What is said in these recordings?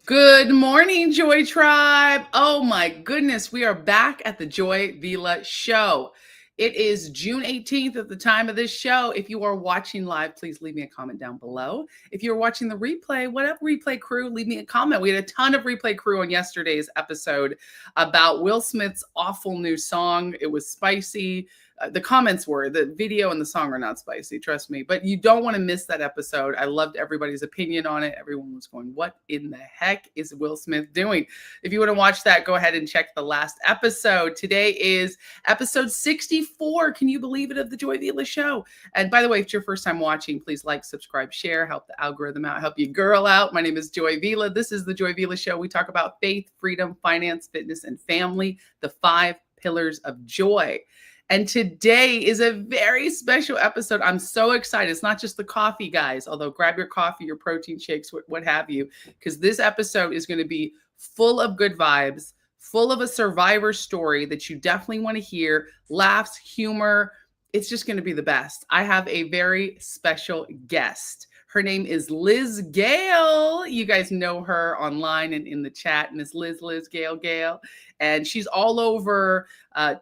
Good morning, Joy Tribe. Oh my goodness, we are back at the Joy Vila Show. It is June 18th at the time of this show. If you are watching live, please leave me a comment down below. If you're watching the replay, what up, replay crew? Leave me a comment. We had a ton of replay crew on yesterday's episode about Will Smith's awful new song. It was spicy. The comments were the video and the song are not spicy, trust me, but you don't want to miss that episode. I loved everybody's opinion on it. Everyone was going, what in the heck is Will Smith doing? If you want to watch that, go ahead and check the last episode. Today is episode 64. Can you believe it, of the Joy Vila Show? And by the way, if it's your first time watching, please like, subscribe, share, help the algorithm out, help your girl out. My name is Joy Vila. This is the Joy Vila Show. We talk about faith, freedom, finance, fitness, and family, the 5 pillars of joy. And today is a very special episode. I'm so excited. It's not just the coffee, guys, although grab your coffee, your protein shakes, what have you, because this episode is going to be full of good vibes, full of a survivor story that you definitely want to hear, laughs, humor. It's just going to be the best. I have a very special guest. Her name is Liz Gale. You guys know her online and in the chat. Miss Liz Gale. And she's all over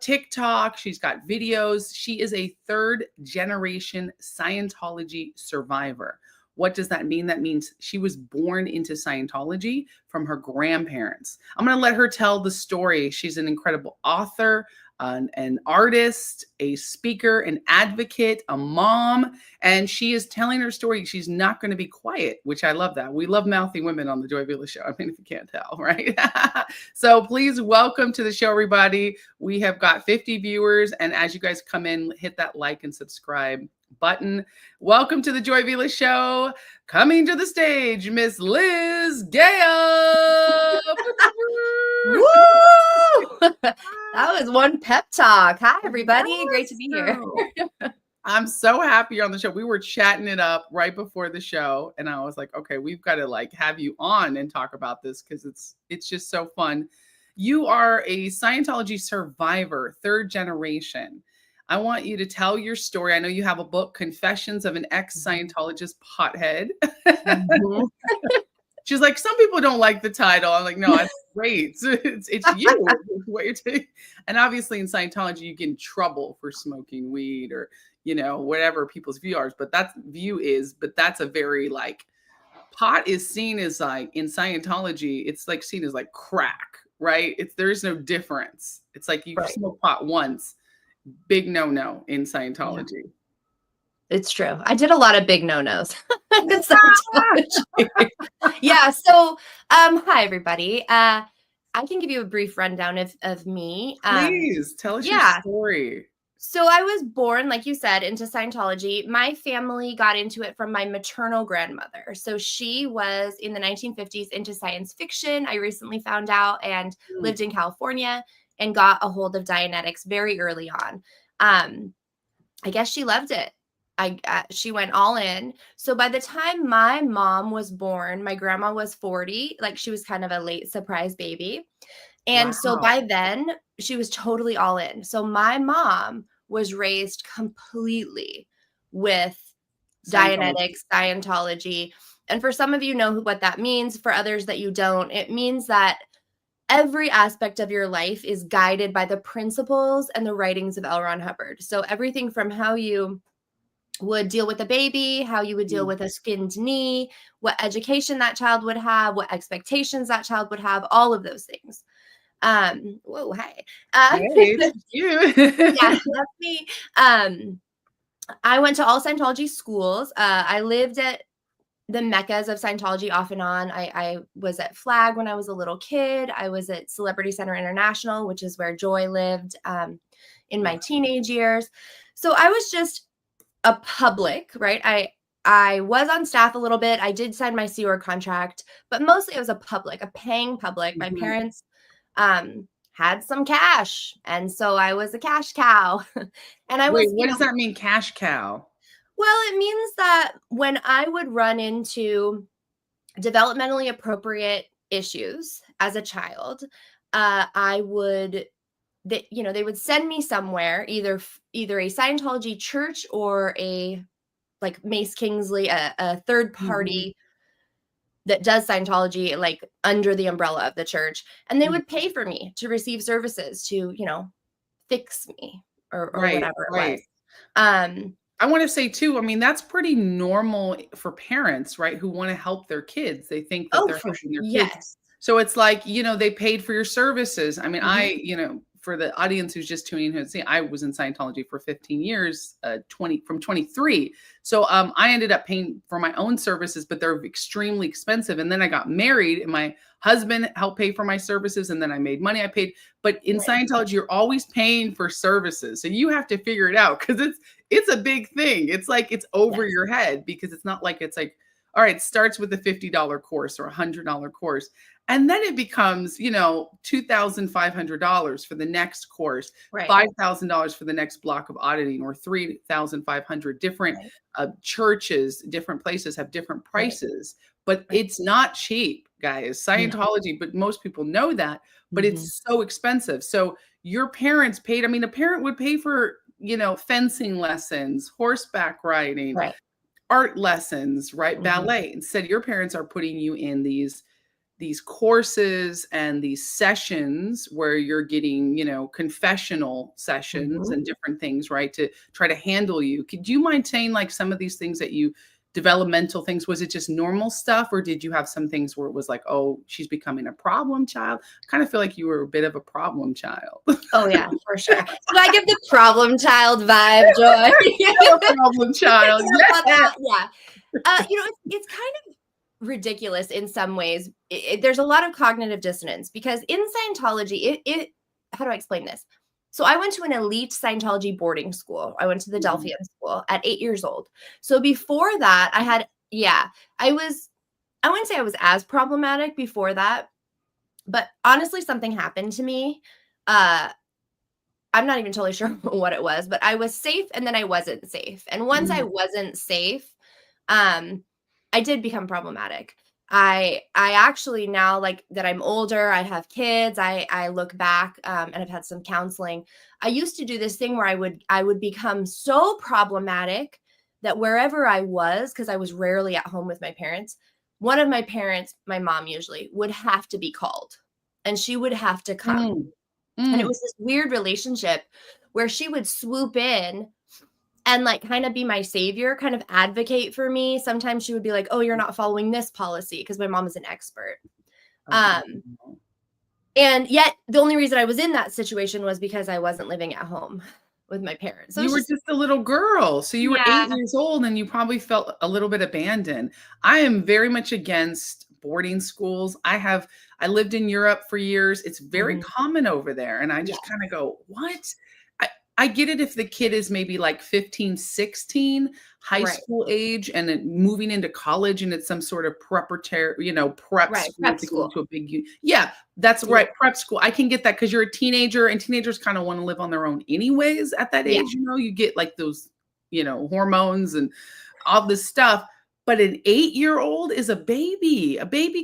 TikTok. She's got videos. She is a 3rd generation Scientology survivor. What does that mean? That means she was born into Scientology from her grandparents. I'm going to let her tell the story. She's an incredible author, an artist, a speaker, an advocate, a mom, and she is telling her story. She's not going to be quiet, which I love that. We love mouthy women on the Joy Vila Show. I mean, if you can't tell, right? So please welcome to the show, everybody. We have got 50 viewers, and as you guys come in, hit that like and subscribe button. Welcome to the Joy Vila Show. Coming to the stage, Miss Liz Gale. Woo! That was one pep talk. Hi, everybody. Great to be here. I'm so happy you're on the show. We were chatting it up right before the show, and I was like, okay, we've got to have you on and talk about this because it's just so fun. You are a Scientology survivor, 3rd generation. I want you to tell your story. I know you have a book, Confessions of an Ex-Scientologist Pothead. Mm-hmm. She's like, some people don't like the title. I'm like, no, it's great. It's you. It's what you're doing. And obviously in Scientology, you get in trouble for smoking weed or, whatever people's view are. But that's a very pot is seen as in Scientology, it's seen as crack, right? There's no difference. It's like you smoke pot once, big no in Scientology. Yeah. It's true. I did a lot of big no-nos. Yeah. So, hi, everybody. I can give you a brief rundown of me. Please tell us your story. So I was born, like you said, into Scientology. My family got into it from my maternal grandmother. So she was in the 1950s into science fiction. I recently found out and lived in California and got a hold of Dianetics very early on. I guess she loved it. She went all in. So by the time my mom was born, my grandma was 40. She was kind of a late surprise baby. And so by then she was totally all in. So my mom was raised completely with Dianetics, Scientology. And for some of you know what that means. For others that you don't, it means that every aspect of your life is guided by the principles and the writings of L. Ron Hubbard. So everything from how you would deal with a baby, how you would deal with a skinned knee, what education that child would have, what expectations that child would have, all of those things. Whoa, hey. Hey, that's you. Yeah, that's me. I went to all Scientology schools. I lived at the meccas of Scientology off and on. I was at Flag when I was a little kid. I was at Celebrity Center International, which is where Joy lived in my teenage years. So I was just a public, right? I was on staff a little bit. I did sign my Sea Org contract, but mostly it was a paying public. My parents had some cash, and so I was a cash cow. And I was. Wait, what does that mean, cash cow? Well, it means that when I would run into developmentally appropriate issues as a child, they would send me somewhere, either a Scientology church or a Mace Kingsley, a third party that does Scientology, like under the umbrella of the church, and they would pay for me to receive services to, you know, fix me or Right, whatever it was. right. I want to say too, I mean, that's pretty normal for parents, right? Who want to help their kids. They think that Oh, they're helping their kids. yes. So it's like, you know, they paid for your services. I mean, Mhm. you know, for the audience who's just tuning in, see, I was in Scientology for 15 years, 23. So I ended up paying for my own services, but they're extremely expensive. And then I got married and my husband helped pay for my services. And then I made money. I paid. But in Right. Scientology, you're always paying for services. So you have to figure it out because it's a big thing. It's like it's over your head because it's not like it's like, all right, it starts with a $50 course or a $100 course. And then it becomes, you know, $2,500 for the next course, Right. $5,000 for the next block of auditing, or 3,500. Different churches, different places have different prices, but it's not cheap, guys. Scientology, but most people know that, but it's so expensive. So your parents paid, I mean, a parent would pay for, you know, fencing lessons, horseback riding, art lessons, right? Ballet. Instead, your parents are putting you in these courses and these sessions where you're getting, you know, confessional sessions and different things, right? To try to handle you. Could you mind saying like some of these things that you developmental things? Was it just normal stuff, or did you have some things where it was like, oh, she's becoming a problem child? I kind of feel like you were a bit of a problem child. Oh yeah, for sure. So I give the problem child vibe, Joy. Problem child. Yeah. You know, it's kind of ridiculous in some ways. There's a lot of cognitive dissonance because in Scientology, how do I explain this? So I went to an elite Scientology boarding school. I went to the Delphian school at 8 years old. So before that, I wouldn't say I was as problematic before that, but honestly, something happened to me. I'm not even totally sure what it was, but I was safe and then I wasn't safe. And once I wasn't safe, I did become problematic. I actually, now, like that I'm older, I have kids, I look back and I've had some counseling. I used to do this thing where I would become so problematic that wherever I was, because I was rarely at home with my parents, one of my parents, my mom usually, would have to be called and she would have to come. And it was this weird relationship where she would swoop in and like kind of be my savior, kind of advocate for me. Sometimes she would be like, oh, you're not following this policy, because my mom is an expert. And yet the only reason I was in that situation was because I wasn't living at home with my parents. So you were just a little girl. So you were 8 years old and you probably felt a little bit abandoned. I am very much against boarding schools. I lived in Europe for years. It's very common over there. And I just kind of go, what? I get it if the kid is maybe like 15, 16, high school age, and then moving into college and it's some sort of preparatory, you know, prep school to a big, that's right. Prep school. I can get that because you're a teenager and teenagers kind of want to live on their own anyways at that age. You know, you get like those, you know, hormones and all this stuff. But an 8-year-old is a baby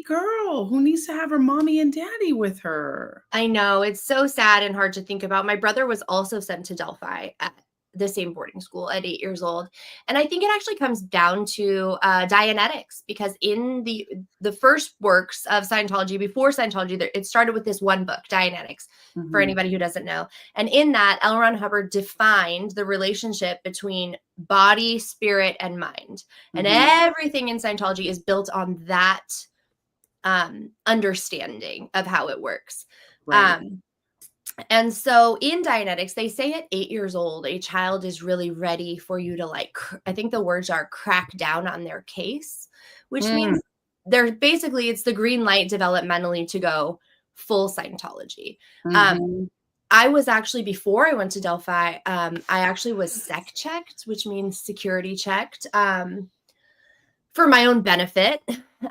girl who needs to have her mommy and daddy with her. I know. It's so sad and hard to think about. My brother was also sent to Delphi at the same boarding school at 8 years old. And I think it actually comes down to Dianetics, because in the first works of Scientology, before Scientology, it started with this one book, Dianetics, for anybody who doesn't know. And in that, L. Ron Hubbard defined the relationship between body, spirit, and mind. And everything in Scientology is built on that understanding of how it works. And so in Dianetics, they say at 8 years old, a child is really ready for you to, like, I think the words are crack down on their case, which means they're basically, it's the green light developmentally to go full Scientology. I was actually, before I went to Delphi, I actually was sec checked, which means security checked, for my own benefit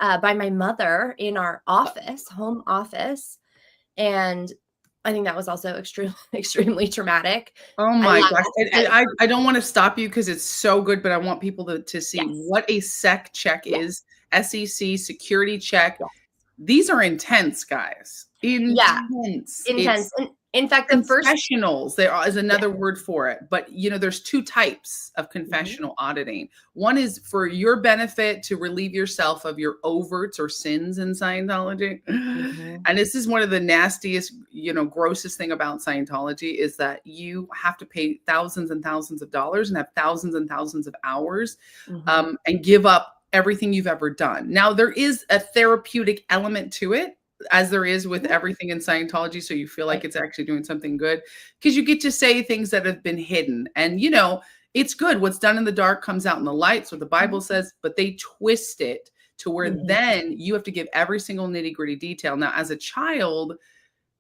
by my mother in our office, home office. And I think that was also extremely traumatic. Oh my gosh. I don't want to stop you because it's so good, but I want people to see what a sec check is. SEC, security check. These are intense, guys. Intense. In fact, the first Confessionals, there is another word for it, but there's two types of confessional auditing. One is for your benefit to relieve yourself of your overts or sins in Scientology. And this is one of the nastiest, grossest thing about Scientology is that you have to pay thousands and thousands of dollars and have thousands and thousands of hours and give up everything you've ever done. Now, there is a therapeutic element to it, as there is with everything in Scientology. So you feel like it's actually doing something good because you get to say things that have been hidden. And, it's good. What's done in the dark comes out in the light. So the Bible says, but they twist it to where then you have to give every single nitty gritty detail. Now, as a child,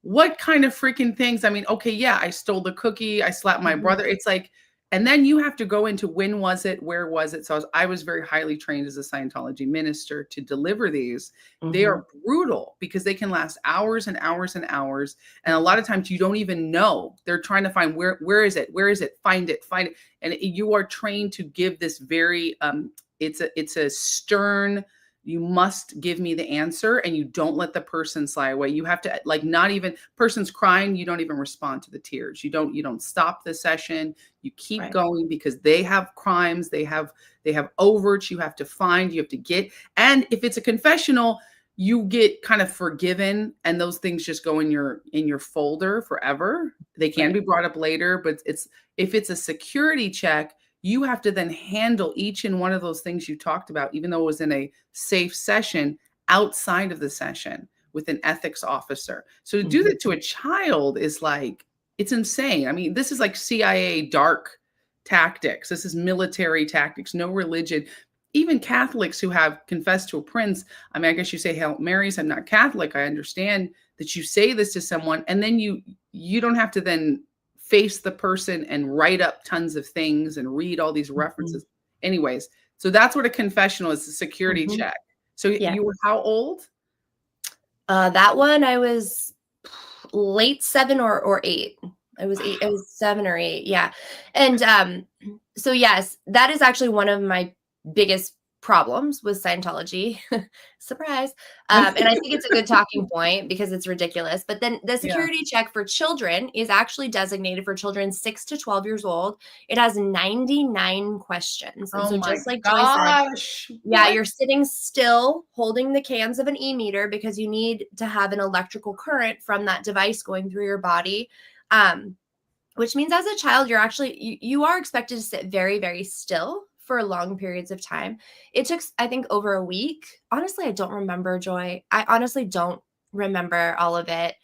what kind of freaking things? I mean, okay, yeah, I stole the cookie. I slapped my brother. It's like, and then you have to go into when was it? Where was it? So I was very highly trained as a Scientology minister to deliver these. They are brutal because they can last hours and hours and hours. And a lot of times you don't even know. They're trying to find where is it? Where is it? Find it. And you are trained to give this very, it's a stern, you must give me the answer, and you don't let the person slide away. You have to, like, not even person's crying, you don't even respond to the tears. You don't stop the session. You keep going because they have crimes, they have overts you have to find, you have to get. And if it's a confessional, you get kind of forgiven and those things just go in your folder forever. They can be brought up later, but if it's a security check, you have to then handle each and one of those things you talked about, even though it was in a safe session, outside of the session with an ethics officer. So to do that to a child is like, it's insane. I mean, this is like CIA dark tactics. This is military tactics, no religion. Even Catholics who have confessed to a prince, I mean, I guess you say Hail Marys. I'm not Catholic. I understand that you say this to someone and then you don't have to then face the person and write up tons of things and read all these references. Anyways, so that's what a confessional is, a security check. So you were how old? That one, I was late 7 or 8. I was 8. I was 7 or 8. Yeah. And so yes, that is actually one of my biggest problems with Scientology. Surprise. And I think it's a good talking point because it's ridiculous. But then the security check for children is actually designated for children 6 to 12 years old. It has 99 questions. And so just like Joy said, you're sitting still holding the cans of an e-meter because you need to have an electrical current from that device going through your body. Which means as a child, you're actually, you are expected to sit very, very still for long periods of time. It took, I think, over a week. Honestly, I don't remember, Joy. I honestly don't remember all of it.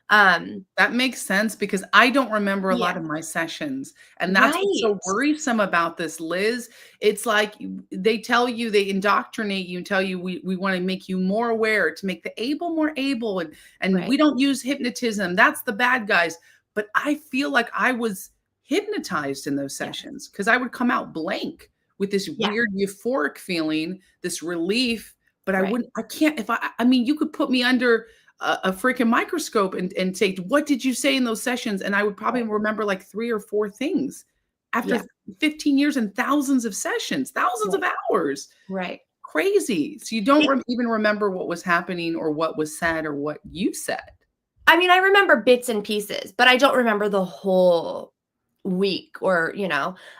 That makes sense because I don't remember a lot of my sessions. And that's what's so worrisome about this, Liz. It's like they tell you, they indoctrinate you and tell you, we want to make you more aware, to make the able more able. And we don't use hypnotism. That's the bad guys. But I feel like I was hypnotized in those sessions because I would come out blank with this weird euphoric feeling, this relief, but I can't, I mean, you could put me under a freaking microscope and say, what did you say in those sessions? And I would probably remember like 3 or 4 things after 15 years and thousands of sessions, thousands of hours. Right. Crazy. So you don't even remember what was happening or what was said or what you said. I mean, I remember bits and pieces, but I don't remember the whole week or,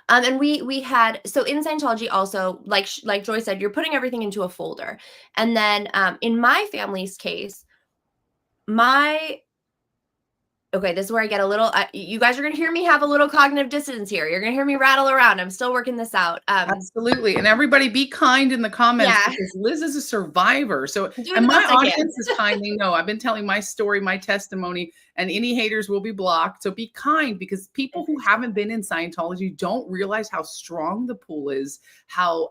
and we had, so in Scientology also, like Joy said, you're putting everything into a folder. And then in my family's case, okay, this is where I get a little, you guys are going to hear me have a little cognitive dissonance here. You're going to hear me rattle around. I'm still working this out. Absolutely. And everybody be kind in the comments because Liz is a survivor. So, and my audience is kind. They know I've been telling my story, my testimony, and any haters will be blocked. So be kind because people who haven't been in Scientology don't realize how strong the pull is, how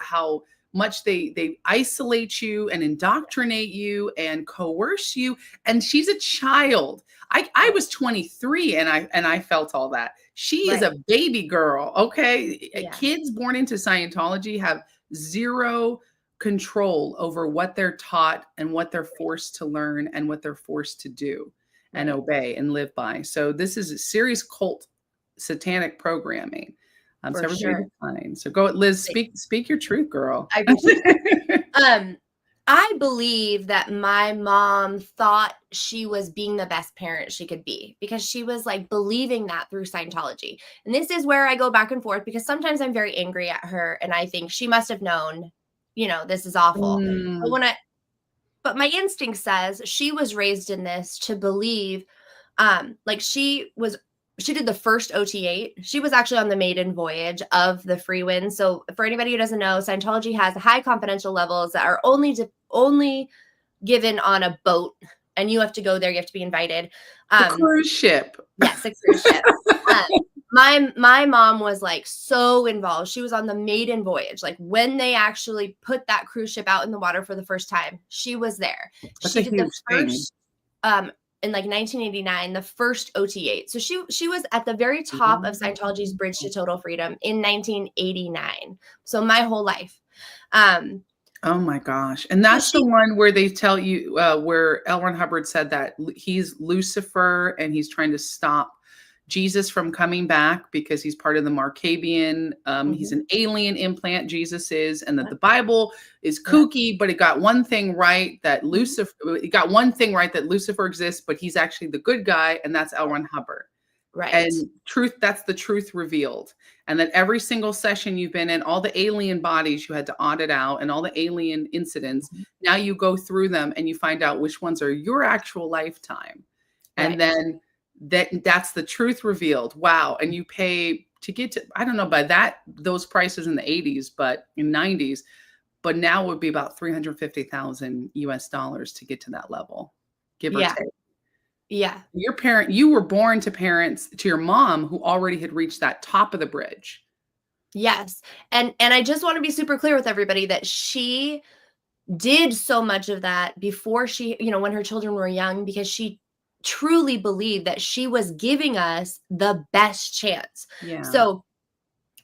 much they isolate you and indoctrinate you and coerce you. And she's a child. I was 23 and I felt all that. She is a baby girl. Okay. Kids born into Scientology have zero control over what they're taught and what they're forced to learn and what they're forced to do and obey and live by. So this is a serious cult satanic programming. So everybody be fine. So go, Liz, speak your truth, girl. I believe that my mom thought she was being the best parent she could be because she was like believing that through Scientology. And this is where I go back and forth because sometimes I'm very angry at her and I think she must have known, this is awful. Mm. But my instinct says she was raised in this to believe, like she did the first OT8. She was actually on the maiden voyage of the Free Wind. So for anybody who doesn't know, Scientology has high confidential levels that are only given on a boat, and you have to go there. You have to be invited. A cruise ship. Yes, a cruise ship. My mom was like so involved. She was on the maiden voyage. Like when they actually put that cruise ship out in the water for the first time, she was there. That's She a did the huge thing. first in like 1989, the first OT8. So she was at the very top of Scientology's Bridge to Total Freedom in 1989. So my whole life. Oh my gosh. And that's the one where they tell you where L. Ron Hubbard said that he's Lucifer and he's trying to stop Jesus from coming back because he's part of the Markabian. He's an alien implant, Jesus is, and that the Bible is kooky, but it got one thing right that Lucifer exists, but he's actually the good guy, and that's L. Ron Hubbard. Right. And that's the truth revealed. And that every single session you've been in, all the alien bodies you had to audit out and all the alien incidents, now you go through them and you find out which ones are your actual lifetime. And then that's the truth revealed. Wow. And you pay to get to, I don't know by those prices in the 80s, but in 90s, but now it would be about 350,000 US dollars to get to that level, give or take. Yeah. You were born to your mom who already had reached that top of the bridge. Yes. And I just want to be super clear with everybody that she did so much of that before she, when her children were young, because she truly believed that she was giving us the best chance. Yeah. So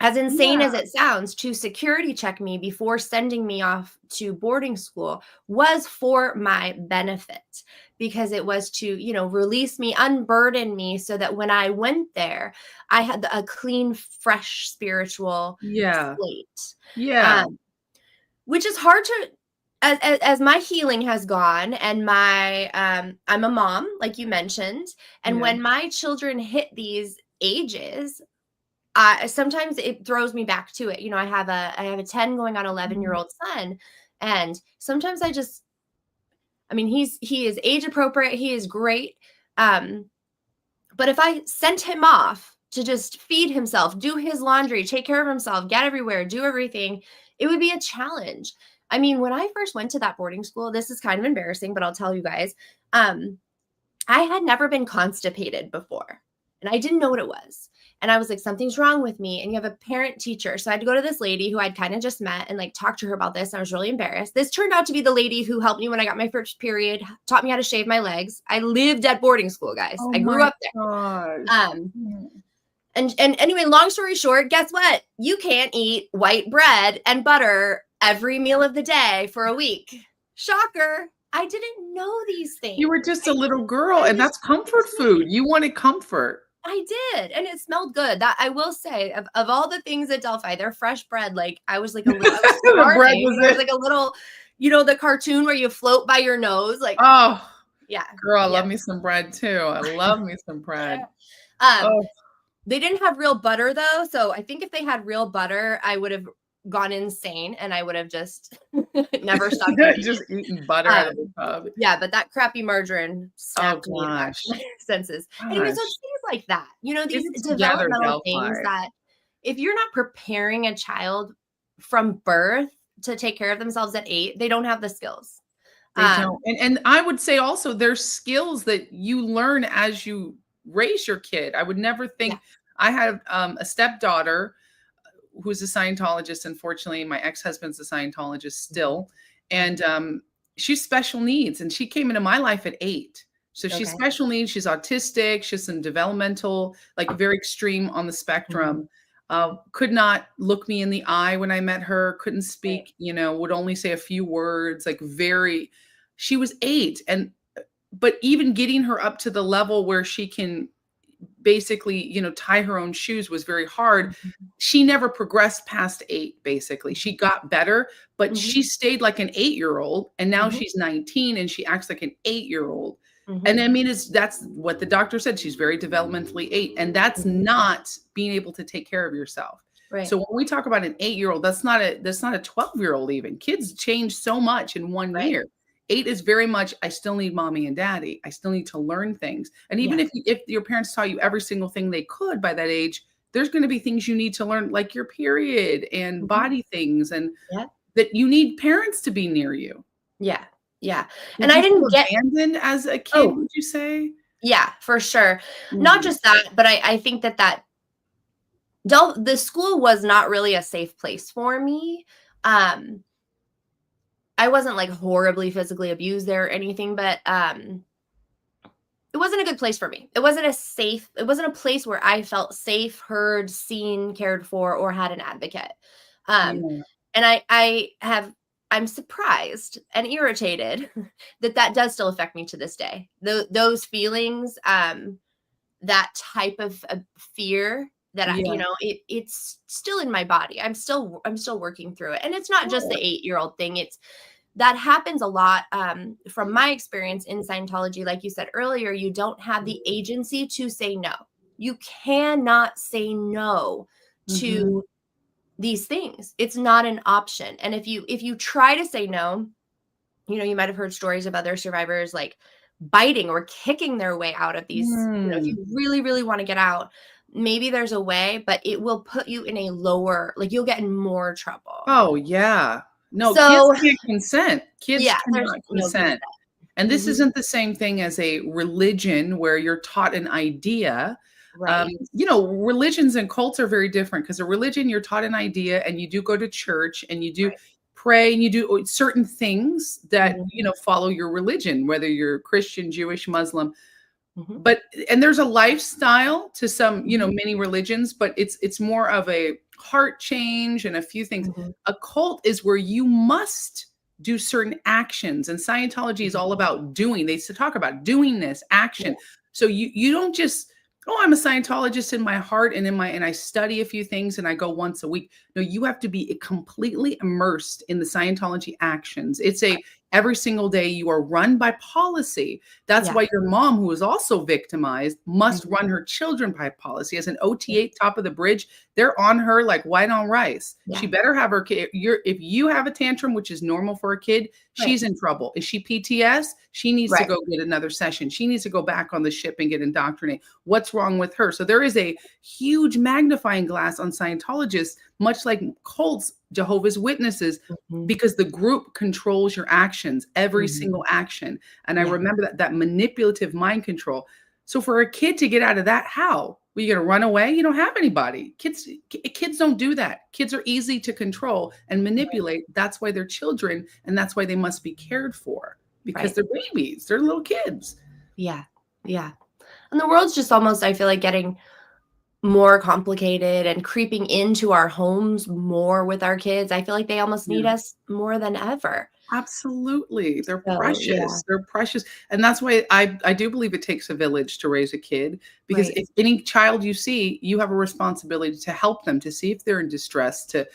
as insane as it sounds, to security check me before sending me off to boarding school was for my benefit, because it was to, release me, unburden me, so that when I went there, I had a clean, fresh spiritual slate. Yeah. Which is hard to, as my healing has gone, and my I'm a mom, like you mentioned, and when my children hit these ages, sometimes it throws me back to it. I have a 10 going on 11-year-old son, and sometimes he is age appropriate. He is great. But if I sent him off to just feed himself, do his laundry, take care of himself, get everywhere, do everything, it would be a challenge. I mean, when I first went to that boarding school, this is kind of embarrassing, but I'll tell you guys, I had never been constipated before, and I didn't know what it was. And I was like, something's wrong with me. And you have a parent teacher. So I had to go to this lady who I'd kind of just met and like talk to her about this. And I was really embarrassed. This turned out to be the lady who helped me when I got my first period, taught me how to shave my legs. I lived at boarding school, guys. I grew up there. And anyway, long story short, guess what? You can't eat white bread and butter every meal of the day for a week. Shocker. I didn't know these things. You were just a little girl, and that's comfort food. You wanted comfort. I did. And it smelled good. That I will say, of all the things at Delphi, their fresh bread, like I was like a little, like a little, the cartoon where you float by your nose. Like, oh yeah. Girl, I love me some bread too. I love me some bread. They didn't have real butter though. So I think if they had real butter, I would have gone insane and I would have just never stopped just eating butter out of the tub. Yeah, but that crappy margarine snapped me in my senses. Anyway, so it's things like that. These developmental things that if you're not preparing a child from birth to take care of themselves at 8, they don't have the skills. They don't. And I would say also there's skills that you learn as you raise your kid. I would never think I had a stepdaughter who's a Scientologist. Unfortunately, my ex-husband's a Scientologist still. And she's special needs. And she came into my life at 8. So she's special needs. She's autistic. She's some developmental, like very extreme on the spectrum. Could not look me in the eye when I met her. Couldn't speak, would only say a few words, she was 8. But even getting her up to the level where she can basically, tie her own shoes was very hard. She never progressed past 8, basically. She got better, but she stayed like an 8-year-old, and now she's 19 and she acts like an 8-year-old. And I mean, that's what the doctor said. She's very developmentally 8, and that's not being able to take care of yourself. Right. So when we talk about an 8-year-old, that's not a 12-year-old even. Kids change so much in 1 Right. year. 8 is very much, I still need mommy and daddy. I still need to learn things. And even if your parents taught you every single thing they could by that age, there's going to be things you need to learn, like your period and body things, and that you need parents to be near you. Yeah. Yeah. And I didn't get abandoned as a kid, would you say? Yeah, for sure. Not just that, but I think that the school was not really a safe place for me. I wasn't like horribly physically abused there or anything, but it wasn't a good place for me. It wasn't a place where I felt safe, heard, seen, cared for, or had an advocate. And I'm surprised and irritated that does still affect me to this day. Those feelings, that type of fear that it's still in my body. I'm still working through it. And it's not just the 8-year-old thing. That happens a lot. From my experience in Scientology, like you said earlier, you don't have the agency to say no. You cannot say no to these things. It's not an option. And if you try to say no, you might have heard stories of other survivors like biting or kicking their way out of these. If you really, really want to get out, maybe there's a way, but it will put you in a lower, like you'll get in more trouble. Oh yeah. No, kids can't consent. Kids cannot consent. And this isn't the same thing as a religion where you're taught an idea. Right. Religions and cults are very different, because a religion, you're taught an idea and you do go to church and you do pray and you do certain things that, follow your religion, whether you're Christian, Jewish, Muslim. And there's a lifestyle to some, many religions, but it's more of a heart change and a few things. A cult is where you must do certain actions, and Scientology is all about doing. They talk about doing this action. So you don't just, I'm a Scientologist in my heart and and I study a few things and I go once a week. No, you have to be completely immersed in the Scientology actions. It's every single day you are run by policy. That's why your mom, who is also victimized, must run her children by policy. As an OT8 top of the bridge, they're on her like white on rice. She better have her kid. If you have a tantrum, which is normal for a kid, she's in trouble. Is she PTS? She needs to go get another session. She needs to go back on the ship and get indoctrinated. What's wrong with her? So there is a huge magnifying glass on Scientologists, much like cults, Jehovah's Witnesses, because the group controls your actions, every single action. And I remember that manipulative mind control. So for a kid to get out of that, how? Well, you going to run away? You don't have anybody. Kids don't do that. Kids are easy to control and manipulate. That's why they're children, and that's why they must be cared for, because they're babies. They're little kids. Yeah. Yeah. And the world's just almost, I feel like, getting more complicated and creeping into our homes more with our kids. I feel like they almost need us more than ever. Absolutely. They're precious. Yeah. They're precious. And that's why I do believe it takes a village to raise a kid, because if any child you see, you have a responsibility to help them, to see if they're in distress, to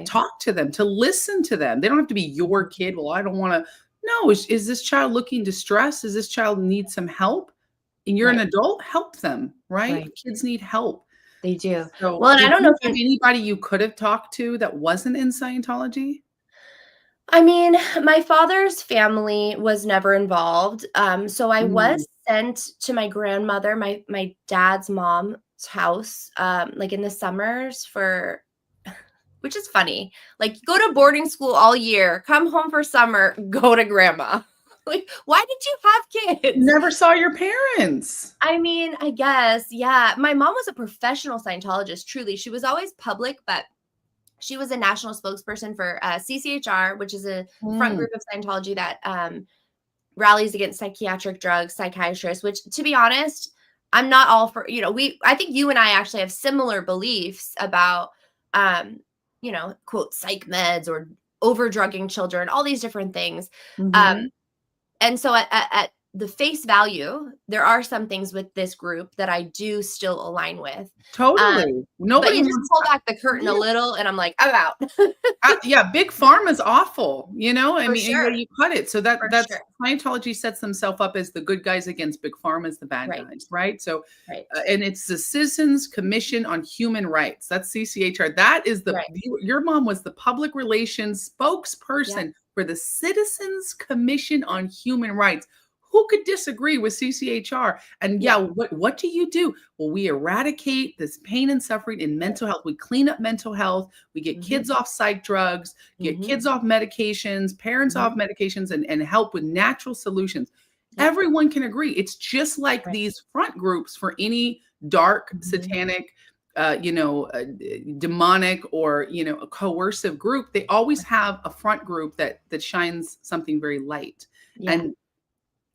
talk to them, to listen to them. They don't have to be your kid. Well, I don't want to. No, is this child looking distressed? Does this child need some help? And you're an adult, help them, right? Kids need help. They do. So, well, and I don't know if anybody you could have talked to that wasn't in Scientology. I mean, my father's family was never involved. So I was sent to my grandmother, my dad's mom's house, like in the summers which is funny. Like, go to boarding school all year, come home for summer, go to grandma. Like, why did you have kids? Never saw your parents. I mean, I guess, yeah. My mom was a professional Scientologist, truly. She was always public, but she was a national spokesperson for CCHR, which is a front group of Scientology that rallies against psychiatric drugs, psychiatrists, which, to be honest, I'm not all for, I think you and I actually have similar beliefs about, quote, psych meds or over drugging children, all these different things. And so at the face value, there are some things with this group that I do still align with. Totally. But Nobody you just wants pull back the curtain a little and I'm like, I'm out. yeah, big pharma's awful, you know? I For mean, sure. you cut it. So For that's sure. Scientology sets themselves up as the good guys against big pharma as the bad Right. guys, right? So, Right. and it's the Citizens Commission on Human Rights. That's CCHR. That is Right. your mom was the public relations spokesperson for the Citizens Commission on Human Rights. Who could disagree with CCHR? And what do you do? Well, we eradicate this pain and suffering in mental health. We clean up mental health. We get kids off psych drugs, get kids off medications, parents off medications, and help with natural solutions. Everyone can agree. It's just like these front groups for any dark, satanic, demonic or, a coercive group. They always have a front group that shines something very light. And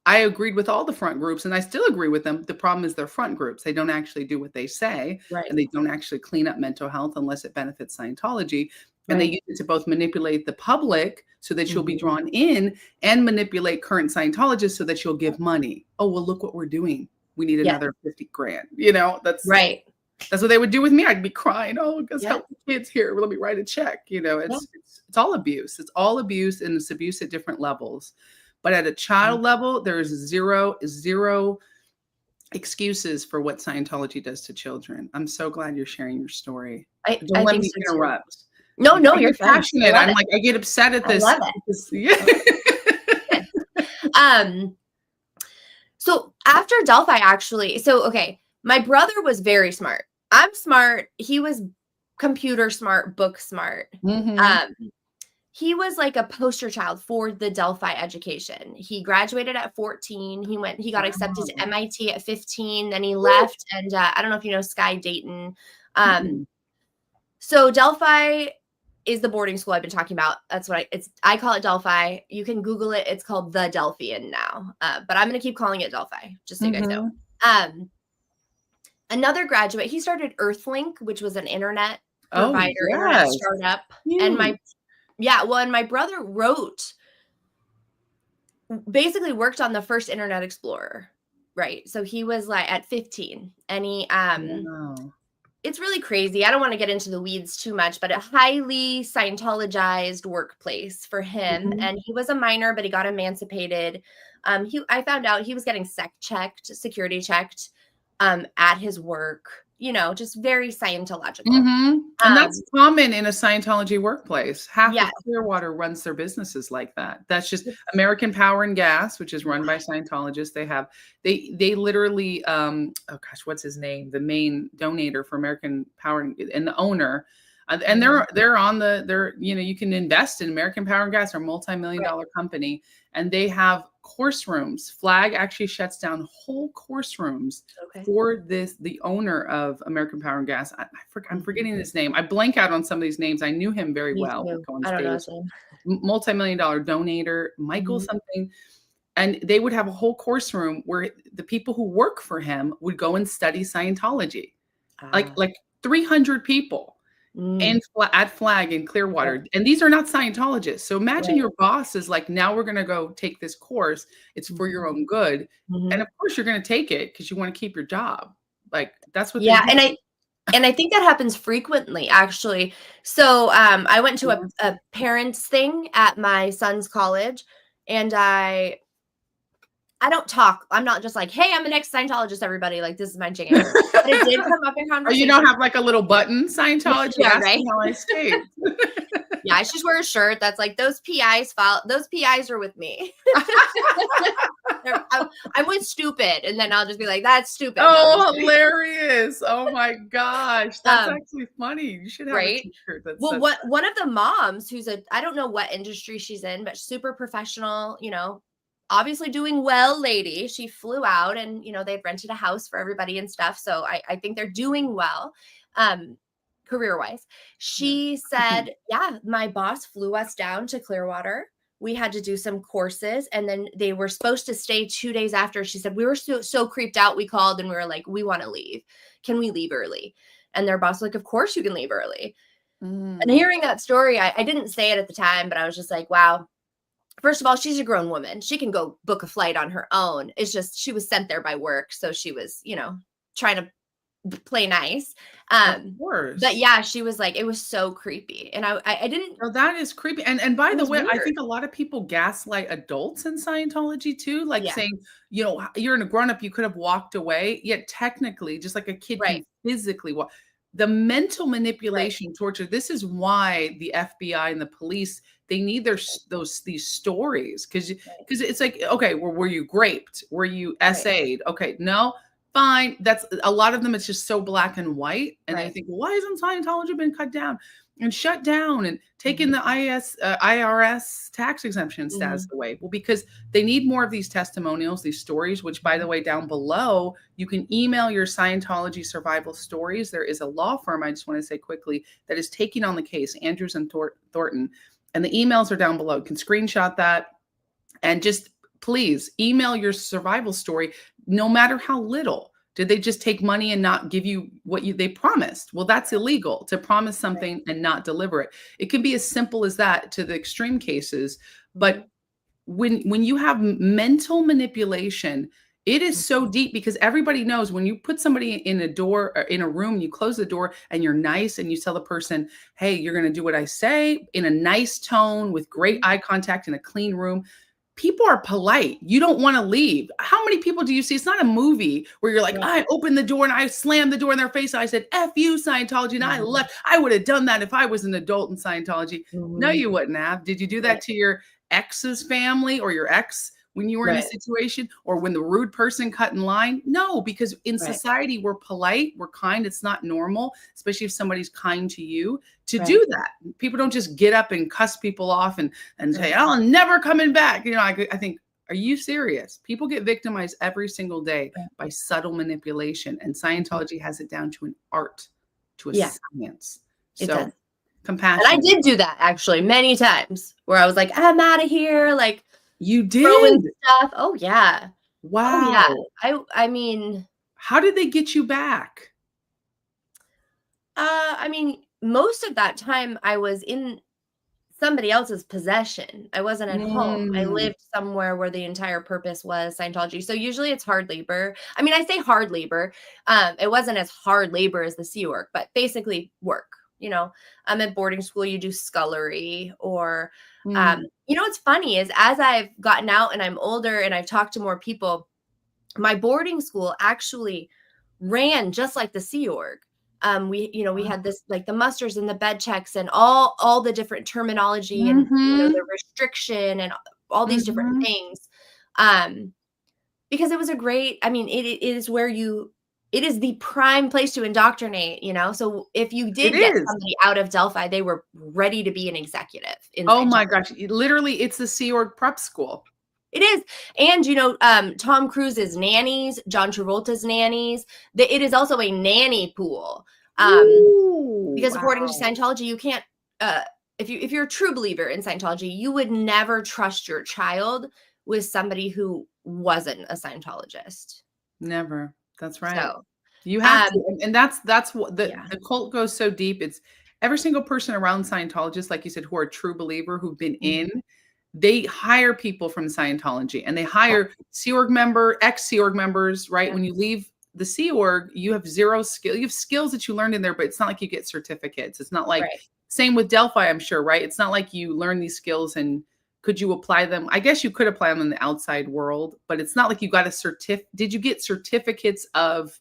I agreed with all the front groups and I still agree with them. The problem is they're front groups. They don't actually do what they say and they don't actually clean up mental health unless it benefits Scientology. And they use it to both manipulate the public so that you'll be drawn in and manipulate current Scientologists so that you'll give money. Oh, well, look what we're doing. We need another 50 grand. That's right. That's what they would do with me. I'd be crying. Oh, because help the kids here. Let me write a check. It's all abuse. It's all abuse and it's abuse at different levels. But at a child level, there's zero excuses for what Scientology does to children. I'm so glad you're sharing your story. Don't let me interrupt. No, you're passionate. I'm like, I get upset at this. I love it. So after Delphi, actually, my brother was very smart. I'm smart. He was computer smart, book smart. He was like a poster child for the Delphi education. He graduated at 14. He got accepted to MIT at 15. Then he left. And I don't know if you know Sky Dayton. So Delphi is the boarding school I've been talking about. That's what I call it Delphi. You can Google it. It's called the Delphian now. But I'm going to keep calling it Delphi, just so you guys know. Another graduate, he started Earthlink, which was an internet provider, internet startup. And my brother basically worked on the first Internet Explorer, right? So he was like at 15 and he, it's really crazy. I don't want to get into the weeds too much, but a highly Scientologized workplace for him. And he was a minor, but he got emancipated. I found out he was getting security checked at his work. Just very Scientological. And that's common in a Scientology workplace. Half of Clearwater runs their businesses like that. That's just American Power and Gas, which is run by Scientologists. They literally, what's his name? The main donator for American Power and the owner. And you can invest in American Power and Gas, they're a multi-million-dollar company, and they have course rooms. Flag actually shuts down whole course rooms for the owner of American Power and Gas. I'm forgetting his name. I blank out on some of these names. I knew him very well. I don't know his name. Multi-million-dollar donator, Michael something. And they would have a whole course room where the people who work for him would go and study Scientology. Like 300 people. And at Flag in Clearwater. And these are not Scientologists. So imagine your boss is like, now we're going to go take this course. It's for your own good. And of course you're going to take it because you want to keep your job. Like that's what and I think that happens frequently, actually. So I went to a parents thing at my son's college and I don't talk. I'm not just like, hey, I'm the next Scientologist, everybody. Like, this is my jam. But it did come up in conversation. You don't have like a little button, Scientology? Right? How I stayed. I just wear a shirt that's like, those PIs are with me. I'm with stupid. And then I'll just be like, that's stupid. Oh, hilarious. Oh my gosh. That's actually funny. You should have a t-shirt that says that. One of the moms I don't know what industry she's in, but super professional, obviously doing well lady. She flew out and, they've rented a house for everybody and stuff. So I think they're doing well, career-wise. She said, my boss flew us down to Clearwater. We had to do some courses and then they were supposed to stay 2 days after. She said, we were so creeped out. We called and we were like, we want to leave. Can we leave early? And their boss was like, of course you can leave early. And hearing that story, I didn't say it at the time, but I was just like, wow. first of all, she's a grown woman. She can go book a flight on her own. It's just she was sent there by work, so she was, trying to play nice. Of But course. yeah, she was like, it was so creepy, and I didn't. No, that is creepy. And by It the was way, I weird. think a lot of people gaslight adults in Scientology too, like Yeah, saying, you're in a grown-up, you could have walked away. Yet technically, just like a kid right, can physically walk. The mental right, manipulation, torture, this is why the FBI and the police, they need these stories because right, it's like, okay, were you raped? Were you right, SA'd? Okay, no, fine. That's a lot of them, it's just so black and white. And they right. think, well, why hasn't Scientology been cut down and shut down and taken Mhm, the IRS tax exemption status mhm, away? Well, because they need more of these testimonials, these stories, which, by the mhm. way, down below, you can email your Scientology survival stories. There is a law firm, I just want to say quickly, that is taking on the case, Andrews and Thornton. And the emails are down below. You can screenshot that and just please email your survival story, no matter how little. Did they just take money and not give you what they promised? Well, that's illegal to promise Right. something and not deliver it. It can be as simple as that to the extreme cases. But Mhm, when you have mental manipulation, it is so mhm. deep because everybody knows when you put somebody in a door or in a room, you close the door and you're nice and you tell the person, hey, you're going to do what I say in a nice tone with great Mhm. eye contact in a clean room. People are polite. You don't want to leave. How many people do you see? It's not a movie where you're like, Right. I opened the door and I slammed the door in their face. And I said, F you, Scientology. And I Mhm, left. I would have done that if I was an adult in Scientology. No, mhm. you wouldn't have. Did you do that Right, to your ex's family or your ex when you were in a right, situation or when the rude person cut in line? No, because in right, society, we're polite, we're kind. It's not normal, especially if somebody's kind to you, to right, do that. People don't just get up and cuss people off and say, right, "Oh, I'm never coming back." I think, are you serious? People get victimized every single day right. by subtle manipulation, and Mhm. Scientology has it down to an art, to a Yeah, science. it does. So And I compassion. did do that actually many times where I was like, "I'm out of here," like You throwing did. stuff. Oh yeah. Oh yeah. Wow. I mean, How did they get you back? most of that time I was in somebody else's possession. I wasn't at home. I Mm. lived somewhere where the entire purpose was Scientology. So usually it's hard labor. I mean, I say hard labor. It wasn't as hard labor as the sea work, but basically work. You know, I'm at boarding school, you do scullery or Mm. what's funny is as I've gotten out and I'm older and I've talked to more people, my boarding school actually ran just like the Sea Org. We had this like the musters and the bed checks and all the different terminology and Mhm. the restriction and all these different Mhm. things. Um, because it was a great, I mean, it is where it is the prime place to indoctrinate, So if you It did get is. somebody out of Delphi, they were ready to be an executive in Oh Scientology. my gosh. Literally, it's the Sea Org prep school. It is. And Tom Cruise's nannies, John Travolta's nannies, it is also a nanny pool. Um, Ooh, because according to wow. Scientology, you can't if you're a true believer in Scientology, you would never trust your child with somebody who wasn't a Scientologist. Never. That's right. So, You have um, to, and that's what yeah. the cult goes so deep. It's every single person around Scientologists, like you said, who are a true believer, who've been Mhm. in, they hire people from Scientology and they hire Sea Org ex-Sea Org members, right? Yeah. When you leave the Sea Org, you have zero skill. You have skills that you learned in there, but it's not like you get certificates. It's not like Right. same with Delphi, I'm sure, right? It's not like you learn these skills and could you apply them? I guess you could apply them in the outside world, but it's not like you got a did you get certificates of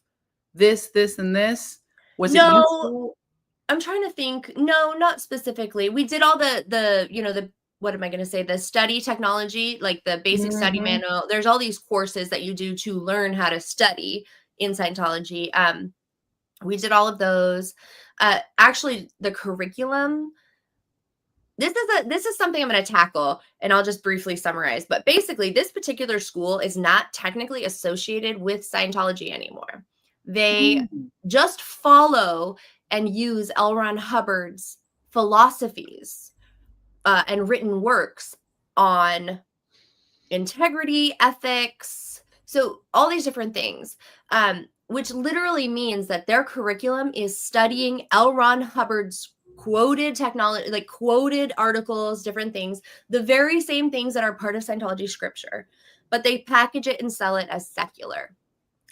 this, and this? Was it No, useful? I'm trying to think. No, not specifically. We did all the what am I going to say? The study technology, like the basic study Mhm. manual. There's all these courses that you do to learn how to study in Scientology. We did all of those. Actually, the curriculum. This is something I'm going to tackle, and I'll just briefly summarize. But basically, this particular school is not technically associated with Scientology anymore. They Mm. just follow and use L. Ron Hubbard's philosophies and written works on integrity, ethics, so all these different things, which literally means that their curriculum is studying L. Ron Hubbard's quoted technology, like quoted articles, different things, the very same things that are part of Scientology scripture, but they package it and sell it as secular.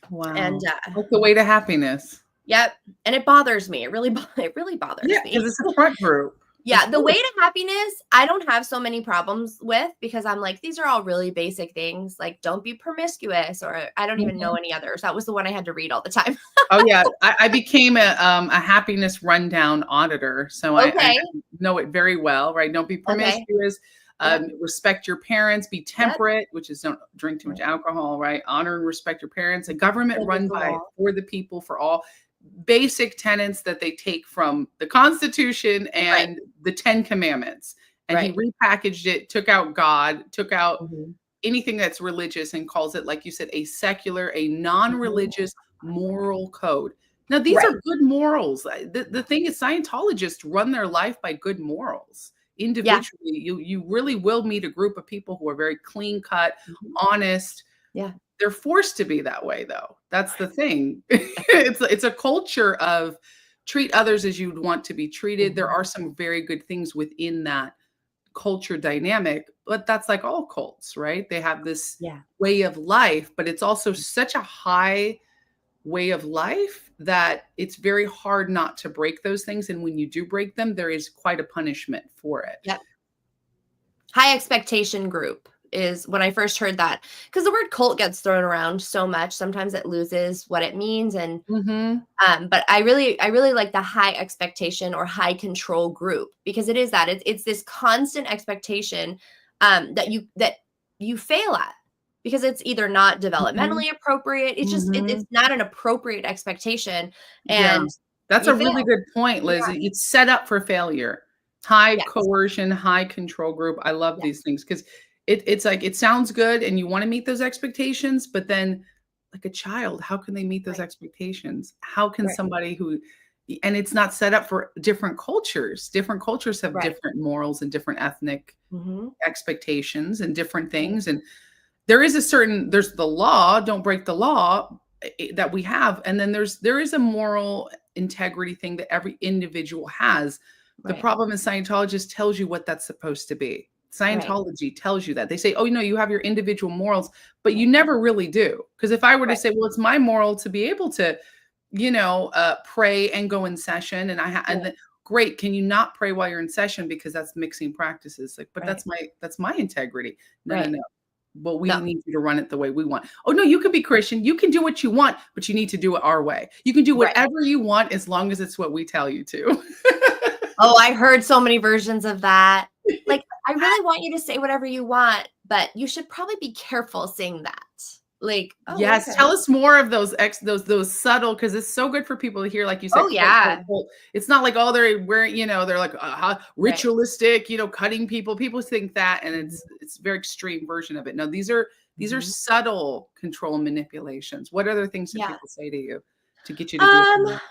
Wow. And Like the way to happiness. yep. And it bothers me. It really bothers Yeah, me. because it's a front group. Yeah, the way to happiness, I don't have so many problems with, because I'm like, these are all really basic things. Like, don't be promiscuous, or I don't even know any others. That was the one I had to read all the time. Oh yeah, I became a happiness rundown auditor, so I Okay. know it very well. Right? Don't be promiscuous. Respect your parents. Be temperate, which is don't drink too much alcohol. Right? Honor and respect your parents. A government run by, for the people, for all. Basic tenets that they take from the Constitution and the 10 Commandments. And he repackaged it, took out God, took out anything that's religious, and calls it, like you said, a secular, a non-religious moral code. Now, these are good morals. The thing is, Scientologists run their life by good morals. Individually, you really will meet a group of people who are very clean cut, honest. Yeah. They're forced to be that way, though. That's the thing. It's a culture of treat others as you'd want to be treated. There are some very good things within that culture dynamic, but that's like all cults, right? They have this way of life, but it's also such a high way of life that it's very hard not to break those things. And when you do break them, there is quite a punishment for it. Yep. High expectation group is when I first heard that, because the word cult gets thrown around so much. Sometimes it loses what it means. And but I really like the high expectation or high control group, because it is that it's this constant expectation that you fail at, because it's either not developmentally appropriate. It's just it's not an appropriate expectation. And that's a really good point, Liz. It's set up for failure. High coercion, high control group. I love these things, because it's like, it sounds good and you want to meet those expectations, but then like a child, how can they meet those expectations? How can somebody who, and it's not set up for different cultures. Different cultures have different morals and different ethnic expectations and different things. And there is there's the law, don't break the law, that we have. And then there is a moral integrity thing that every individual has. The problem is Scientologist tells you what that's supposed to be. Scientology tells you that. They say, oh, you have your individual morals, but you never really do. Because if I were to say, well, it's my moral to be able to, pray and go in session, and great, can you not pray while you're in session, because that's mixing practices? Like, but that's my integrity. No. Well, we need you to run it the way we want. Oh, no, you can be Christian. You can do what you want, but you need to do it our way. You can do whatever you want as long as it's what we tell you to. Oh, I heard so many versions of that. Like, I really want you to say whatever you want, but you should probably be careful saying that. Like, tell us more of those subtle, because it's so good for people to hear, like you said. Oh yeah, it's not like, oh, they're wearing, they're like ritualistic, cutting people. People think that, and it's a very extreme version of it. No, these are subtle control manipulations. What other things do people say to you to get you to do it?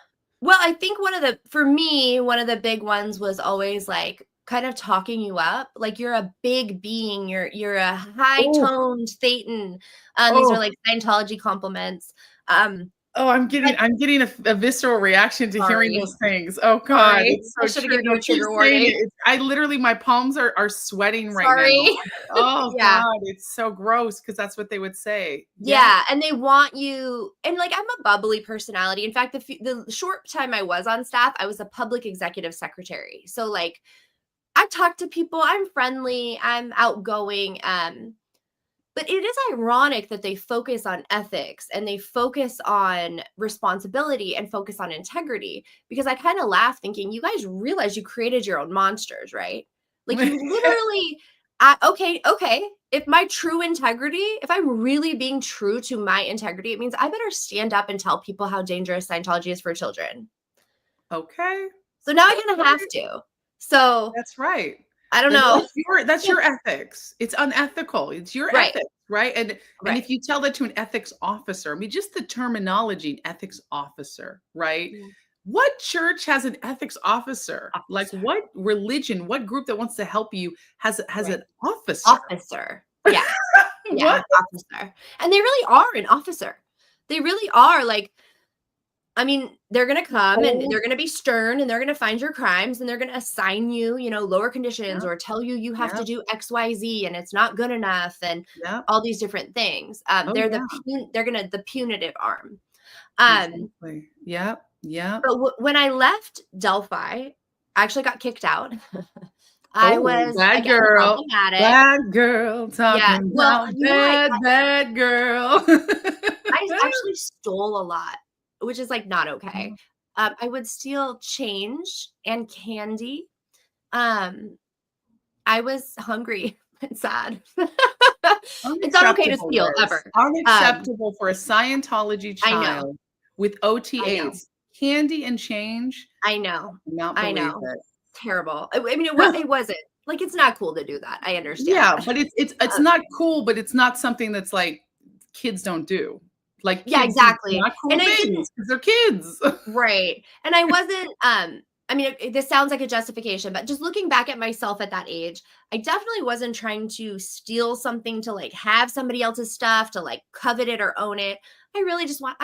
Well, I think one of the big ones was always like kind of talking you up, like you're a big being, you're a high-toned Thetan. These are like Scientology compliments. I'm getting a visceral reaction to hearing those things. Oh God, it's so I should have given you a trigger warning. I literally, my palms are sweating right now. Oh God, it's so gross, because that's what they would say. Yeah, and they want you, and like, I'm a bubbly personality. In fact, the short time I was on staff, I was a public executive secretary. So like, I talk to people, I'm friendly, I'm outgoing. But it is ironic that they focus on ethics and they focus on responsibility and focus on integrity, because I kind of laugh thinking, you guys realize you created your own monsters, right? Like, you literally, okay. If my true integrity, if I'm really being true to my integrity, it means I better stand up and tell people how dangerous Scientology is for children. Okay. So now I kind of have to. So that's right. I don't know. That's your ethics. It's unethical. It's your ethics, right? And if you tell that to an ethics officer, I mean, just the terminology, ethics officer, right? What church has an ethics officer? Like, what religion, what group that wants to help you has an officer? Officer. Yeah. Yeah, officer. And they really are an officer. They really are. Like, I mean, they're going to come and Cold. they're going to be stern and they're going to find your crimes and they're going to assign you, lower conditions Yep, or tell you have to yep, do XYZ and it's not good enough and yep. all these different things. Oh, They're yeah, the punitive arm. Um, exactly. Yep, yep. but when I left Delphi, I actually got kicked out. I Oh, was bad again girl. problematic. Bad girl Yeah. talking Well, about bad girl. I actually stole a lot, which is like not okay. Mhm. I would steal change and candy. Um, I was hungry and sad. It's not okay to Unacceptable, steal Liz. ever. Um, Unacceptable for a Scientology I know, child with I know, OTAs. Candy and change, I know, I cannot I believe know. it. Terrible. I mean, it wasn't like it's not cool to do that. I understand Yeah, that. but it's Uh, not cool, but it's not something that's like kids don't do. Like yeah, kids do exactly. not cool And I didn't things because 'cause they're kids. right. And I wasn't I mean this sounds like a justification, but just looking back at myself at that age, I definitely wasn't trying to steal something to like have somebody else's stuff to like covet it or own it. I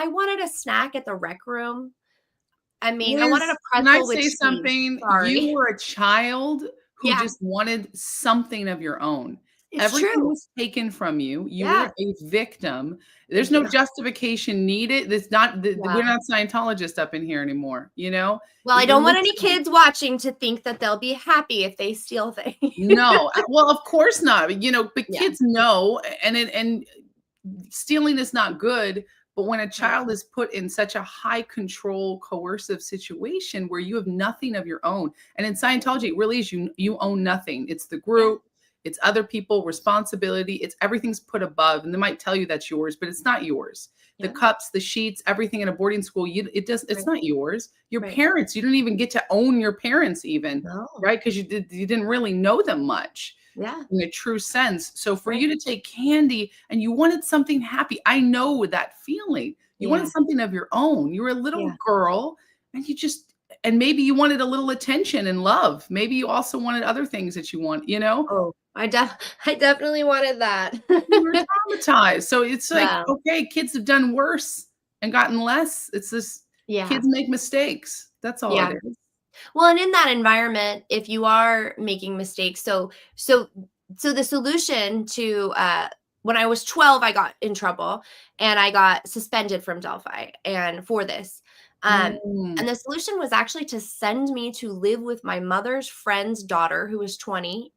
wanted a snack at the rec room. I mean, I wanted Liz, a can I pretzel with say cheese. something? You Sorry. were a child who Yeah, just wanted something of your own. it's Everything true. was taken from you. You were Yeah. a victim. There's Thank no you. justification needed. It's not we're Yeah. not Scientologists up in here anymore, you know? Well, I You're don't want any listening. kids watching to think that they'll be happy if they steal things. No, well, of course not. But Yeah. kids know, and stealing is not good. But when a Right. child is put in such a high control, coercive situation where you have nothing of your own, and in Scientology, it really is you own nothing. It's the Yeah. group, it's other people, responsibility, it's everything's put above, and they might tell you that's yours, but it's not yours. The Yeah. cups, the sheets, everything in a boarding school, it's Right. not yours. Your Right. parents, you don't even get to own your parents even, No. right? Because you didn't really know them much Yeah. in a true sense. So for Right. you to take candy and you wanted something happy, I know that feeling. You wanted Yeah. something of your own. You were a little Yeah. girl and and maybe you wanted a little attention and love. Maybe you also wanted other things that you want. Oh, I definitely wanted that. You were traumatized. So it's like, Yeah. okay, kids have done worse and gotten less. It's this Yeah. kids make mistakes. That's all it Yeah. is. Well, and in that environment, if you are making mistakes, so the solution to when I was 12, I got in trouble and I got suspended from Delphi and for this. Mm. And the solution was actually to send me to live with my mother's friend's daughter, who was 20,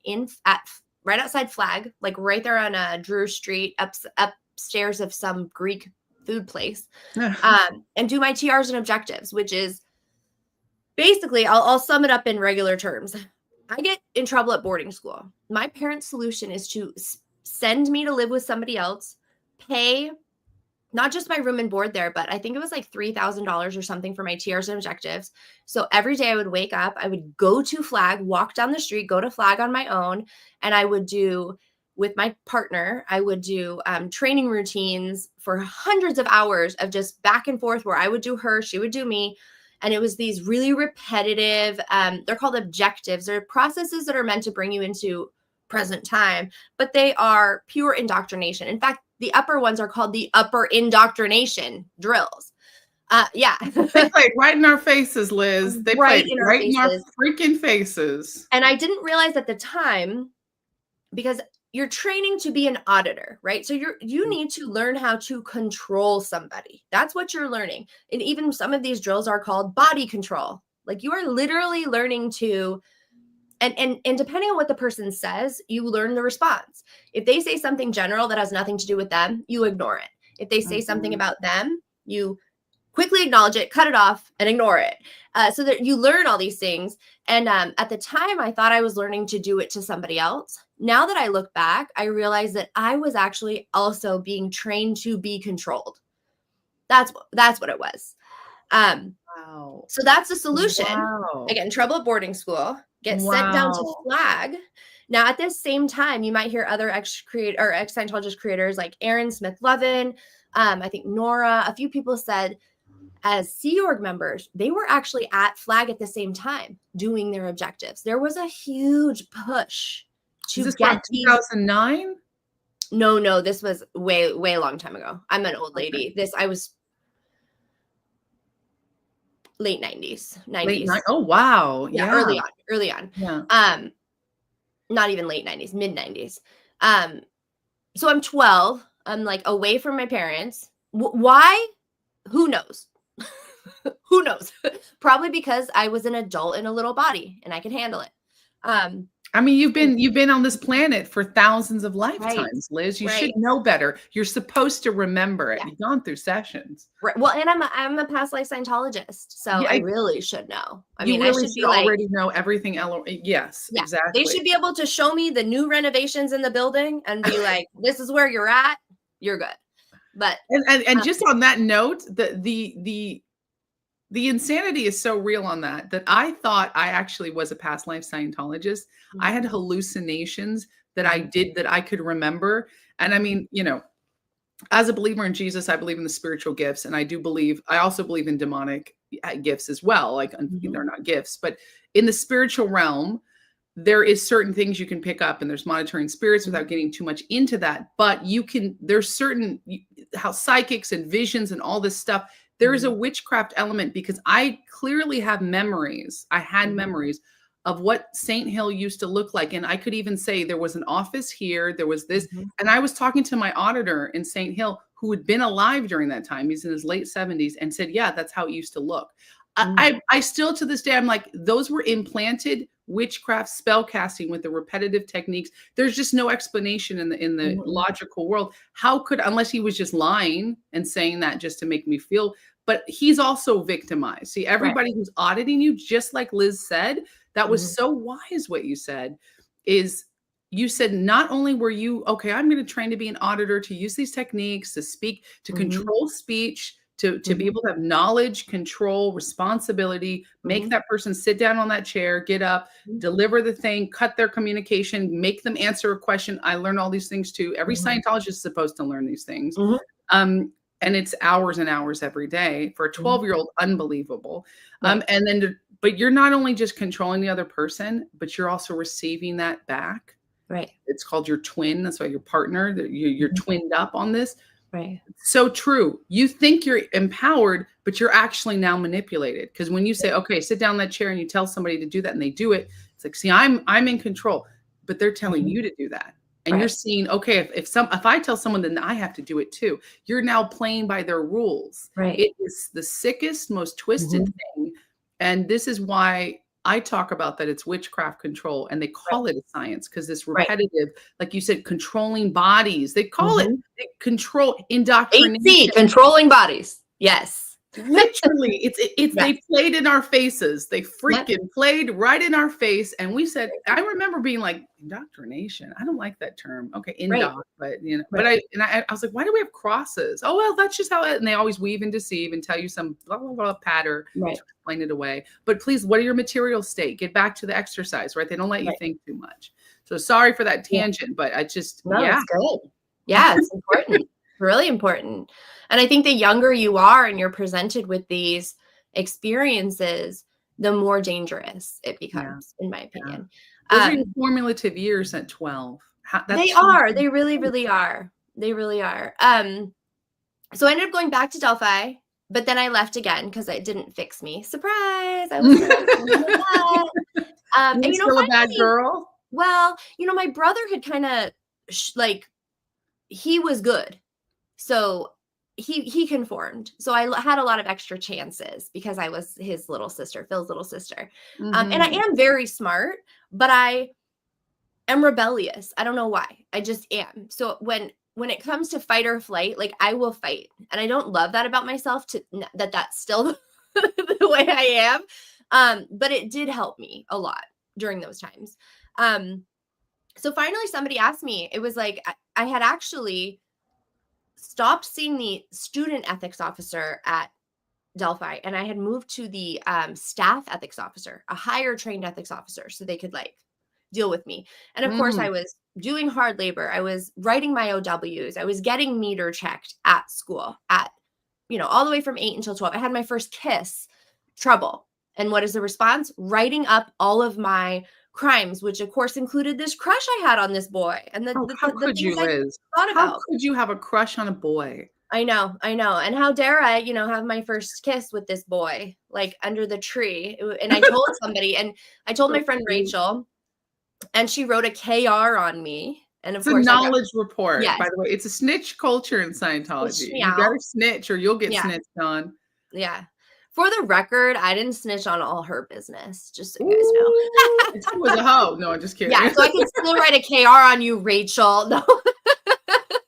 right outside Flag, like right there on Drew Street, upstairs of some Greek food place, and do my TRs and objectives, which is basically, I'll sum it up in regular terms. I get in trouble at boarding school. My parents' solution is to send me to live with somebody else, pay not just my room and board there, but I think it was like $3,000 or something for my TRs and objectives. So every day I would wake up, I would go to Flag, walk down the street, go to Flag on my own, and I would do with my partner, I would do training routines for hundreds of hours of just back and forth where I would do her, she would do me. And it was these really repetitive, they're called objectives. They're processes that are meant to bring you into present time, but they are pure indoctrination. In fact, the upper ones are called the upper indoctrination drills. Yeah. They played right in our faces, Liz. They Right played in our right in our faces. freaking faces. And I didn't realize at the time because you're training to be an auditor, right? So you need to learn how to control somebody. That's what you're learning. And even some of these drills are called body control. Like you are literally learning to and depending on what the person says, you learn the response. If they say something general that has nothing to do with them, you ignore it. If they say something Mhm. about them, you quickly acknowledge it, cut it off, and ignore it. So that you learn all these things. And at the time, I thought I was learning to do it to somebody else. Now that I look back, I realize that I was actually also being trained to be controlled. That's what it was. Wow. So that's the solution. I Wow. get in trouble at boarding school, get sent down to Wow. Flag. Now, at this same time, you might hear other ex Scientologist creators like Aaron Smith Levin. I think Nora, a few people said as Sea Org members, they were actually at Flag at the same time doing their objectives. There was a huge push Is to this get around these. 2009? No, this was way, way long time ago. I'm an old Okay. lady. I was late 90s, Late 90s. night. Oh, wow. Yeah, Yeah. early on. Yeah. Not even late 90s, mid 90s. So I'm 12. I'm like away from my parents. Why? Who knows? Who knows? Probably because I was an adult in a little body and I could handle it. I mean, you've been on this planet for thousands of Right, lifetimes, Liz. You should right. know better. You're supposed to remember it. Yeah. You've gone through sessions. Right. Well, and I'm a past life Scientologist, so I Yeah, really should know. I you mean, I really should should be like, already know everything. Yes, yeah, they exactly. should be able to show me the new renovations in the building and be like, this is where you're at. You're good. But And just on that note, the insanity is so real on that I thought I actually was a past life Scientologist. I had hallucinations that I did that I could remember. And I mean, you know, as a believer in Jesus, I believe in the spiritual gifts. And I also believe in demonic gifts as well. Like they're not gifts, but in the spiritual realm, there is certain things you can pick up, and there's monitoring spirits without getting too much into that. But there's certain, how psychics and visions and all this stuff, there is a witchcraft element, because I clearly have memories. I had memories of what St. Hill used to look like. And I could even say there was an office here, there was this. And I was talking to my auditor in St. Hill who had been alive during that time. He's in his late 70s, and said, yeah, that's how it used to look. I still, to this day, I'm like, those were implanted witchcraft spell casting with the repetitive techniques. There's just no explanation in the logical world. How could, unless he was just lying and saying that just to make me feel, but he's also victimized. See, everybody who's auditing you, just like Liz said, that was so wise what you said, is you said, not only were you, okay, I'm going to train to be an auditor, to use these techniques, to speak, to control speech, to be able to have knowledge, control, responsibility, make that person sit down on that chair, get up, deliver the thing, cut their communication, make them answer a question. I learned all these things too. Every Scientologist is supposed to learn these things. And it's hours and hours every day for a 12-year-old, unbelievable. And then, but you're not only just controlling the other person, but you're also receiving that back. Right. It's called your twin. That's why your partner, you're twinned up on this. Right. So true. You think you're empowered, but you're actually now manipulated. Because when you say, okay, sit down in that chair, and you tell somebody to do that and they do it, it's like, see, I'm in control, but they're telling you to do that. And you're seeing, okay, if I tell someone, then I have to do it too. You're now playing by their rules. Right. It is the sickest, most twisted thing. And this is why I talk about that it's witchcraft control, and they call it a science, because this repetitive, like you said, controlling bodies, they call it control, indoctrination. 8C, controlling bodies. Yes. Literally, it's they played in our faces. They freaking played right in our face. And we said, I remember being like, indoctrination. I don't like that term. Okay, indoc, but you know, but I was like, why do we have crosses? Oh, well, that's just how it, and they always weave and deceive and tell you some blah blah blah pattern to explain it away. But please, what are your material state? Get back to the exercise, right? They don't let you think too much. So sorry for that tangent, but I just it's good. Yeah, it's important. Really important. And I think the younger you are and you're presented with these experiences, the more dangerous it becomes, in my opinion. Those are your formative years at 12. They are. They really, really are. They really are. So I ended up going back to Delphi, but then I left again because it didn't fix me. Surprise! I was and you know, still a bad girl. Well, you know, my brother had kind of he was good. So he conformed. So I had a lot of extra chances because I was his little sister, Phil's little sister. And I am very smart, but I am rebellious. I don't know why. I just am. So when it comes to fight or flight, like I will fight. And I don't love that about myself, that's still the way I am. But it did help me a lot during those times. So finally somebody asked me, it was like, I had actually stopped seeing the student ethics officer at Delphi, and I had moved to the staff ethics officer, a higher trained ethics officer, so they could deal with me. And of course, I was doing hard labor. I was writing my OWs. I was getting meter checked at school at, all the way from 8 until 12. I had my first kiss, trouble. And what is the response? Writing up all of my crimes, which of course included this crush I had on this boy. And how could you, Liz? How could you have a crush on a boy? I know. And how dare I, have my first kiss with this boy, like under the tree. And I told somebody, and I told my friend Rachel, and she wrote a KR on me. And of It's a course, I got, knowledge report, yes, by the way. It's a snitch culture in Scientology. snitched me You better out. snitch or you'll get Yeah. snitched on. Yeah. For the record, I didn't snitch on all her business, just so you guys Ooh, know. she was a hoe. No, I'm just kidding. Yeah, so I can still write a KR on you, Rachel. No.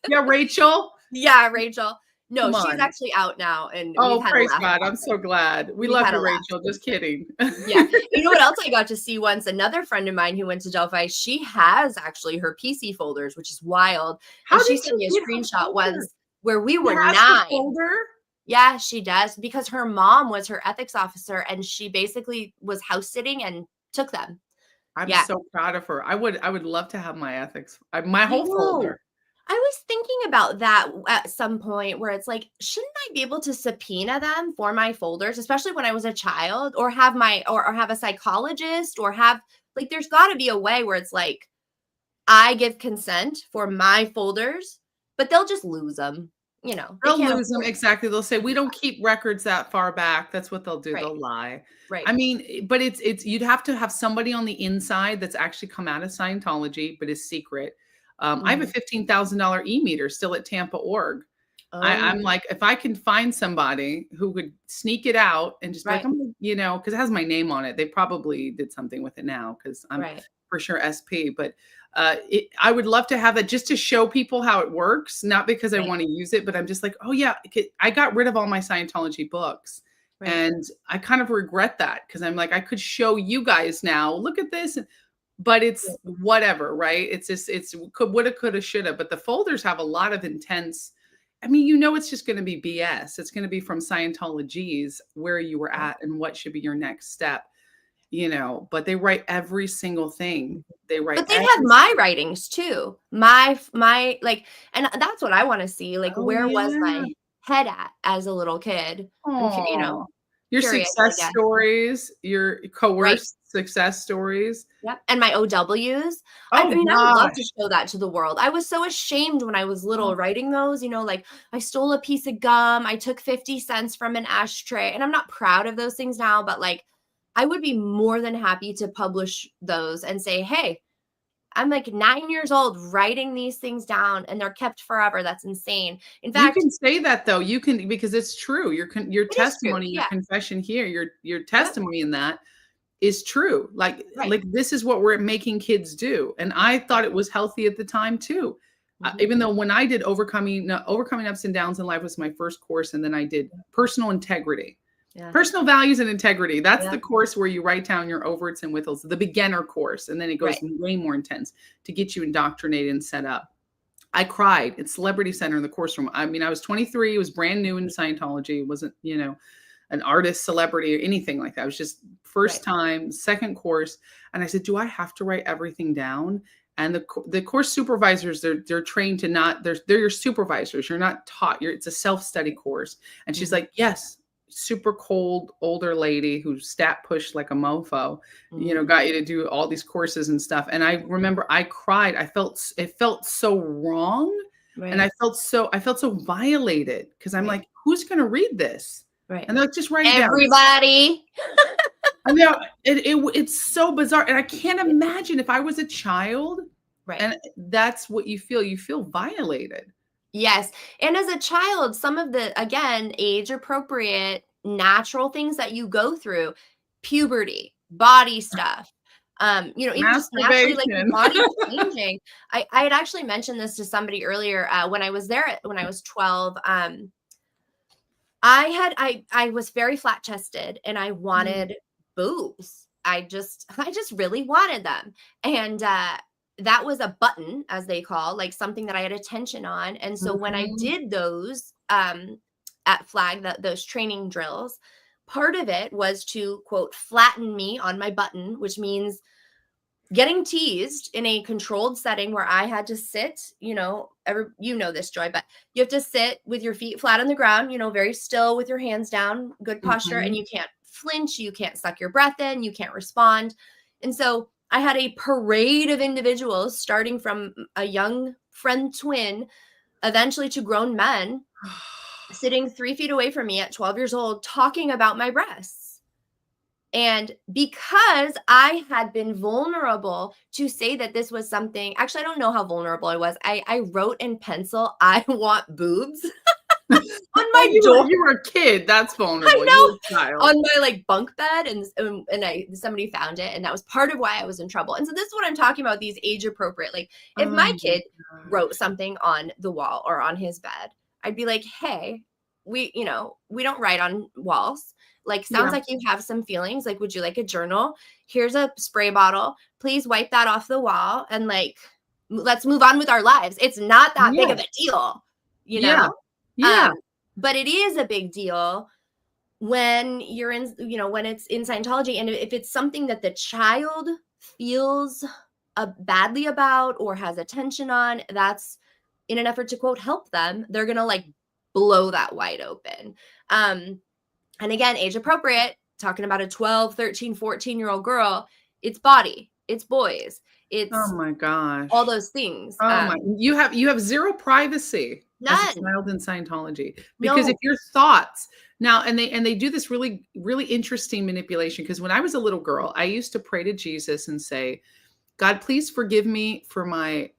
Yeah, Rachel. Yeah, Rachel. No, Come she's on. actually out now, and we've Oh, had a praise laugh God. about I'm it. so glad. We We've love had you, a laugh. Rachel. Just kidding. Yeah. You know what else I got to see once? Another friend of mine who went to Delphi, she has actually her PC folders, which is wild. How And she did sent you me a get her screenshot folder? once where we She were has the 9. folder? Yeah, she does, because her mom was her ethics officer, and she basically was house sitting and took them. I'm Yeah. so proud of her. I would love to have my ethics, my I whole know. folder. I was thinking about that at some point, where it's like, shouldn't I be able to subpoena them for my folders, especially when I was a child, or have or have a psychologist, or have, like, there's got to be a way where it's like, I give consent for my folders, but they'll just lose them. They They'll can't lose them. afford. Exactly. They'll say, we don't keep records that far back. That's what they'll do. Right. They'll lie. Right. I mean, but it's you'd have to have somebody on the inside that's actually come out of Scientology, but is secret. I have a $15,000 e-meter still at Tampa.org. I'm Oh, like, if I can find somebody who could sneak it out and just be like, right. because it has my name on it. They probably did something with it now because I'm Right. for sure SP. But I would love to have that just to show people how it works, not because I Right. want to use it, but I'm just like, oh yeah, I got rid of all my Scientology books. Right. And I kind of regret that because I'm like, I could show you guys now, look at this. But it's whatever, right? It's just, woulda, coulda, shoulda. But the folders have a lot of intense. I mean, it's just going to be BS. It's going to be from Scientology's where you were at and what should be your next step, but they write every single thing. They write. But they have my writings too. My like, and that's what I want to see. Like, where was my head at as a little kid? I'm, your curious, success stories, your coerced success stories. Yep. And my OWs. I would love to show that to the world. I was so ashamed when I was little writing those, like, I stole a piece of gum. I took 50 cents from an ashtray. And I'm not proud of those things now, but like, I would be more than happy to publish those and say, hey, I'm like 9 years old writing these things down, and they're kept forever. That's insane. In fact, you can say that though. You can, because it's true. Your testimony, your confession here, your testimony in that is true. Like this is what we're making kids do. And I thought it was healthy at the time too. Even though when I did overcoming ups and downs in life was my first course, and then I did personal integrity. Personal values and integrity. That's the course where you write down your overts and withholds, the beginner course. And then it goes way more intense to get you indoctrinated and set up. I cried at Celebrity Center in the course room. I mean, I was 23. It was brand new in Scientology. It wasn't, an artist, celebrity, or anything like that. It was just first time, second course. And I said, do I have to write everything down? And the course supervisors, they're trained to not, they're your supervisors. You're not taught. It's a self-study course. And she's like, yes. Super cold older lady who stat pushed like a mofo, got you to do all these courses and stuff. And I remember I cried. It felt so wrong. And I felt so violated because I'm like, who's going to read this? And they're like, just write it down. Everybody. I know it's so bizarre. And I can't imagine if I was a child. And that's what you feel. You feel violated. Yes. And as a child, some of the, again, age appropriate, natural things that you go through, puberty, body stuff, even just naturally, like, your body changing. I had actually mentioned this to somebody earlier when I was there, when I was 12. I was very flat chested and I wanted boobs. I just really wanted them. And, that was a button, as they call, like something that I had attention on. And so when I did those at Flag, those training drills, part of it was to, quote, flatten me on my button, which means getting teased in a controlled setting where I had to sit, this, Joy, but you have to sit with your feet flat on the ground, very still with your hands down, good posture, and you can't flinch, you can't suck your breath in, you can't respond. And so I had a parade of individuals, starting from a young friend twin, eventually to grown men, sitting 3 feet away from me at 12 years old, talking about my breasts. And because I had been vulnerable to say that this was something, actually, I don't know how vulnerable I was. I wrote in pencil, "I want boobs" on Well, my door. you were a kid. That's vulnerable. I You were know, a child. on my like bunk bed, and somebody found it, and that was part of why I was in trouble. And so this is what I'm talking about, these age appropriate. Like if Oh my my kid gosh. wrote something on the wall or on his bed, I'd be like, "Hey, we don't write on walls. Like, sounds Yeah. like you have some feelings. Like, would you like a journal? Here's a spray bottle. Please wipe that off the wall, and like let's move on with our lives. It's not that big Yeah. of a deal, you Yeah. know?" Yeah. But it is a big deal when you're in, when it's in Scientology, and if it's something that the child feels badly about or has attention on, that's in an effort to, quote, help them, they're gonna like blow that wide open. And again, age appropriate, talking about a 12, 13, 14-year-old girl, it's body, it's boys, Oh it's my gosh. all those things. Oh my, you have zero privacy as a None. child in Scientology, because if No. your thoughts now, and they do this really, really interesting manipulation. Because when I was a little girl, I used to pray to Jesus and say, God, please forgive me for my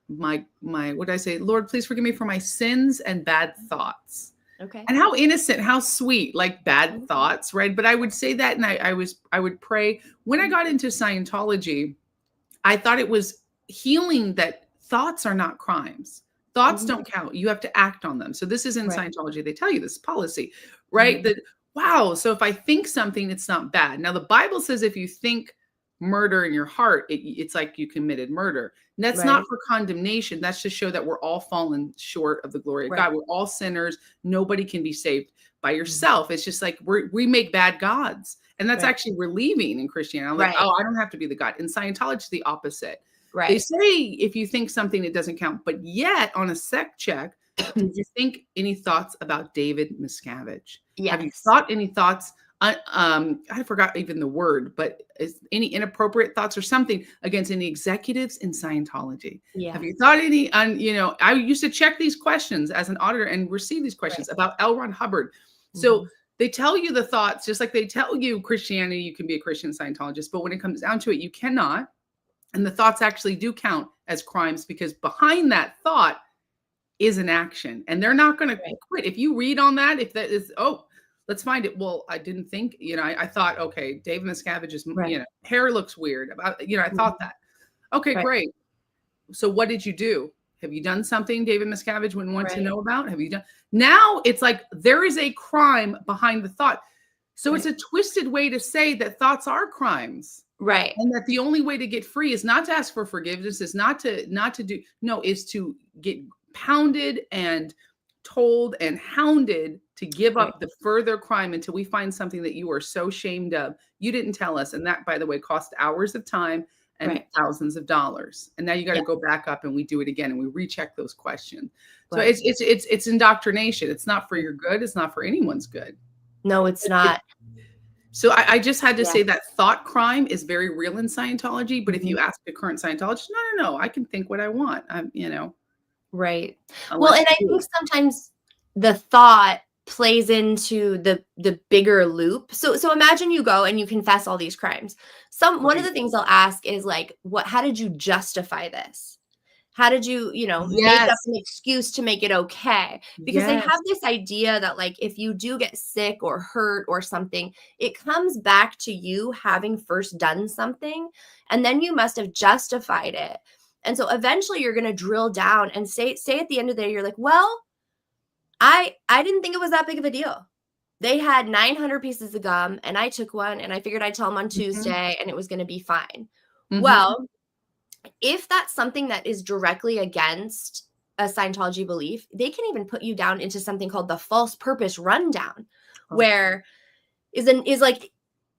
what did I say? Lord, please forgive me for my sins and bad thoughts. Okay. And how innocent, how sweet, like bad Mhm. thoughts, right? But I would say that, and I would pray. When I got into Scientology, I thought it was healing, that thoughts are not crimes. Thoughts Mhm. don't count. You have to act on them. So this is in Right. Scientology. They tell you this policy, right? Mhm. That, wow, so if I think something, it's not bad. Now the Bible says if you think murder in your heart, it's like you committed murder. And that's not Right. for condemnation. That's to show that we're all fallen short of the glory of Right. God. We're all sinners. Nobody can be saved by Mhm. yourself. It's just like we make bad gods. And that's Right. actually relieving in Christianity. I'm like, Right. oh, I don't have to be the God. In Scientology, it's the opposite. They Right. say if you think something, it doesn't count. But yet, on a sec check, did you think any thoughts about David Miscavige? Have you Yes. thought any thoughts? I forgot even the word, but is any inappropriate thoughts or something against any executives in Scientology? Have Yeah. you thought any I used to check these questions as an auditor and receive these questions Right. about L. Ron Hubbard. So Mhm. they tell you the thoughts, just like they tell you Christianity, you can be a Christian Scientologist, but when it comes down to it, you cannot. And the thoughts actually do count as crimes, because behind that thought is an action, and they're not going to Right. quit. If you read on that, if that is, oh, let's find it. Well, I didn't think, I thought, okay, Dave Miscavige's, Right. hair looks weird about, I thought Mhm. that. Okay, Right. great. So what did you do? Have you done something David Miscavige wouldn't want to Right. know about? Have you done? Now it's like there is a crime behind the thought. So it's Right. a twisted way to say that thoughts are crimes. Right. And that the only way to get free is not to ask for forgiveness, is not to do, no, is to get pounded and told and hounded to give Right. up the further crime until we find something that you are so ashamed of. You didn't tell us. And that, by the way, cost hours of time and Right. thousands of dollars. And now you got to Yeah. go back up and we do it again and we recheck those questions. So Right. it's indoctrination. It's not for your good. It's not for anyone's good. No, it's not. So I just had to Yeah. say that thought crime is very real in Scientology. But if Mhm. you ask a current Scientologist, no, I can think what I want. Right. Well, Unless and I you think do. sometimes the thought plays into the bigger loop. So imagine you go and you confess all these crimes. One of Right. the things they'll ask is like, how did you justify this? How did you, make up Yes. an excuse to make it okay? Because they have Yes. this idea that like if you do get sick or hurt or something, it comes back to you having first done something, and then you must have justified it. And so eventually you're going to drill down and say at the end of the day, you're like, well, I didn't think it was that big of a deal. They had 900 pieces of gum and I took one and I figured I'd tell them on Mhm. Tuesday and it was going to be fine. Mhm. Well, if that's something that is directly against a Scientology belief, they can even put you down into something called the false purpose rundown, Oh. where is like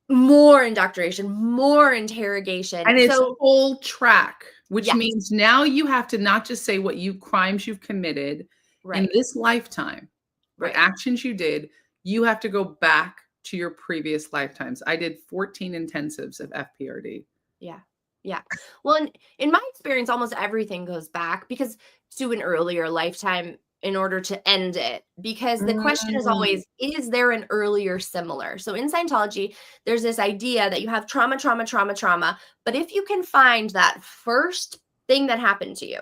more indoctrination, more interrogation. And it's So full track, which yes, means now you have to not just say what crimes you've committed in right, this lifetime, what right. actions you did. You have to go back to your previous lifetimes. I did 14 intensives of FPRD. Yeah. Yeah. Well, in my experience, almost everything goes back because to an earlier lifetime. in order to end it, because the question is Mm. always, is there an earlier similar? So in Scientology, there's this idea that you have trauma, trauma, trauma, trauma, but if you can find that first thing that happened to you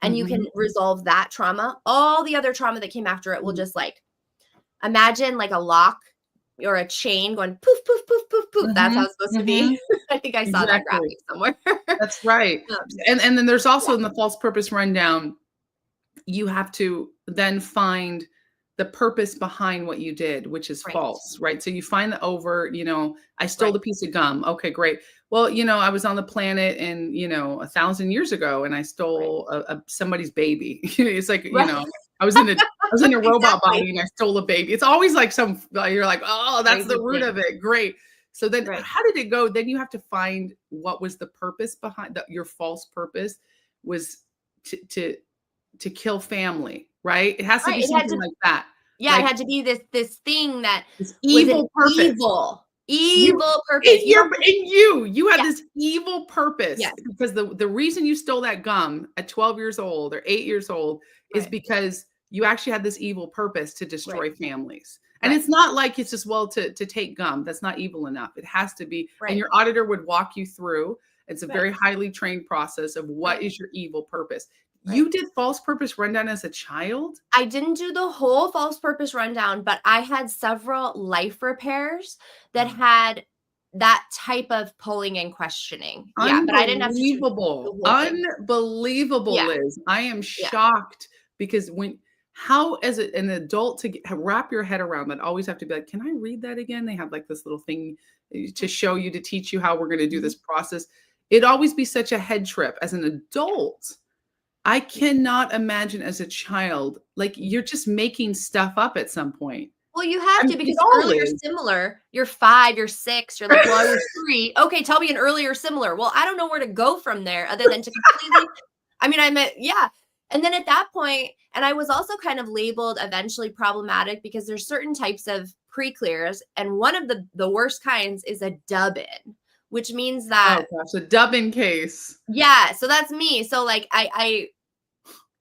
and you can Mhm. resolve that trauma, all the other trauma that came after it will Mm. just like, imagine like a lock or a chain going poof, poof, poof, poof, poof. That's how Mhm. it's supposed to be. Mhm. I think I saw that Exactly. graphic somewhere. That's right. Um, And then there's also yeah, in the false purpose rundown, you have to then find the purpose behind what you did, which is right, false, right? So you find the overt, I stole right, the piece of gum. Okay, great. Well, I was on the planet and 1,000 years ago and I right, stole somebody's baby. It's like, right. I was in a robot Exactly. body and I stole a baby. It's always like you're like, oh, that's the Crazy root thing. of it. Great. So then Right. how did it go? Then you have to find what was the purpose behind your false purpose was to kill family, right? It has to Right. be It had something to, like that. yeah, it Like had to be this thing that this was an evil purpose. You evil purpose. in You your don't just, in you had yeah, this evil purpose yes, because the reason you stole that gum at 12 years old or 8 years old is right, because you actually had this evil purpose to right, destroy families. And right, it's not like it's just to take gum. That's not evil enough. It has to be, and right, your auditor would walk you through. It's a right, very highly trained process of what right, is your evil purpose. right. You did false purpose rundown as a child? I didn't do the whole false purpose rundown, but I had several life repairs that had that type of pulling and questioning. Yeah, but I didn't have to do the Unbelievable. whole thing. Unbelievable, Yeah, Liz. I am yeah. shocked because how as an adult wrap your head around that, always have to be like, can I read that again? They have like this little thing to show you, to teach you how we're going to do Mhm. this process. It'd always be such a head trip. As an adult, I cannot imagine as a child, like you're just making stuff up at some point. Well, you have I to, mean, we because all earlier is. similar, you're 5, you're 6, you're like, "Well, I was 3." Okay, tell me an earlier similar. Well, I don't know where to go from there other than to completely, I mean, I meant, yeah. And then at that point, and I was also kind of labeled eventually problematic because there's certain types of pre-clears, and one of the worst kinds is a dub-in, which means Oh that, gosh, a dubbing case. yeah, so that's me. So, like, I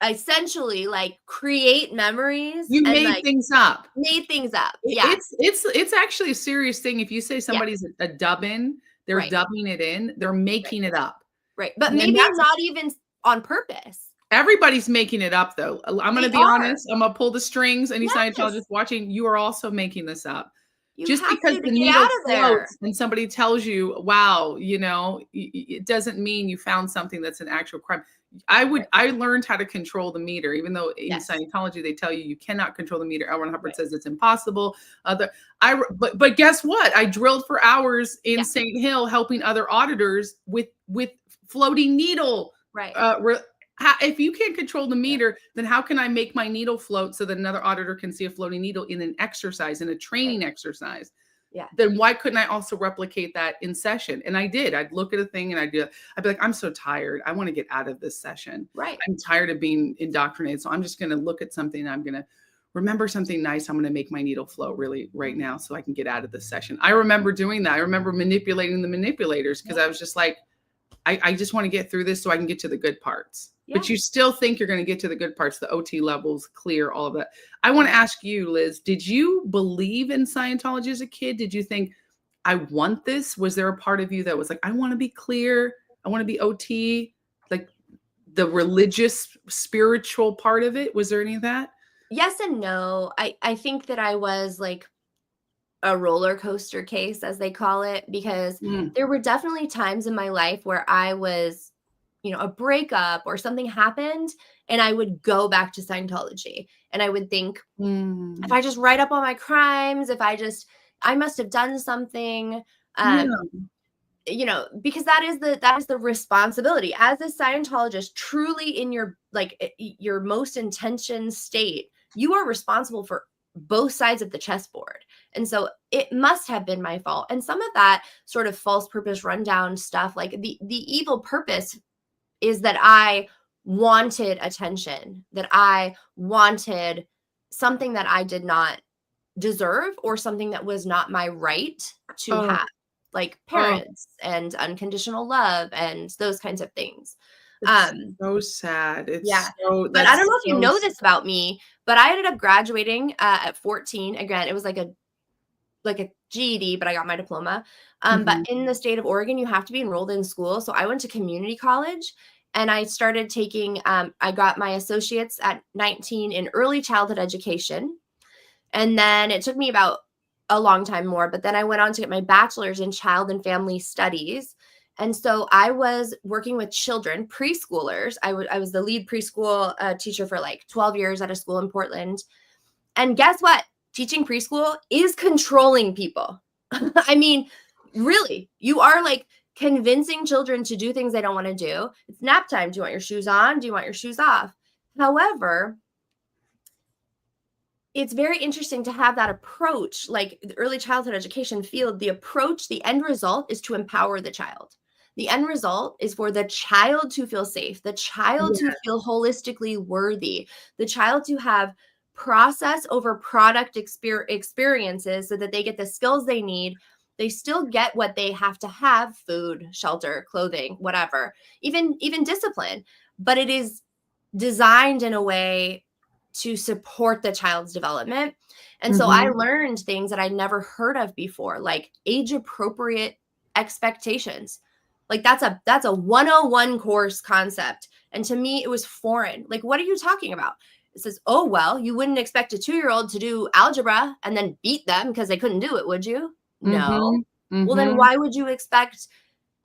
essentially, like, create memories You and, made like, things up. made things up. It Yeah, it's actually a serious thing. If you say yeah, somebody's a dub-in, they're right. dubbing it in, they're Right, making it up. right, but And maybe that's not even on purpose. everybody's making it up though. I'm gonna They be are. honest, I'm gonna pull the strings. Any Yes, Scientologist watching, you are also making this up. you Just have because to the get out needle of there. floats and somebody tells you, "Wow," it doesn't mean you found something that's an actual crime. Right, I learned how to control the meter, even though in yes, Scientology they tell you you cannot control the meter. L. Ron Hubbard right, says it's impossible. Other, but guess what? I drilled for hours in yeah, St. Hill helping other auditors with floating needle. right, Re If you can't control the yeah, meter, then how can I make my needle float so that another auditor can see a floating needle in an exercise, in a right, training exercise? yeah, Then why couldn't I also replicate that in session? And I did. I'd look at a thing and I'd be like, I'm so tired. I want to get out of this session. right, I'm tired of being indoctrinated. So I'm just going to look at something and I'm going to remember something nice. I'm going to make my needle float really right now so I can get out of this session. I remember doing that. I remember manipulating the manipulators because yeah, I was just like, I just want to get through this so I can get to the good parts. yeah, But you still think you're going to get to the good parts, the OT levels, clear, all of that. I want to right. ask you, Liz, did you believe in Scientology as a kid? Did you think, I want this? Was there a part of you that was like, I want to be clear, I want to be OT, like the religious, spiritual part of it? Was there any of that? Yes and no. I think that I was, like, a roller coaster case, as they call it, because Mm. there were definitely times in my life where I was, a breakup or something happened, and I would go back to Scientology, and I would think, if Mm. I just write up all my crimes, if I must have done something, Yeah. because that is the responsibility as a Scientologist, truly in your, like, your most intention state. You are responsible for both sides of the chessboard. And so it must have been my fault. And some of that sort of false purpose rundown stuff, like the evil purpose is that I wanted attention, that I wanted something that I did not deserve, or something that was not my right to Oh, have, like oh, parents and unconditional love and those kinds of things. It's so sad. Yeah. But I That's don't know if you so know this about me, but I ended up graduating at 14. Again, it was like a GED, but I got my diploma. But Mhm. in the state of Oregon, you have to be enrolled in school. So I went to community college and I started taking, I got my associates at 19 in early childhood education. And then it took me about a long time more, but then I went on to get my bachelor's in child and family studies. And so I was working with children, preschoolers. I was the lead preschool teacher for like 12 years at a school in Portland. And guess what? Teaching preschool is controlling people. I mean, really, you are like convincing children to do things they don't want to do. It's nap time. Do you want your shoes on? Do you want your shoes off? However, it's very interesting to have that approach, like the early childhood education field. The approach, the end result is to empower the child. The end result is for the child to feel safe, the child to Yeah. feel holistically worthy, the child to have process over product experiences so that they get the skills they need. They still get what they have to have: food, shelter, clothing, whatever, even discipline. But it is designed in a way to support the child's development. And so I Mhm. learned things that I'd never heard of before, like age appropriate expectations. Like that's a 101 course concept. And to me, it was foreign. Like, what are you talking about? It says, oh, well, you wouldn't expect a 2-year-old to do algebra and then beat them because they couldn't do it, would you? No. Mhm. Well, then Mhm. why would you expect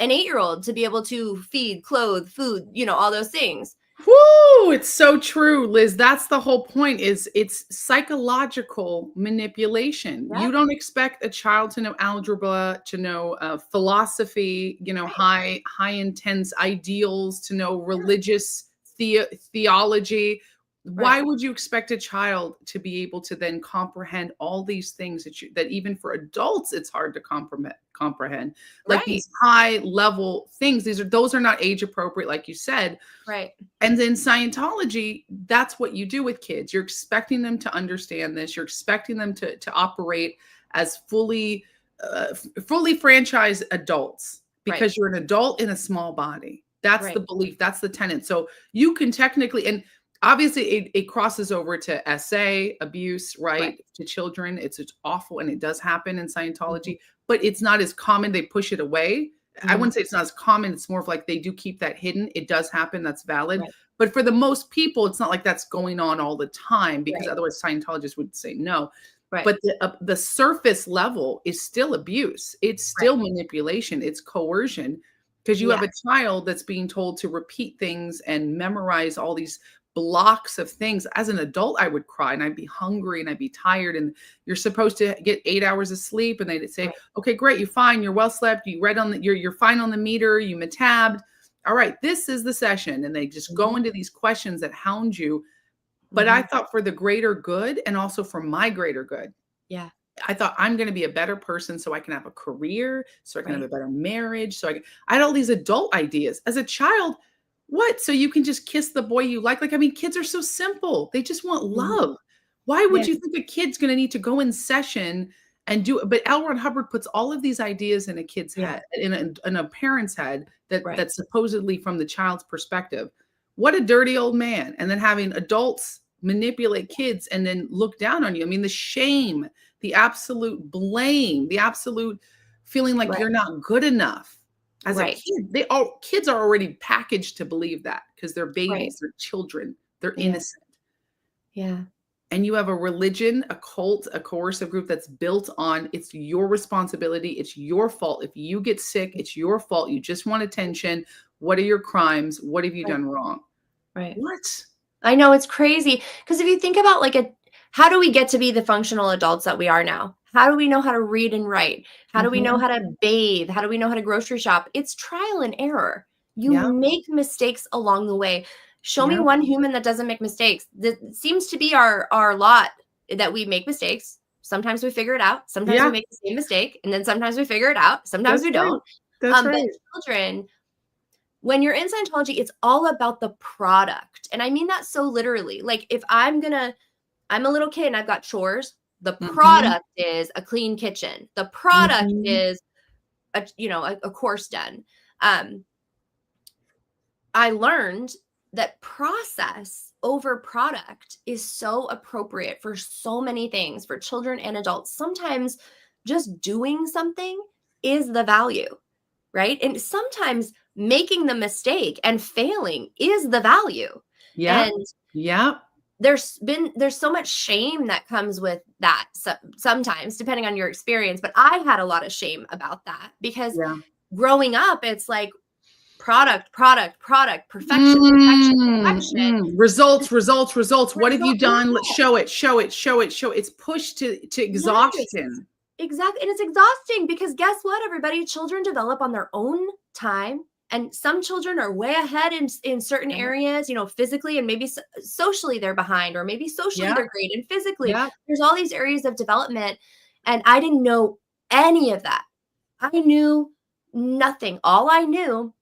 an 8-year-old to be able to feed, clothe, food, all those things? Woo! It's so true, Liz. That's the whole point. Is it's psychological manipulation. Yep. You don't expect a child to know algebra, to know philosophy, Right. high intense ideals, to know religious theology. Right. Why would you expect a child to be able to then comprehend all these things that even for adults it's hard to comprehend? Like Right. these high level things. Those are not age appropriate, like you said. Right. And then Scientology, that's what you do with kids. You're expecting them to understand this. You're expecting them to operate as fully franchised adults Right. because you're an adult in a small body. That's the Right. belief. That's the tenet. So you can technically, and obviously it crosses over to SA abuse, Right. right? To children. It's awful. And it does happen in Mhm. Scientology, but it's not as common. They push it away. I Mhm. wouldn't say it's not as common. It's more of like they do keep that hidden. It does happen. That's valid. Right. But for the most people, it's not like that's going on all the time because Right. otherwise Scientologists would say no. Right. But the surface level is still abuse. It's Right. still manipulation. It's coercion because you have Yeah. a child that's being told to repeat things and memorize all these blocks of things. As an adult, I would cry and I'd be hungry and I'd be tired. And you're supposed to get 8 hours of sleep. And they'd say, Right. okay, great, you're fine, you're well slept, you read on you're fine on the meter, you metabbed. All right, this is the session. And they just go Mhm. into these questions that hound you. But I Mhm. thought for the greater good and also for my greater good. Yeah. I thought I'm going to be a better person so I can have a career, so I can have Right. a better marriage. I had all these adult ideas. As a child, what? So you can just kiss the boy you like? Like, I mean, kids are so simple. They just want Mhm. love. Why would you Yes. think a kid's going to need to go in session and do it? But L. Ron Hubbard puts all of these ideas in a kid's Yeah. head, in a parent's head Right. that's supposedly from the child's perspective. What a dirty old man. And then having adults manipulate kids and then look down on you. I mean, the shame, the absolute blame, the absolute feeling like Right. you're not good enough. As a Right. kid, kids are already packaged to believe that because they're Right. babies, they're children, they're Yeah. innocent. Yeah. And you have a religion, a cult, a coercive group that's built on it's your responsibility, it's your fault. If you get sick, it's your fault. You just want attention. What are your crimes? What have you Right. done wrong? Right. What? I know, it's crazy because if you think about how do we get to be the functional adults that we are now? How do we know how to read and write? How do we know Mhm. how to bathe? How do we know how to grocery shop? It's trial and error. You Yeah, make mistakes along the way. Show me yeah, one human that doesn't make mistakes. That seems to be our lot, that we make mistakes. Sometimes we figure it out. Sometimes we yeah. make the same mistake, and then sometimes we figure it out. Sometimes That's we right. don't. That's But right. children, when you're in Scientology, it's all about the product. And I mean that so literally. Like if I'm a little kid and I've got chores, the Mhm. product is a clean kitchen. The product Mhm. is a course done. Um, I learned that process over product is so appropriate for so many things for children and adults. Sometimes just doing something is the value, right? And sometimes making the mistake and failing is the value. Yeah. And Yeah. there's so much shame that comes with that sometimes, depending on your experience. But I had a lot of shame about that because growing up, it's like product, perfection. Results. What have you done? Let's show it. It's pushed to exhaustion. Yes, exactly. And it's exhausting because guess what, everybody? Children develop on their own time. And some children are way ahead in certain areas, physically, and maybe socially they're behind, or maybe socially they're great, and physically there's all these areas of development. And I didn't know any of that. I knew nothing. All I knew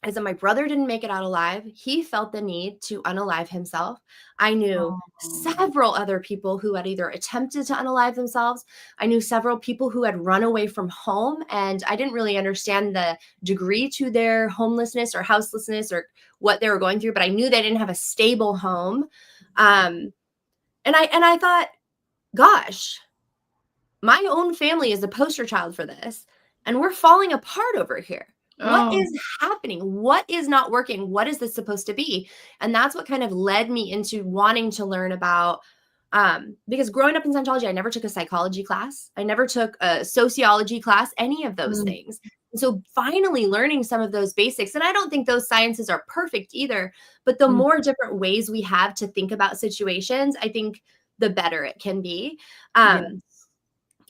is that my brother didn't make it out alive. He felt the need to unalive himself. I knew several other people who had either attempted to unalive themselves. I knew several people who had run away from home, and I didn't really understand the degree to their homelessness or houselessness or what they were going through, but I knew they didn't have a stable home. And I thought, gosh, my own family is the poster child for this, and we're falling apart over here. What is happening? What is not working? What is this supposed to be? And that's what kind of led me into wanting to learn about, because growing up in Scientology, I never took a psychology class. I never took a sociology class, any of those things. And so finally learning some of those basics, and I don't think those sciences are perfect either, but the more different ways we have to think about situations, I think the better it can be.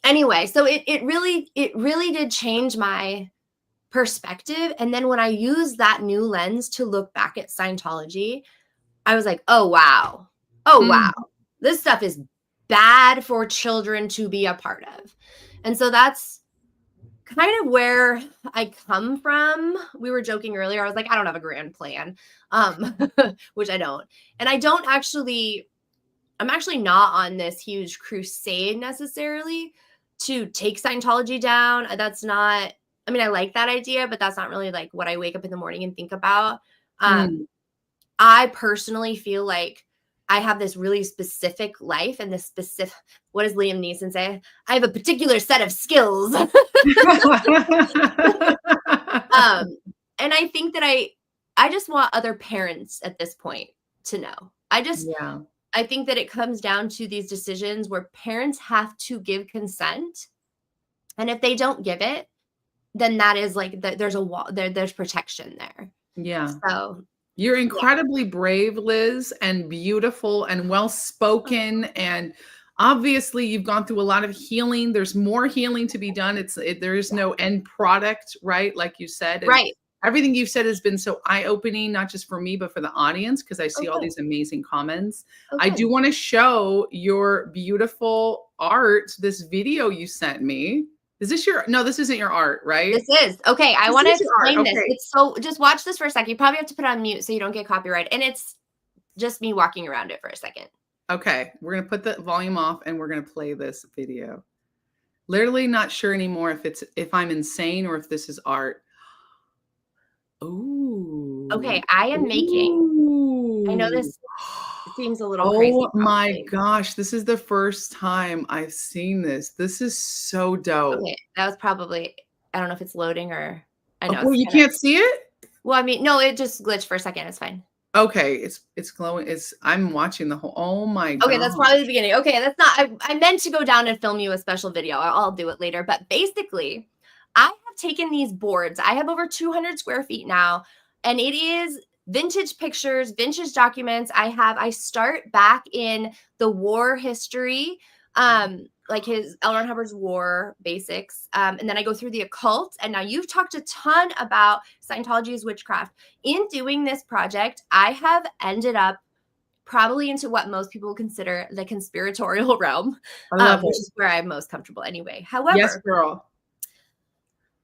Anyway, so it really did change my perspective. And then when I used that new lens to look back at Scientology, I was like, oh, wow. This stuff is bad for children to be a part of. And so that's kind of where I come from. We were joking earlier. I was like, I don't have a grand plan, which I don't. And I'm actually not on this huge crusade necessarily to take Scientology down. That's not, I mean, I like that idea, but that's not really like what I wake up in the morning and think about. I personally feel like I have this really specific life and this specific, what does Liam Neeson say? I have a particular set of skills. And I think that I just want other parents at this point to know. I think that it comes down to these decisions where parents have to give consent. And if they don't give it, then that is like, there's a wall, there's protection there. Yeah. So you're incredibly brave, Liz, and beautiful and well-spoken. And obviously you've gone through a lot of healing. There's more healing to be done. There is no end product, right? Like you said. And right. Everything you've said has been so eye-opening, not just for me, but for the audience, because I see all these amazing comments. I do want to show your beautiful art, this video you sent me. Is this no, this isn't your art, right? This is. Okay, I want to explain this. It's just watch this for a second. You probably have to put it on mute so you don't get copyrighted. And it's just me walking around it for a second. Okay, we're going to put the volume off and we're going to play this video. Literally not sure anymore if I'm insane or if this is art. Ooh. Okay, I am making, I know this seems a little crazy. Oh my gosh, this is the first time I've seen this. This is so dope. Okay, that was probably, I don't know if it's loading or, I know. Oh, you can't see it? Well, I mean, no, it just glitched for a second. It's fine. Okay, it's glowing. I'm watching the whole, oh my god. Okay, that's probably the beginning. Okay, that's not, I meant to go down and film you a special video. I'll do it later. But basically, I have taken these boards. I have over 200 square feet now, and it is vintage pictures, vintage documents. I start back in the war history, like his L. Ron Hubbard's war basics. And then I go through the occult. And now you've talked a ton about Scientology's witchcraft. In doing this project, I have ended up probably into what most people consider the conspiratorial realm, which is where I'm most comfortable anyway. However, yes, girl.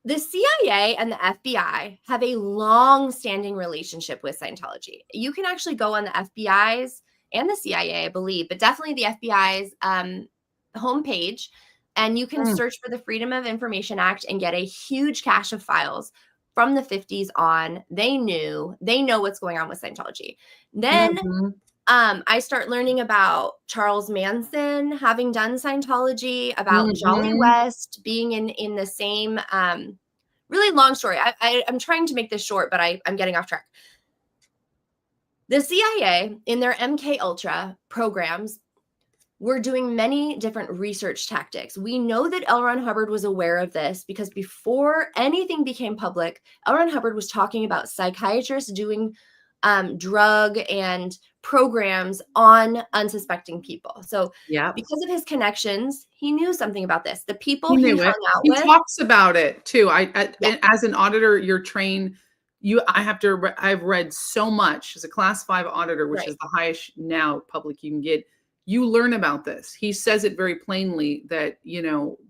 The CIA and the FBI have a long-standing relationship with Scientology. You can actually go on the FBI's and the CIA, I believe, but definitely the FBI's homepage, and you can search for the Freedom of Information Act and get a huge cache of files from the 50s on, they know what's going on with Scientology. Then I start learning about Charles Manson having done Scientology, about Jolly West being in the same, really long story. I'm trying to make this short, but I'm getting off track. The CIA in their MK Ultra programs were doing many different research tactics. We know that L. Ron Hubbard was aware of this because before anything became public, L. Ron Hubbard was talking about psychiatrists doing drug and programs on unsuspecting people. So because of his connections, he knew something about this. The people he hung out with. He talks about it too. As an auditor, you're trained. I've read so much as a class 5 auditor, which is the highest now public you can get. You learn about this. He says it very plainly that,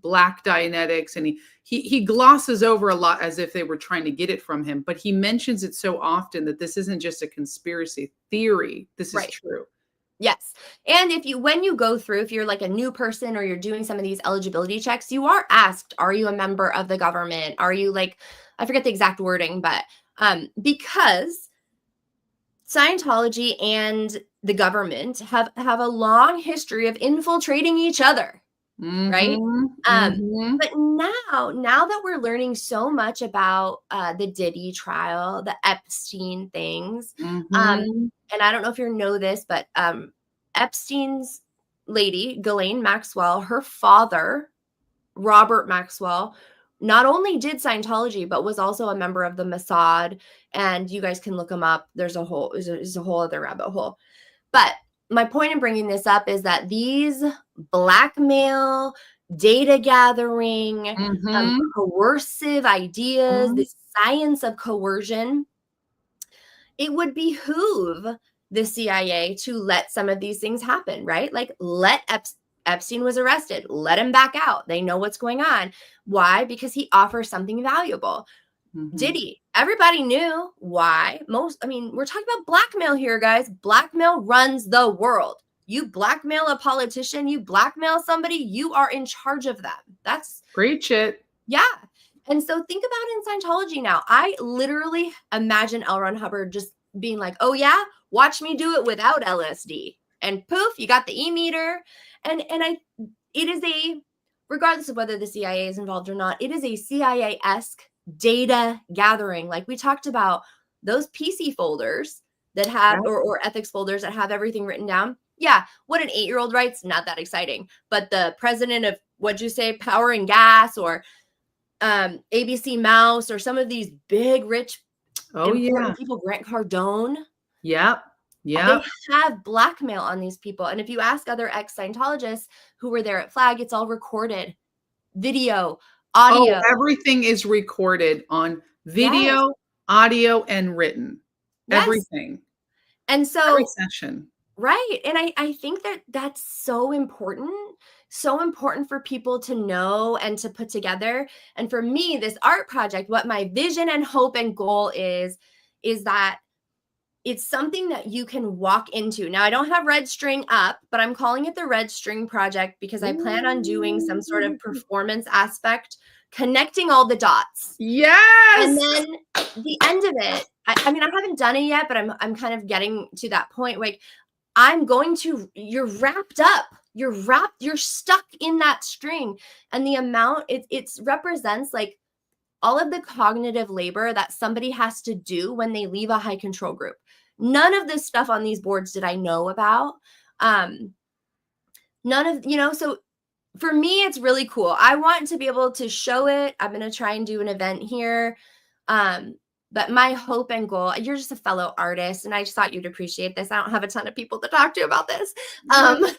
Black Dianetics, and he glosses over a lot as if they were trying to get it from him, but he mentions it so often that this isn't just a conspiracy theory. This is true. Yes. And when you go through, if you're like a new person or you're doing some of these eligibility checks, you are asked, are you a member of the government? Are you I forget the exact wording, but because Scientology and the government have a long history of infiltrating each other, right? But now that we're learning so much about the Diddy trial, the Epstein things, and I don't know if you know this, but Epstein's lady, Ghislaine Maxwell, her father, Robert Maxwell, not only did Scientology, but was also a member of the Mossad. And you guys can look them up. There's a whole other rabbit hole. But my point in bringing this up is that these blackmail, data gathering, coercive ideas, the science of coercion, it would behoove the CIA to let some of these things happen, right? Like Epstein was arrested. Let him back out. They know what's going on. Why? Because he offers something valuable. Diddy, everybody knew why. We're talking about blackmail here, guys. Blackmail runs the world. You blackmail a politician, you blackmail somebody, you are in charge of them. That's preach it. Yeah. And so think about in Scientology now. I literally imagine L. Ron Hubbard just being like, oh yeah, watch me do it without LSD. And poof, you got the e-meter. And it is regardless of whether the CIA is involved or not, it is a CIA-esque data gathering. Like we talked about those PC folders that have, or ethics folders that have everything written down. Yeah, what an 8-year-old writes, not that exciting. But the president of, what'd you say, Power and Gas, or ABC Mouse, or some of these big, rich, important people, Grant Cardone. They have blackmail on these people. And if you ask other ex-Scientologists who were there at Flag, it's all recorded. Video, audio. Everything is recorded on video, audio, and written. Everything. And so every session. Right. And I think that's so important for people to know and to put together. And for me, this art project, what my vision and hope and goal is that it's something that you can walk into. Now, I don't have Red String up, but I'm calling it the Red String Project because I plan on doing some sort of performance aspect, connecting all the dots. Yes. And then the end of it, I haven't done it yet, but I'm kind of getting to that point. Like, you're wrapped up. You're stuck in that string. And the amount, it represents like all of the cognitive labor that somebody has to do when they leave a high control group. None of this stuff on these boards did I know about. None of, so for me, it's really cool. I want to be able to show it. I'm going to try and do an event here. But my hope and goal, you're just a fellow artist, and I just thought you'd appreciate this. I don't have a ton of people to talk to about this. I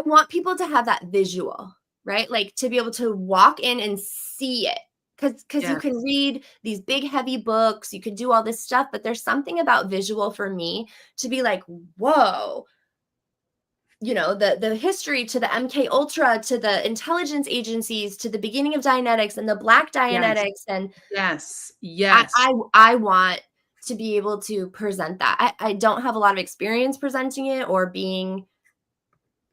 want people to have that visual, right? Like to be able to walk in and see it. Because you can read these big, heavy books, you could do all this stuff, but there's something about visual for me to be like, whoa, the history to the MK Ultra, to the intelligence agencies, to the beginning of Dianetics and the Black Dianetics. And I want to be able to present that. I don't have a lot of experience presenting it or being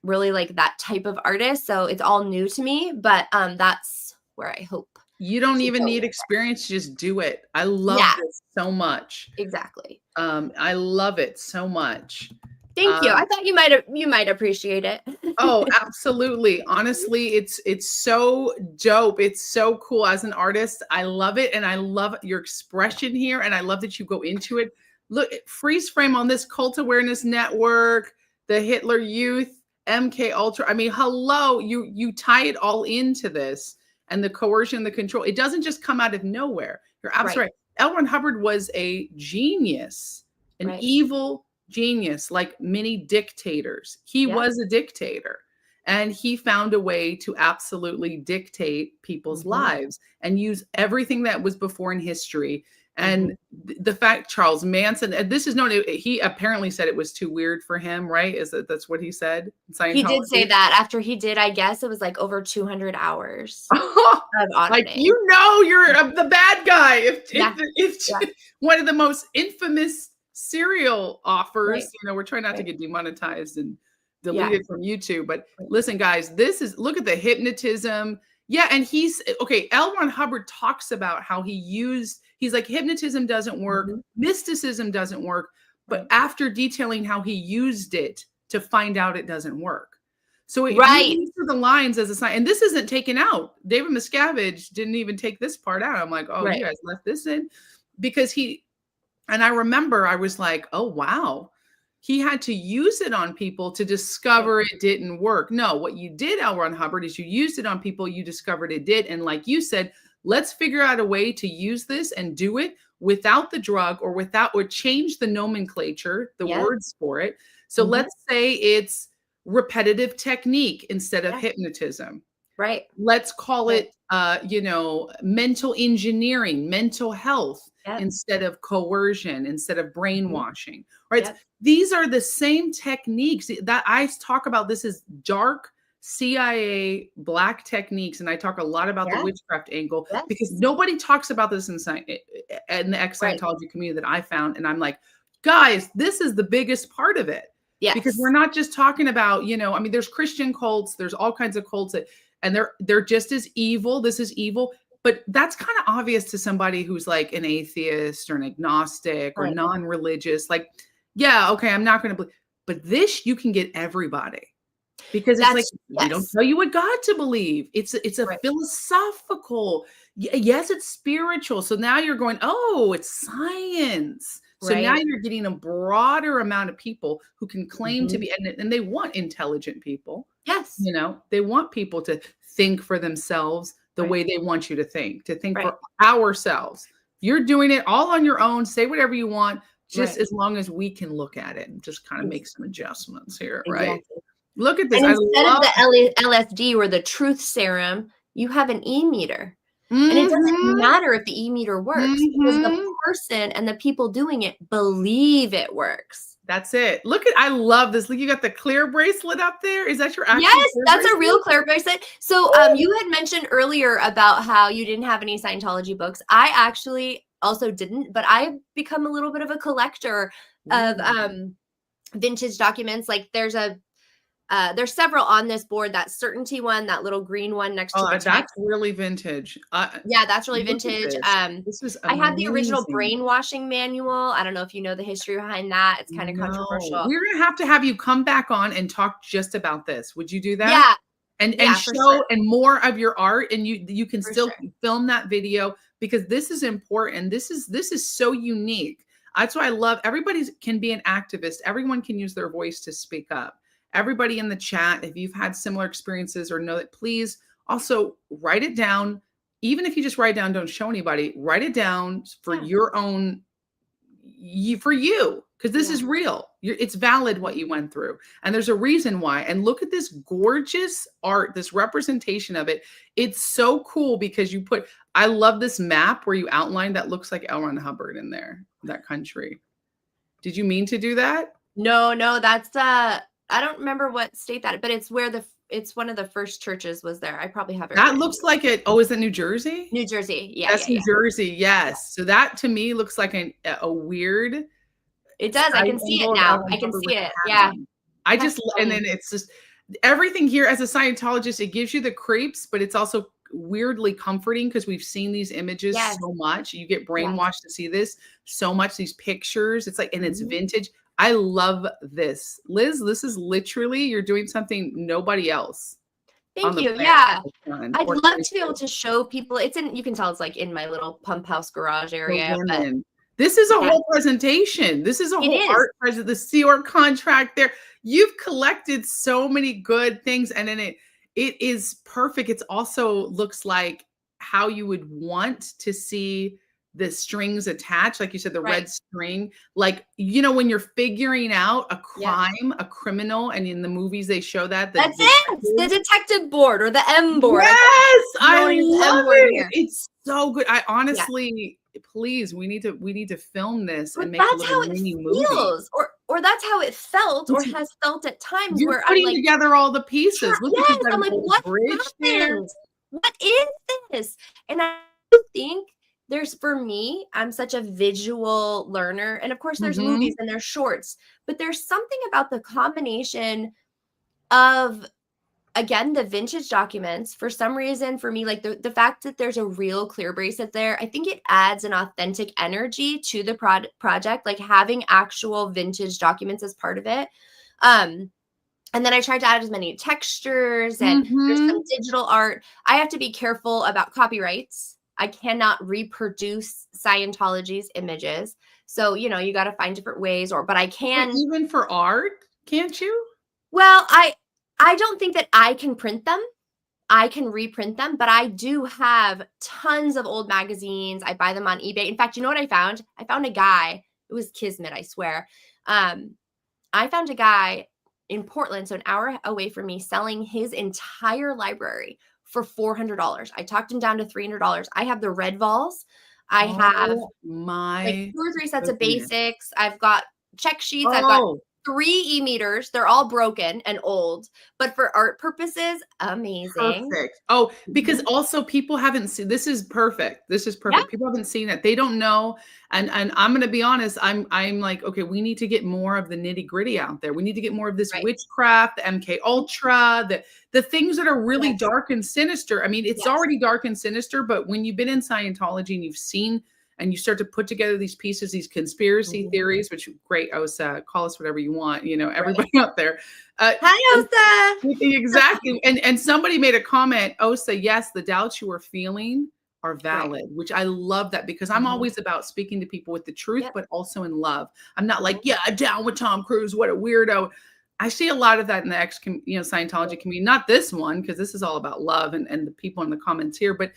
really like that type of artist. So it's all new to me, but that's where I hope You don't to even go need with. experience, just do it. I love Yeah, this so much. exactly. I love it so much. Thank you. I Um, thought you might appreciate it. oh, absolutely. Honestly, it's so dope. It's so cool as an artist. I love it, and I love your expression here, and I love that you go into it. Look, freeze frame on this Cult Awareness Network, the Hitler Youth, MK Ultra. I mean, hello, you tie it all into this, and the coercion, the control. It doesn't just come out of nowhere. You're absolutely Right. right. L. Ron Hubbard was a genius, an Right. evil genius, like many dictators. He Yep. was a dictator, and he found a way to absolutely dictate people's Mhm. lives and use everything that was before in history. And Mhm. the fact Charles Manson, and this is known, he apparently said it was too weird for him, right? That's what he said in He did say Scientology? that after he did, I guess it was like over 200 hours of Like, auditing. you know, you're the bad guy Yeah. if Yeah. one of the most infamous serial offers, Right. we're trying not to Right. get demonetized and Yeah. deleted from YouTube, but Right. listen, guys, look at the hypnotism. Yeah, and he's okay. L. Ron Hubbard talks about how he's like, hypnotism doesn't work, Mhm. mysticism doesn't work, but Right. after detailing how he used it to find out it doesn't work. So Right. these are the lines as a sign, and this isn't taken out. David Miscavige didn't even take this part out. I'm like, oh, you Right. guys left this in because and I remember I was like, oh, wow. He had to use it on people to Right. discover it didn't work. No, what you did, L. Ron Hubbard, is you used it on people, you discovered it did. And like you said, let's figure out a way to use this and do it without the drug or change the nomenclature, the Yep. words for it. So Mhm. let's say it's repetitive technique instead of Yeah. hypnotism. Right. Let's call Right. it, mental engineering, mental health Yep. instead of coercion, instead of Mhm. brainwashing, right? Yep. These are the same techniques that I talk about. This is dark CIA black techniques, and I talk a lot about the Yeah. witchcraft angle because Yes. nobody talks about this in the Right. ex-Scientology community that I found, and I'm like, guys, this is the biggest part of it because we're Yes. not just talking about, I mean, there's Christian cults, there's all kinds of cults and they're just as evil. This is evil, but that's kind of obvious to somebody who's like an atheist or an agnostic or Right. non-religious. Like, yeah, okay, I'm not going to believe, but this you can get everybody because it's like we don't Yes. tell you what God to believe. It's a Right. philosophical. Yes, it's spiritual. So now you're going, oh, it's science. So now Right. you're getting a broader amount of people who can claim to Mhm. be, and they want intelligent people. Yes. They want people to think for themselves the Right. way they want you to think Right. for ourselves. You're doing it all on your own. Say whatever you want, just Right. as long as we can look at it and just kind of Ex make some adjustments here, right? exactly. Look at this. And I instead of love the LSD or the truth serum, you have an e-meter. And it doesn't Mhm. matter if the e-meter works because the Mhm. person and the people doing it believe it works. That's it. I love this. Look, you got the clear bracelet up there. Is that your actual Yes, clear that's a real bracelet? clear bracelet. So, you had mentioned earlier about how you didn't have any Scientology books. I actually also didn't, but I've become a little bit of a collector of Ooh. vintage documents. Like there's several on this board. That Certainty one, that little green one next to the That's text. really vintage. Yeah, that's really Look at vintage. this. This is I have the original amazing. brainwashing manual. I don't know if you know the history behind that. It's kind of No, controversial. we're gonna have you come back on and talk just about this. Would you do that? Yeah, And yeah, for sure. show and more of your art, and you can For still sure. film that video because this is important. This is so unique. That's why I love everybody can be an activist. Everyone can use their voice to speak up. Everybody in the chat, if you've had similar experiences or know that, please also write it down. Even if you just write it down, don't show anybody. Write it down for Yeah. your own for you because this Yeah. is real. It's valid what you went through, and there's a reason why. And look at this gorgeous art, this representation of it. It's so cool because I love this map where you outline that looks like L. Ron Hubbard in there, that country. Did you mean to do that? No, that's I don't remember what state that, but it's where it's one of the first churches was there. I probably have it That written. looks like it. Oh, is it New Jersey? New Jersey. Yeah, That's yeah. New Jersey. Yes. So that to me looks like a weird It does. I can see it angle of now. L. Ron I can Hubbard see with a it. hat Yeah. on. And That's then funny. it's just everything here as a Scientologist, it gives you the creeps, but it's also weirdly comforting because we've seen these images Yes. so much. You get Yes. brainwashed to see this so much, these pictures. It's like, and it's Mhm. vintage. I love this. Liz, this is literally, you're doing something nobody else on Thank the you. planet Yeah. has done I'd or love can to be able do. to show people. It's in, you can tell it's like in my little pump house garage For area, but women. This is a yeah, whole presentation. This is a it whole is. art present, the Seor contract there. You've collected so many good things, and then it is perfect. It's also looks like how you would want to see the strings attached, like you said, the Right. red string. Like, you know, when you're figuring out a Yep. crime, a criminal, and in the movies they show that the That's it. The detective board or the M board. Yes, I known as the M love board it. here. It's so good. I Yeah. honestly, please, we need to film this But and make a that's little how it mini movie. feels, or that's how it felt or It's has felt at times You're where I'm putting like, together all the pieces. Look at yes, you've got I'm an like, old what bridge there. happened? What is this? And I do think there's, for me, I'm such a visual learner. And of course, there's Mhm. movies and there's shorts, but there's something about the combination of, again, the vintage documents. For some reason, for me, like the fact that there's a real clear bracelet there, I think it adds an authentic energy to the project, like having actual vintage documents as part of it. And then I tried to add as many textures, and there's some Mhm. digital art. I have to be careful about copyrights. I cannot reproduce Scientology's images. So, you know, you got to find different ways, but I But can. even for art, can't you? Well, I don't think that I can print them. I can reprint them, but I do have tons of old magazines. I buy them on eBay. In fact, you know what I found? I found a guy. It was Kismet, I swear. I found a guy in Portland, so an hour away from me, selling his entire library for $400. I talked him down to $300. I have the red vols. I have Oh like my 2 or 3 sets of goodness. basics. I've got check sheets. I've got Oh. 3 e-meters. They're all broken and old, but for art purposes, amazing. Perfect. Oh, because Mhm. also people haven't seen this is perfect. This is Yeah. perfect. People haven't seen it. They don't know. And I'm gonna be honest, I'm like, okay, we need to get more of the nitty-gritty out there. We need to get more of this Right. witchcraft, the MK Ultra, the things that are really Yes. dark and sinister. I mean, it's Yes. already dark and sinister, but when you've been in Scientology and you've seen and you start to put together these pieces, these conspiracy Mhm. theories, which great, Osa, call us whatever you want, you know, Right. everybody out there. Hi, Osa. Exactly. And somebody made a comment, Osa, yes, the doubts you are feeling are valid, which I love that because I'm Mhm. always about speaking to people with the truth, Yep. but also in love. I'm not like, Mhm. yeah, down with Tom Cruise. What a weirdo. I see a lot of that in the Scientology community, not this one, because this is all about love and the people in the comments here, but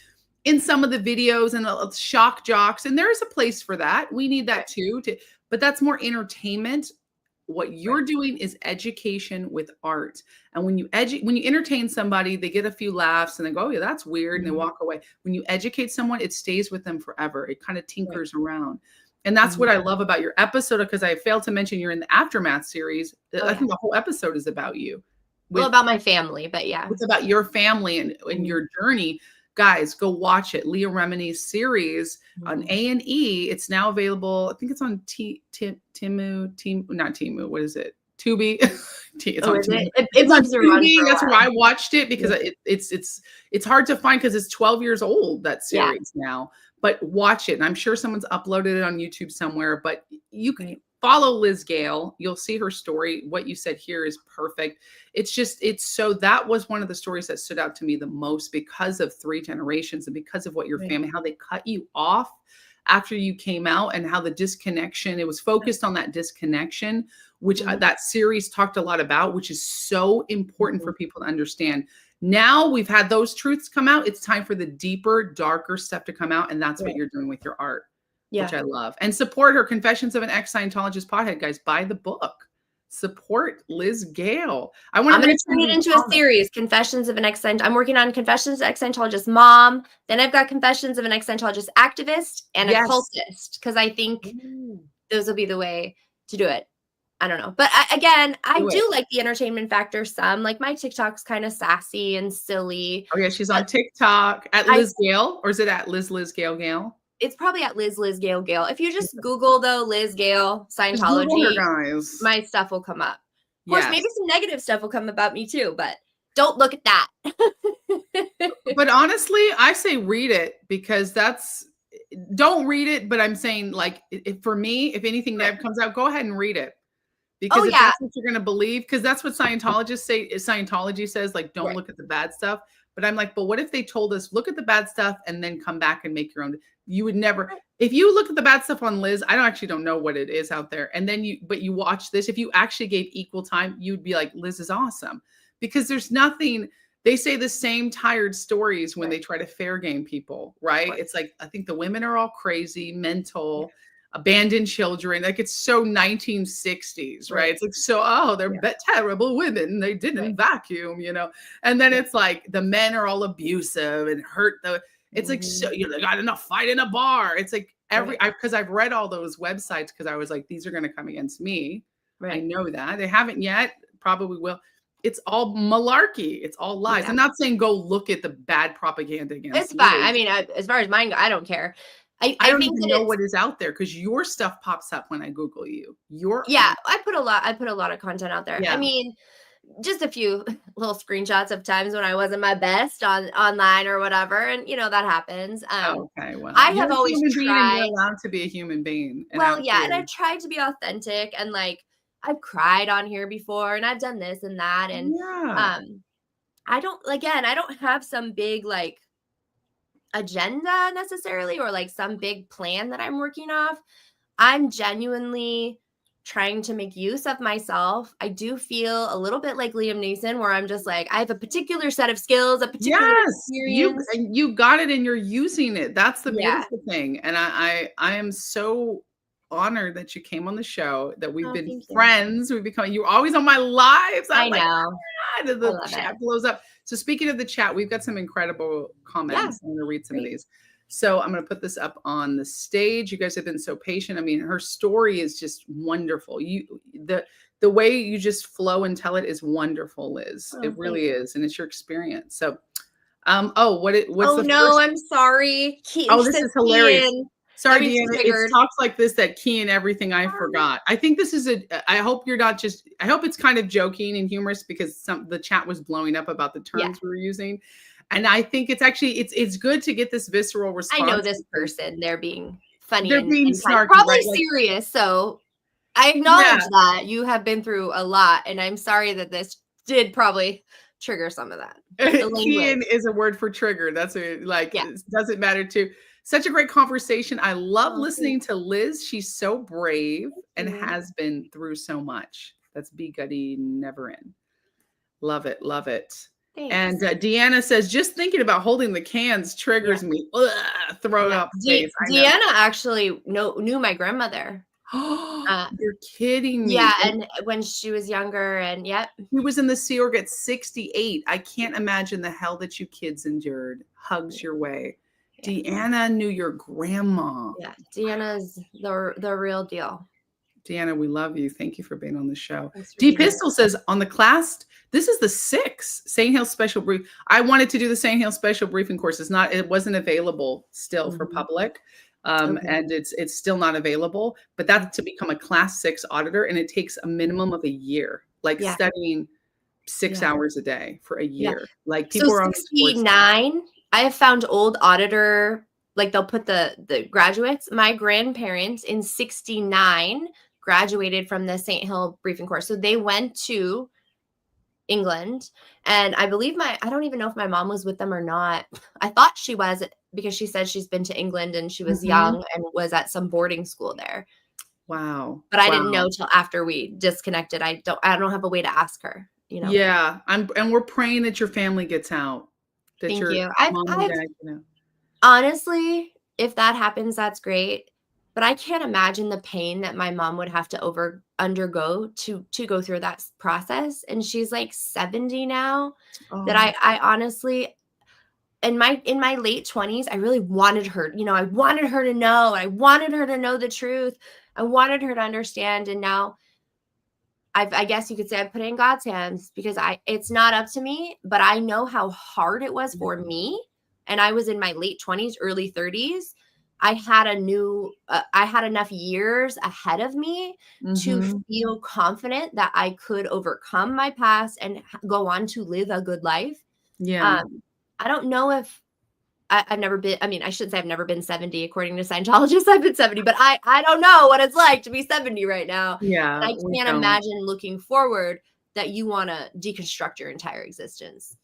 in some of the videos and the shock jocks, and there is a place for that. We need that too, but that's more entertainment. What you're doing is education with art. And when you entertain somebody, they get a few laughs and they go, "Oh, yeah, that's weird," and they Mhm. walk away. When you educate someone, it stays with them forever. It kind of Right. tinkers around. And that's Mhm. what I love about your episode because I failed to mention you're in the Aftermath series. Oh, I yeah. think the whole episode is about you. Well, With about my family, but yeah. It's about your family and Mhm. your journey. Guys, go watch it. Leah Remini's series on Mhm. A&E. It's now available. I think it's on not Timu. What is it? Tubi. It's Oh, on is Tubi. it? It It's on moves around Tubi. for a That's where while. I watched it because Yeah. it's hard to find because it's 12 years old, that Yeah. series now. But watch it. And I'm sure someone's uploaded it on YouTube somewhere. But you can Right. follow Liz Gale. You'll see her story. What you said here is perfect. That was one of the stories that stood out to me the most because of 3 generations and because of what your Right. family, how they cut you off after you came out and how the disconnection, it was focused on that disconnection, which Mhm. that series talked a lot about, which is so important for Mhm. people to understand. Now we've had those truths come out. It's time for the deeper, darker stuff to come out. And that's what Right. you're doing with your art, which Yeah. I love. And support her Confessions of an Ex-Scientologist Pothead, guys. Buy the book. Support Liz Gale. I want I'm to gonna read some turn of it these into a comments. series, Confessions of an Ex-Scient. I'm working on Confessions of an Ex-Scientologist mom. Then I've got Confessions of an Ex-Scientologist activist and Yes. occultist, because I think Ooh, those will be the way to do it. I don't know. But again, I do it. do like the entertainment factor some. Like my TikTok's kind of sassy and silly. Oh, yeah, she's on But TikTok at I Liz Gale, or is it at Liz Gale Gale? It's probably at Liz Gale Gale. If you just Google though Liz Gale Just Google her, Scientology, guys. my stuff will come up. Of course, Yes. maybe some negative stuff will come about me too, but don't look at that. But honestly, I say read it, because don't read it. But I'm saying, like, if for me, if anything negative comes out, go ahead and read it. Because if that's what you're going to believe, because that's what Scientologists say, Scientology says, like, don't look at the bad stuff. But I'm like, but what if they told us, look at the bad stuff and then come back and make your own? You would never, if you look at the bad stuff on Liz, I don't know what it is out there. And then you watch this, if you actually gave equal time, you'd be like, Liz is awesome. Because there's nothing, they say the same tired stories when they try to fair game people, right? It's like, I think the women are all crazy, mental, abandoned children. Like, it's so 1960s, right? It's like, so, they're terrible women. They didn't vacuum, And then it's like the men are all abusive and hurt it's like, so they got enough fight in a bar. It's like because I've read all those websites, because I was like, these are going to come against me. I know that. They haven't yet, probably will. It's all malarkey. It's all lies. I'm not saying go look at the bad propaganda against It's fine. I mean, as far as mine go, I don't care. I don't even know what is out there, because your stuff pops up when I Google you. I put a lot of content out there. I mean, just a few little screenshots of times when I wasn't my best online or whatever, and that happens. Okay, well, I have always tried. You're allowed to be a human being. And I've tried to be authentic, and like I've cried on here before, and I've done this and that, and I don't have some big like agenda necessarily, or like some big plan that I'm working off. I'm genuinely trying to make use of myself. I do feel a little bit like Liam Neeson, where I'm just like, I have a particular set of skills, a particular experience. You got it, and you're using it. That's the beautiful thing. And I am so honored that you came on the show, that we've been friends. You're always on my lives. I know. The chat blows up. So speaking of the chat, we've got some incredible comments. I'm going to read some of these. So I'm going to put this up on the stage. You guys have been so patient. I mean, her story is just wonderful. The way you just flow and tell it is wonderful, Liz. It really is. And it's your experience. So, what's the first? I'm sorry. This is hilarious. Sorry, Deanna. It's talks like this that key in everything I forgot. I think this is I hope you're not just, I hope it's kind of joking and humorous, because the chat was blowing up about the terms we were using. And I think it's actually, it's good to get this visceral response. I know this person, they're being funny. They're being snarky, probably serious. So I acknowledge that you have been through a lot, and I'm sorry that this did probably trigger some of that. Keying is a word for trigger. That's it doesn't matter too. Such a great conversation. I love listening to Liz. She's so brave and has been through so much. That's Be Gutty Never End. Love it. Love it. Thanks. And Deanna says, just thinking about holding the cans triggers me. Ugh, throw up. Deanna actually knew my grandmother. You're kidding me. Yeah, and when she was younger, and She was in the Sea Org at 68. I can't imagine the hell that you kids endured. Hugs your way. Deanna knew your grandma. Yeah, Deanna's the real deal. Deanna, we love you. Thank you for being on the show. D Pistol says, on the class, this is the 6th St. Hill special brief. I wanted to do the St. Hill special briefing course. It wasn't available still for public. And it's still not available, but that's to become a class 6 auditor. And it takes a minimum of a year, like studying 6 hours a day for a year. Like people are on 69. I have found old auditor, like they'll put the graduates. My grandparents in 69 graduated from the St. Hill briefing course. So they went to England, and I believe I don't even know if my mom was with them or not. I thought she was, because she said she's been to England and she was young and was at some boarding school there. Wow. But I didn't know till after we disconnected. I don't have a way to ask her, Yeah. And we're praying that your family gets out. Thank you. Honestly, if that happens, that's great. But I can't imagine the pain that my mom would have to undergo to go through that process. And she's like 70 now. That I honestly, in my late 20s, I really wanted her, I wanted her to know. I wanted her to know the truth. I wanted her to understand. And now I guess you could say I put it in God's hands, because it's not up to me, but I know how hard it was for me. And I was in my late 20s, early 30s. I had I had enough years ahead of me to Mm-hmm. feel confident that I could overcome my past and go on to live a good life. Yeah. I don't know if I've never been, I mean, I shouldn't say I've never been 70 according to Scientologists. I've been 70, but I don't know what it's like to be 70 right now. Yeah. And I We can't don't. imagine looking forward that you want to deconstruct your entire existence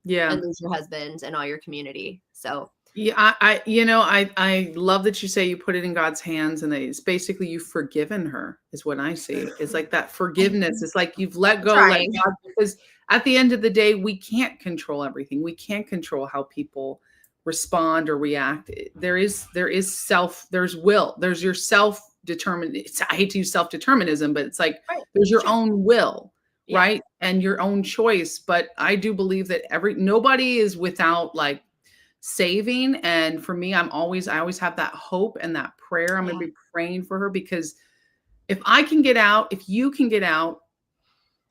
Yeah. and lose your husband and all your community. So Yeah, I love that you say you put it in God's hands, and that it's basically you've forgiven her, is what I see. It's like that forgiveness. It's like you've let go, let trying. God, because at the end of the day, we can't control everything. We can't control how people respond or react. There's will, there's your self-determined. I hate to use self-determinism, but it's like Right. there's your Sure. own will, Yeah. right? And your own choice. But I do believe that nobody is without like saving. And for me, I always have that hope and that prayer. I'm going to be praying for her, because if I can get out, if you can get out,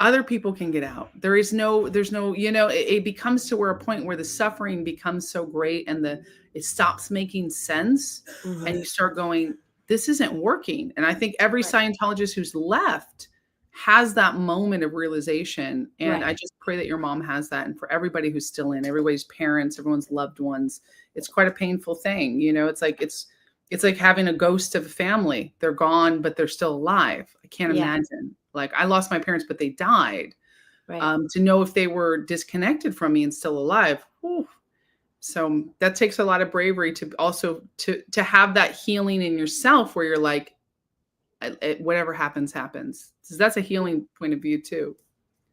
other people can get out. There's no, it becomes to where a point where the suffering becomes so great, and it stops making sense. Mhm. And you start going, this isn't working. And I think every Right. Scientologist who's left has that moment of realization. And Right. I just pray that your mom has that. And for everybody who's still in, everybody's parents, everyone's loved ones, it's quite a painful thing. It's like having a ghost of a family. They're gone, but they're still alive. I can't Yeah. imagine. Like, I lost my parents, but they died. Right. To know if they were disconnected from me and still alive. Whew. So that takes a lot of bravery to also to have that healing in yourself, where you're like, whatever happens, happens. So that's a healing point of view too.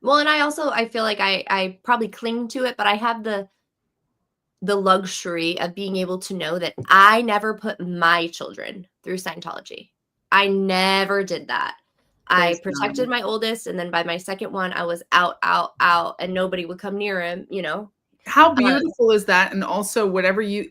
Well, and I feel like I probably cling to it, but I have the luxury of being able to know that I never put my children through Scientology. I never did that. I Praise protected God. my oldest, and then by my second one, I was out, out, out, and nobody would come near him, How beautiful is that? And also,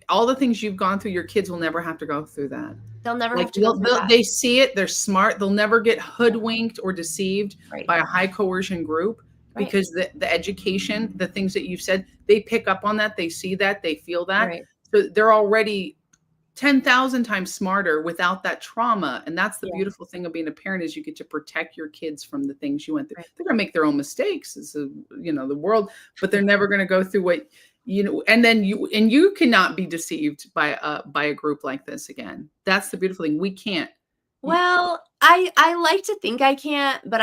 all the things you've gone through, your kids will never have to go through that. They'll never Like, have to go through that. they see it, they're smart, they'll never get hoodwinked or deceived Right. by a high coercion group, Right. because the education, the things that you've said, they pick up on that, they see that, they feel that. Right. So they're already 10,000 times smarter without that trauma. And that's the Yeah. beautiful thing of being a parent, is you get to protect your kids from the things you went through. Right. They're going to make their own mistakes. It's the world, but they're never going to go through what, and then you cannot be deceived by a group like this again. That's the beautiful thing. We can't. Well, I like to think I can't, but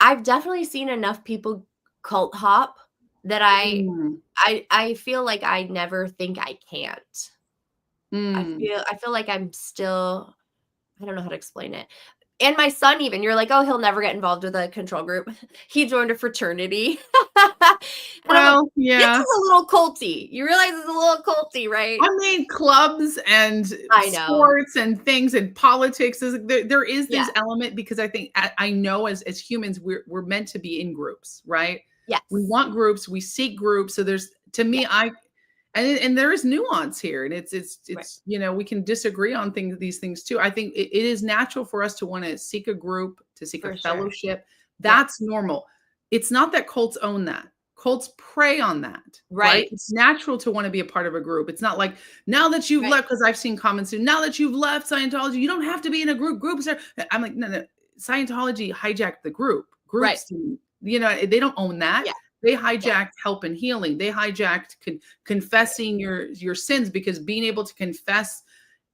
I've definitely seen enough people cult hop that I feel like I never think I can't. I feel like I'm still, I don't know how to explain it. And my son, even, you're like, oh, he'll never get involved with a control group. He joined a fraternity. And I'm like, Well, yeah. this is a little culty. You realize it's a little culty, right? I mean, clubs and I know. sports and things and politics, there is this Yeah. element, because I think I know as humans, we're meant to be in groups, right? Yes. We want groups, we seek groups. So there's, to me, and there is nuance here, and it's Right. We can disagree on these things too. I think it is natural for us to want to seek a group, to seek For a sure. fellowship. That's normal. It's not that cults own that. Cults prey on that, right? It's natural to want to be a part of a group. It's not like, now that you've left, because I've seen comments, now that you've left Scientology, you don't have to be in a group. Groups are, I'm like, no. Scientology hijacked the group. Groups, they don't own that. Yeah. They hijacked help and healing. They hijacked confessing your sins, because being able to confess,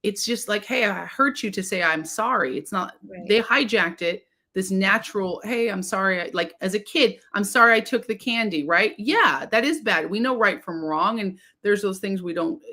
it's just like, hey, I hurt you, to say I'm sorry. It's not, they hijacked it. This natural, hey, I'm sorry. Like, as a kid, I'm sorry I took the candy, right? Yeah, that is bad. We know right from wrong. And there's those things we don't,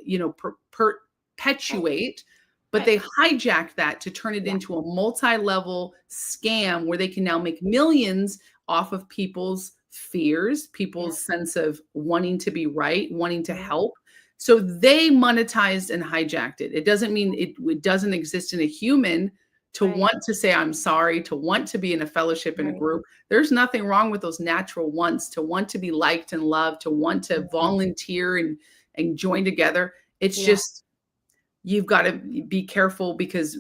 perpetuate, but they hijacked that to turn it into a multi-level scam, where they can now make millions off of people's fears, people's sense of wanting to be right, wanting to help. So they monetized and hijacked it. It doesn't mean it doesn't exist in a human to want to say I'm sorry, to want to be in a fellowship, in a group. There's nothing wrong with those natural wants, to want to be liked and loved, to want to volunteer and join together. It's just, you've got to be careful, because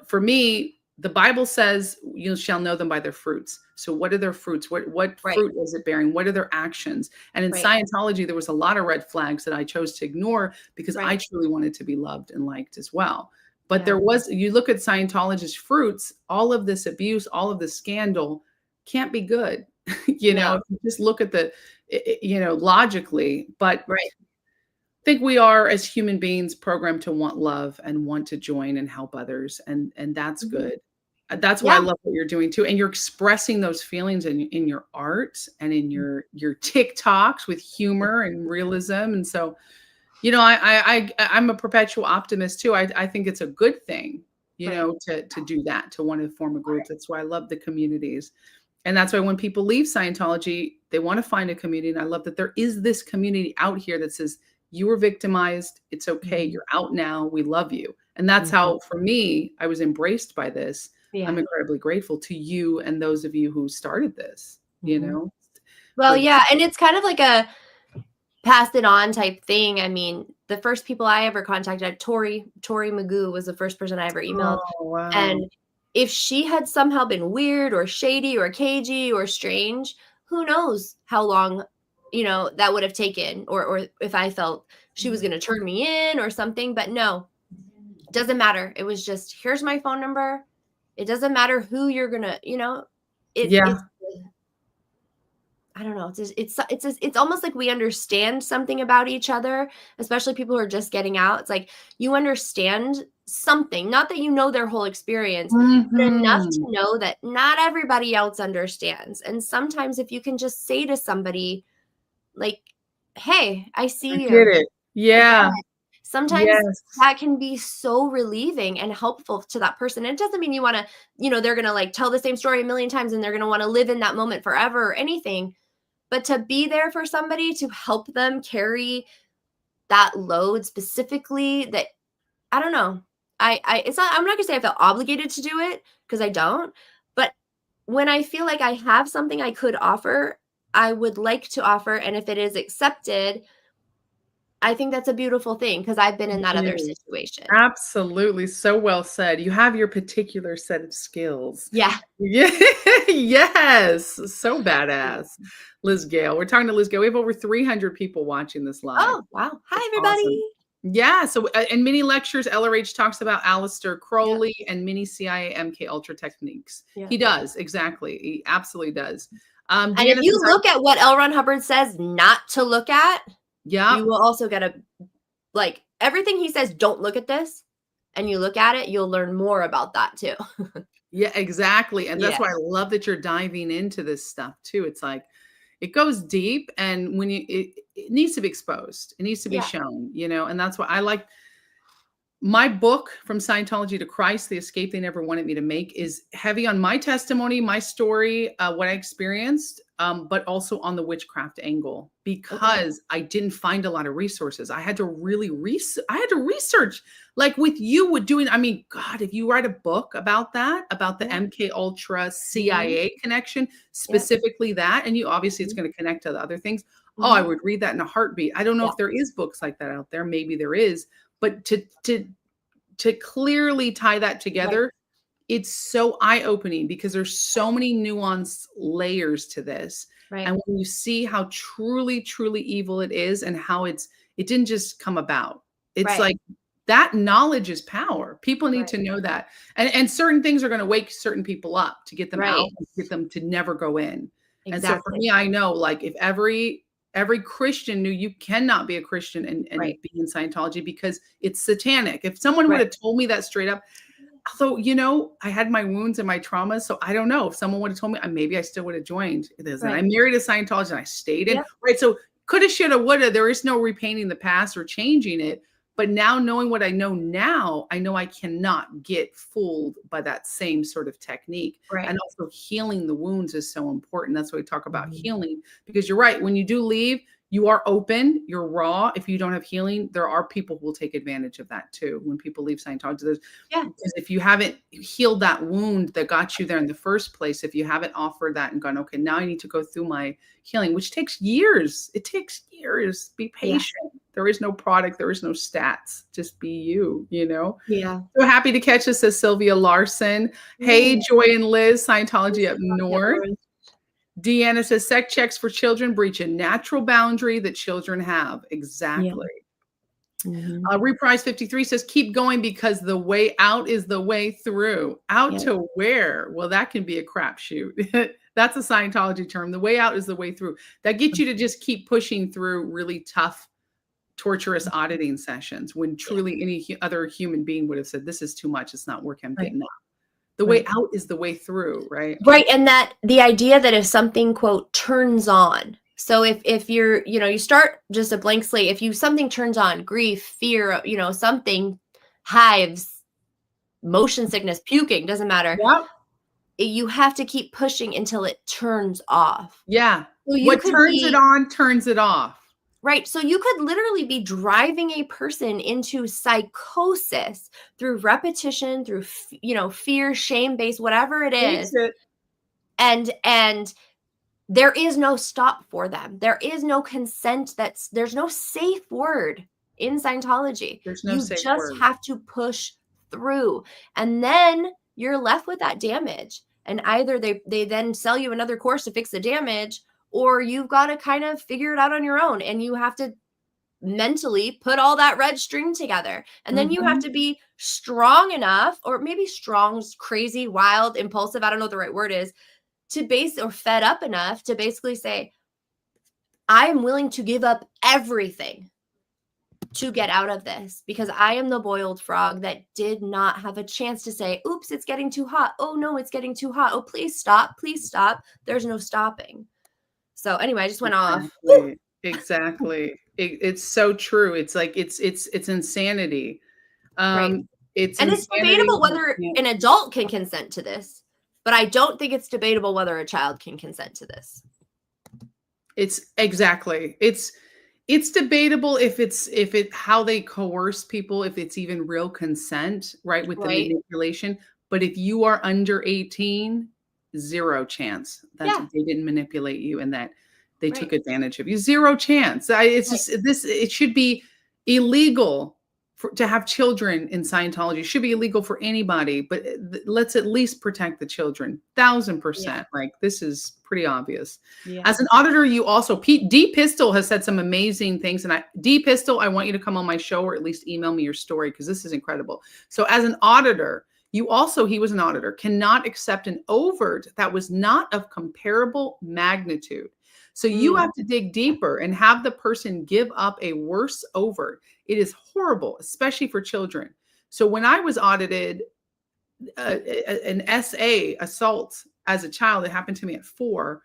for me, the Bible says you shall know them by their fruits. So what are their fruits? What Right. fruit is it bearing? What are their actions? And in Right. Scientology, there was a lot of red flags that I chose to ignore because I Right. truly wanted to be loved and liked as well. But Yeah. there was, you look at Scientologist fruits, all of this abuse, all of this scandal can't be good. You know, No. if you just look at the, you know, logically, but Right. I think we are as human beings programmed to want love and want to join and help others. And that's Mhm. good. That's why I Yeah. love what you're doing too. And you're expressing those feelings in your art and in your TikToks with humor and realism. And so, you know, I'm a perpetual optimist too. I think it's a good thing, you Right. know, to do that, to want to form a group. That's why I love the communities. And that's why when people leave Scientology, they want to find a community. And I love that there is this community out here that says, you were victimized. It's okay. Mhm. You're out now. We love you. And that's Mhm. how, for me, I was embraced by this. I'm Yeah. incredibly grateful to you and those of you who started this, you Mhm. know? Well, For yeah, and it's kind of like a pass it on type thing. I mean, the first people I ever contacted, Tori Magoo was the first person I ever emailed. Oh, wow. And if she had somehow been weird or shady or cagey or strange, who knows how long, you know, that would have taken, or if I felt she was going to turn me in or something. But no, it doesn't matter. It was just, here's my phone number. It doesn't matter who you're going to, you know, Yeah. it's I don't know. It's almost like we understand something about each other, especially people who are just getting out. It's like you understand something, not that you know their whole experience, but enough to Mhm. know that not everybody else understands. And sometimes if you can just say to somebody like, "Hey, I I see get you. it. I get Yeah. it." Sometimes Yes. that can be so relieving and helpful to that person. It doesn't mean you want to, you know, they're going to like tell the same story a million times and they're going to want to live in that moment forever or anything. But to be there for somebody to help them carry that load specifically, that I don't know. I it's not, I'm not gonna say I feel obligated to do it because I don't, but when I feel like I have something I could offer, I would like to offer, and if it is accepted, I think that's a beautiful thing because I've been in that It other is. situation. Absolutely. So well said. You have your particular set of skills. Yeah. Yeah. Yes. So badass. Liz Gale. We're talking to Liz Gale. We have over 300 people watching this live. Oh, wow. Hi, That's awesome. everybody. Yeah. So, in mini lectures, LRH talks about Aleister Yeah. Crowley and mini CIA MK Ultra techniques. Yeah. He does. Exactly. He absolutely does. And Deanna if you says, look at what L. Ron Hubbard says not to look at, yeah. you will also get a like everything he says, don't look at this, and you look at it, you'll learn more about that too. Yeah, exactly. And that's Yeah. why I love that you're diving into this stuff too. It's like it goes deep and when it needs to be exposed. It needs to be Yeah. shown, you know, and that's why I like my book From Scientology to Christ, the escape they never wanted me to make is heavy on my testimony, my story, what I experienced, but also on the witchcraft angle because I didn't find a lot of resources. I had to really research like with you would doing. I mean, God, if you write a book about that, about the Yeah. MK Ultra CIA connection, Yeah. specifically that, and you obviously it's going to connect to the other things. Oh, I would read that in a heartbeat. I don't know Yeah. if there is books like that out there. Maybe there is. But to clearly tie that together, it's so eye-opening because there's so many nuanced layers to this. Right. And when you see how truly, truly evil it is and how it didn't just come about. It's like that knowledge is power. People need to know that. And certain things are going to wake certain people up to get them out, and get them to never go in. Exactly. And so for me, I know like if every Christian knew you cannot be a Christian and be in Scientology because it's satanic. If someone would have told me that straight up, although, you know, I had my wounds and my traumas, so I don't know. If someone would have told me, maybe I still would have joined. It isn't. I married a Scientologist and I stayed in. Right. So coulda, shoulda, woulda. There is no repainting the past or changing it. But now knowing what I know now, I know I cannot get fooled by that same sort of technique. And also healing the wounds is so important. That's why we talk about healing, because you're right. When you do leave, you are open, you're raw. If you don't have healing, there are people who will take advantage of that too. When people leave Scientology, because if you haven't healed that wound that got you there in the first place, if you haven't offered that and gone, okay, now I need to go through my healing, which takes years. It takes years. Be patient. There is no product. There is no stats. Just be you, you know? Yeah. So happy to catch us, says Sylvia Larson. Hey, Joy and Liz, Scientology up north. Deanna says sex checks for children breach a natural boundary that children have. Exactly. Reprise 53 says keep going because the way out is the way through. Out to where? Well, that can be a crapshoot. That's a Scientology term. The way out is the way through. That gets you to just keep pushing through really tough, torturous auditing sessions when truly any other human being would have said, this is too much. It's not working. I'm getting out. The way out is the way through, right? Right. And that the idea that if something, quote, turns on. So if you're, you know, you start just a blank slate, if something turns on, grief, fear, you know, something, hives, motion sickness, puking, doesn't matter. Yep. You have to keep pushing until it turns off. Yeah. So what turns it on, turns it off. Right. So you could literally be driving a person into psychosis through repetition, through, you know, fear, shame-based, whatever it is. And there is no stop for them. There is no consent. There's no safe word in Scientology. There's no safe word. You just have to push through. And then you're left with that damage. And either they then sell you another course to fix the damage, or you've got to kind of figure it out on your own. And you have to mentally put all that red string together. And then you have to be strong enough, or maybe strong's crazy, wild, impulsive, I don't know what the right word is, or fed up enough to basically say, I am willing to give up everything to get out of this, because I am the boiled frog that did not have a chance to say, oops, it's getting too hot. Oh no, it's getting too hot. Oh, please stop. Please stop. There's no stopping. So anyway, I just went off. Exactly. It's so true. It's like, it's insanity. Right. It's debatable whether an adult can consent to this, but I don't think it's debatable whether a child can consent to this. It's exactly. It's debatable if how they coerce people, if it's even real consent, right? With the manipulation. But if you are under 18, zero chance that they didn't manipulate you and that they took advantage of you. Zero chance. It's just it should be illegal to have children in Scientology. It should be illegal for anybody, but let's at least protect the children. 1000%. Like, this is pretty obvious. As an auditor, you also, D Pistol has said some amazing things. And D Pistol, I want you to come on my show, or at least email me your story, because this is incredible. So as an auditor, he was an auditor, cannot accept an overt that was not of comparable magnitude. So you have to dig deeper and have the person give up a worse overt. It is horrible, especially for children. So when I was audited, an SA assault as a child, it happened to me at 4.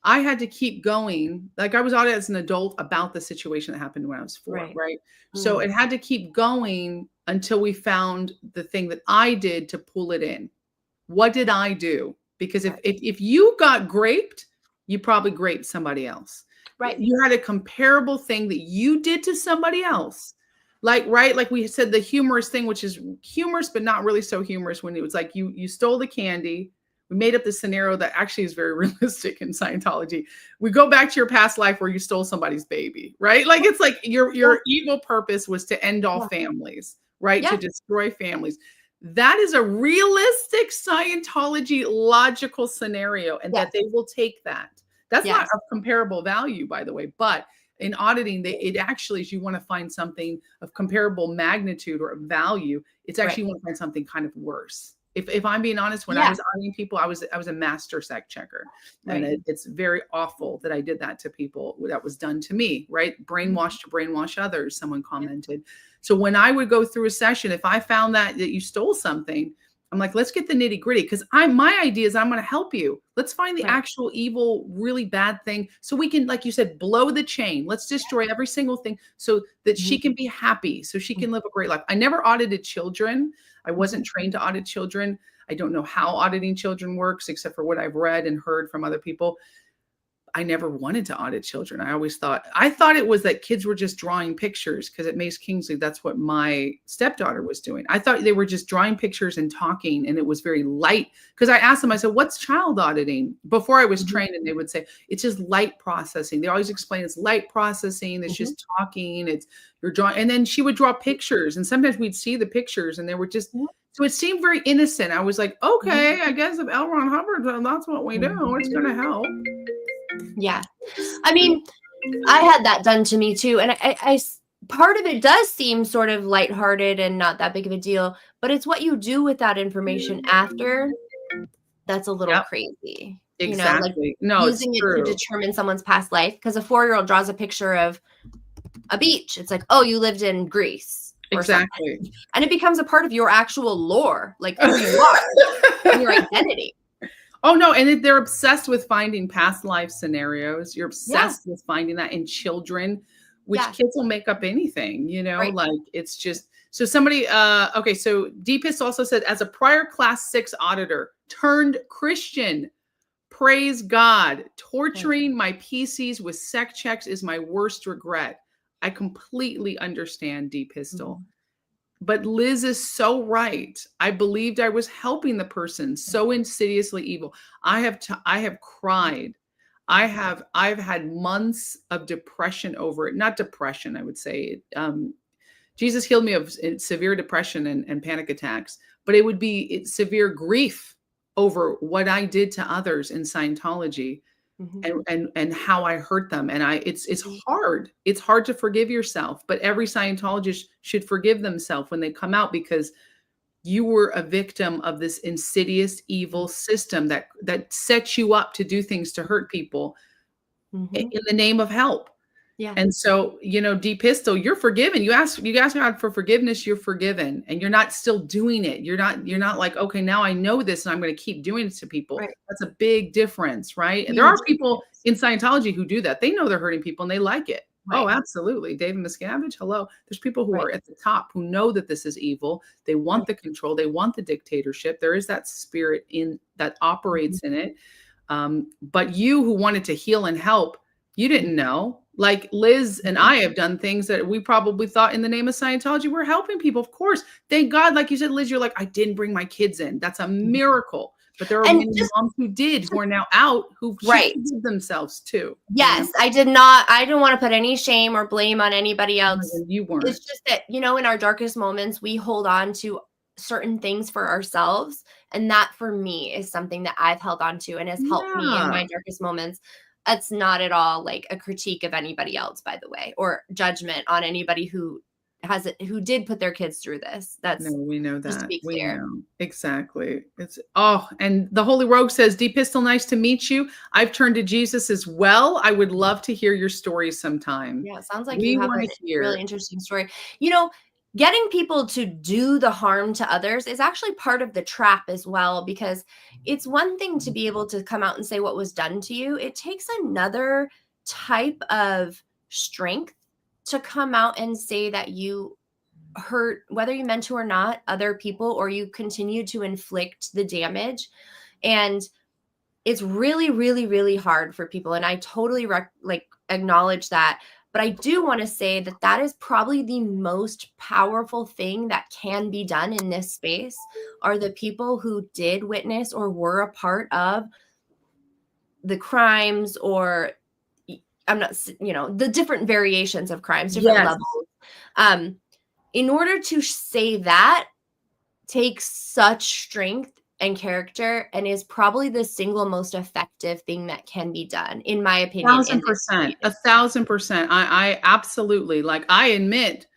I had to keep going. Like, I was audited as an adult about the situation that happened when I was 4, right? So it had to keep going until we found the thing that I did to pull it in. What did I do? Because if you got graped, you probably graped somebody else. Right. You had a comparable thing that you did to somebody else. Like we said, the humorous thing, which is humorous, but not really so humorous, when it was like you stole the candy. We made up this scenario that actually is very realistic in Scientology. We go back to your past life where you stole somebody's baby, right? Like, it's like your evil purpose was to end all families, right? To destroy families. That is a realistic Scientology logical scenario, and that they will take that. That's not of comparable value, by the way, but in auditing, it actually is, you want to find something of comparable magnitude or value. It's actually you want to find something kind of worse. If I'm being honest, when I was auditing people, I was a master sex checker. And it's very awful that I did that to people. That was done to me, right? Brainwash to brainwash others, someone commented. So when I would go through a session, if I found that you stole something, I'm like, let's get the nitty gritty, because my idea is I'm going to help you. Let's find the actual evil, really bad thing, so we can, like you said, blow the chain. Let's destroy every single thing so that she can be happy, so she can live a great life. I never audited children. I wasn't trained to audit children. I don't know how auditing children works, except for what I've read and heard from other people. I never wanted to audit children. I thought it was that kids were just drawing pictures, because at Mace Kingsley, that's what my stepdaughter was doing. I thought they were just drawing pictures and talking, and it was very light. Because I asked them, I said, what's child auditing? Before I was trained, and they would say, it's just light processing. They always explain it's light processing. It's just talking. It's you're drawing. And then she would draw pictures, and sometimes we'd see the pictures, and they were just, so it seemed very innocent. I was like, okay, I guess if L. Ron Hubbard, that's what we do, it's going to help. Yeah. I mean, I had that done to me too. And I part of it does seem sort of lighthearted and not that big of a deal, but it's what you do with that information after that's a little crazy. Exactly. You know, like using it to determine someone's past life. Because a 4-year-old draws a picture of a beach. It's like, oh, you lived in Greece. Exactly. Something. And it becomes a part of your actual lore, like who you are and your identity. Oh, no. And they're obsessed with finding past life scenarios. You're obsessed with finding that in children, which kids will make up anything, like it's just, so somebody, okay. So DPist also said, as a prior class 6 auditor turned Christian, praise God, torturing my PCs with sec checks is my worst regret. I completely understand, D-Pistol. But Liz is so right. I believed I was helping the person so insidiously evil. I have cried. I've had months of depression over it. Not depression, I would say. Jesus healed me of severe depression and panic attacks, but it would be severe grief over what I did to others in Scientology. And how I hurt them. And it's hard. It's hard to forgive yourself, but every Scientologist should forgive themselves when they come out, because you were a victim of this insidious, evil system that sets you up to do things to hurt people in the name of help. Yeah. And so, D-Pistol, you're forgiven. You ask God for forgiveness, you're forgiven, and you're not still doing it. You're not like, okay, now I know this and I'm going to keep doing it to people. Right. That's a big difference, right? And there are people in Scientology who do that. They know they're hurting people and they like it. Right. Oh, absolutely. David Miscavige, hello. There's people who are at the top who know that this is evil. They want the control. They want the dictatorship. There is that spirit that operates in it. But you who wanted to heal and help, you didn't know. Like Liz and I have done things that we probably thought in the name of Scientology, we're helping people. Of course. Thank God. Like you said, Liz, you're like, I didn't bring my kids in. That's a miracle. But there are many moms who did, who are now out, who forgive themselves too. Yes. I didn't want to put any shame or blame on anybody else. You weren't. It's just that, in our darkest moments, we hold on to certain things for ourselves. And that for me is something that I've held on to and has helped me in my darkest moments. That's not at all like a critique of anybody else, by the way, or judgment on anybody who did put their kids through this. We know that. Just to be clear. We know. Exactly. And the Holy Rogue says, D-Pistol, nice to meet you. I've turned to Jesus as well. I would love to hear your story sometime. Yeah, sounds like you have a really interesting story. Getting people to do the harm to others is actually part of the trap as well, because it's one thing to be able to come out and say what was done to you. It takes another type of strength to come out and say that you hurt, whether you meant to or not, other people, or you continue to inflict the damage. And it's really, really, really hard for people. And I totally acknowledge that. But I do want to say that is probably the most powerful thing that can be done in this space, are the people who did witness or were a part of the crimes, or the different variations of crimes, different levels. In order to say that takes such strength and character, and is probably the single most effective thing that can be done, in my opinion. 1,000%. 1,000%. I absolutely, I admit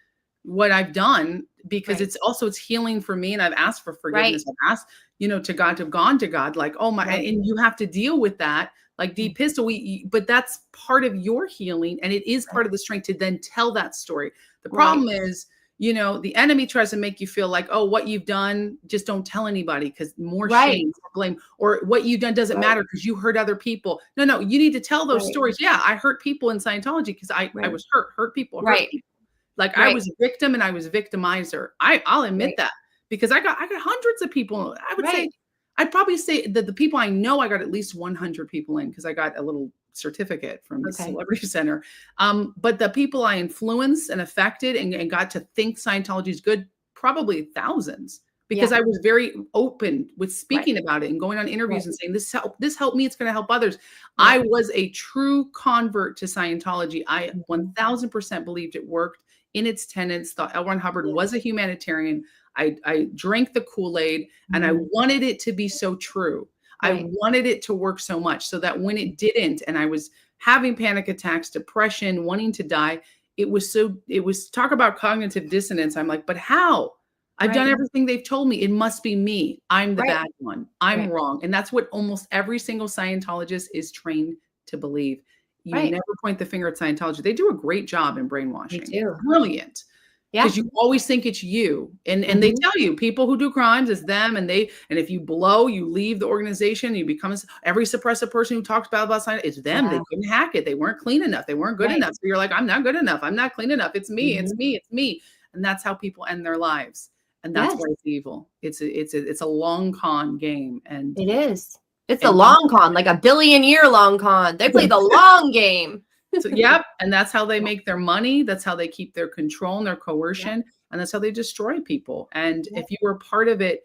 what I've done, because it's healing for me, and I've asked for forgiveness. I've asked, to God, to have gone to God, and you have to deal with that. Like D-Pistol, but that's part of your healing, and it is part of the strength to then tell that story. The problem is, the enemy tries to make you feel like, oh, what you've done, just don't tell anybody, because more shame, more blame, or what you've done doesn't matter because you hurt other people. No, you need to tell those stories. Yeah, I hurt people in Scientology because I was hurt people. I was a victim and I was a victimizer. I'll admit that, because I got hundreds of people. I would say, I'd probably say that the people I know, I got at least 100 people in, because I got a little certificate from the Okay. Celebrity Center. But the people I influenced and affected and got to think Scientology is good, probably thousands, because Yeah. I was very open with Right. speaking about it and going on interviews Right. and saying, this helped me, it's going to help others. Yeah. I was a true convert to Scientology. I Mhm. 1000% believed it worked in its tenets, thought L. Ron Hubbard Yeah. was a humanitarian. I drank the Kool-Aid and I Mhm. wanted it to be so true. I Right. wanted it to work so much so that when it didn't, and I was having panic attacks, depression, wanting to die, it was talk about cognitive dissonance. I'm like, but how? I've done Right. everything they've told me. It must be me. I'm the Right. bad one. I'm Right. wrong. And that's what almost every single Scientologist is trained to believe. You Right. never point the finger at Scientology. They do a great job in They brainwashing. do. Brilliant. Yeah. Because you always think it's you. And they Mhm. tell you people who do crimes is them, and if you blow, you leave the organization, you become every suppressive person who talks bad about Scientology, it's them. Yeah. They couldn't hack it. They weren't clean enough. They weren't good Right. enough. So you're like, I'm not good enough. I'm not clean enough. It's me. It's Mhm. me. It's me. And that's how people end their lives. And that's Yes, why it's evil. It's a long con game. And it is. It's a and long con, like a billion-year long con. They play the long game. so, yep, and that's how they make their money. That's how they keep their control and their Yep. coercion, and that's how they destroy people. And Yep. if you were part of it,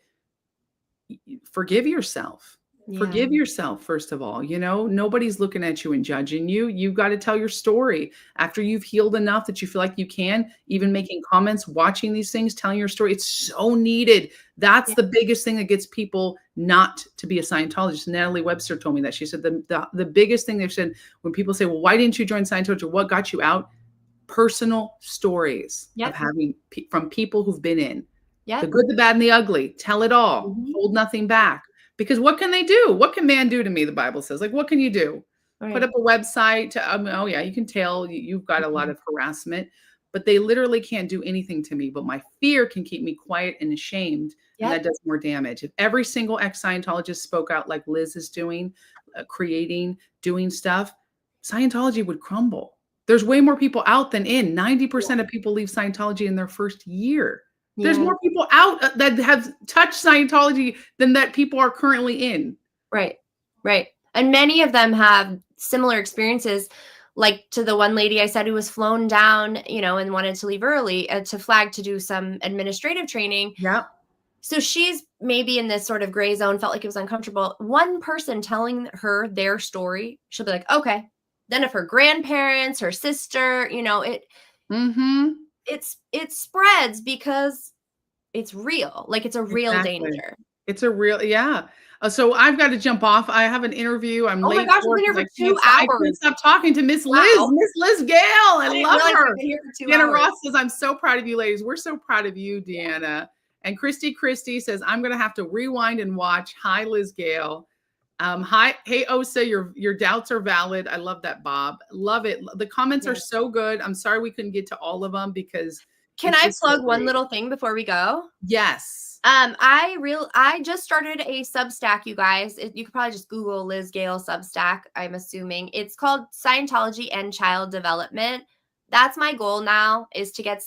forgive yourself. Yeah. Forgive yourself, first of all. Nobody's looking at you and judging you. You've got to tell your story after you've healed enough that you feel like you can, even making comments, watching these things, telling your story. It's so needed. That's Yeah. the biggest thing that gets people not to be a Scientologist. Natalie Webster told me that. She said the biggest thing they've said when people say, well, why didn't you join Scientology? What got you out? Personal stories of Yep. having from people who've been in. The Yep. good, the bad, and the ugly. Tell it all. Mhm. Hold nothing back. Because what can they do? What can man do to me? The Bible says. Like, what can you do? Put Right. up a website. Oh yeah, you can tell you've got a lot Mhm. of harassment, but they literally can't do anything to me. But my fear can keep me quiet and ashamed, and that Yep. does more damage. If every single ex-Scientologist spoke out like Liz is doing, creating, doing stuff, Scientology would crumble. There's way more people out than in. 90% of people leave Scientology in their first year. There's Yeah. more people out that have touched Scientology than that people are currently in. Right. Right. And many of them have similar experiences, like to the one lady I said who was flown down, and wanted to leave early to Flag to do some administrative training. Yep. So she's maybe in this sort of gray zone, felt like it was uncomfortable. One person telling her their story, she'll be like, okay. Then if her grandparents, her sister, Mhm. it spreads because it's real. Like it's a real Exactly. danger. It's a real yeah. So I've got to jump off. I have an interview. I'm Oh my late gosh, for we've it been here 'cause for 2 I can't hours. stop talking to Miss Wow. Liz Gale. I I didn't love realize her. we've been here for 2 Deanna hours. Ross says, I'm so proud of you ladies. We're so proud of you, Deanna. And Christy says, I'm going to have to rewind and watch. Hi, Liz Gale. Hi, hey, Osa, your doubts are valid. I love that, Bob. Love it. The comments are Yes. so good. I'm sorry we couldn't get to all of them because Can it's I just so plug one great. little thing before we go? Yes. I just started a Substack, you guys. You could probably just Google Liz Gale Substack, I'm assuming. It's called Scientology and Child Development. That's my goal now, is to get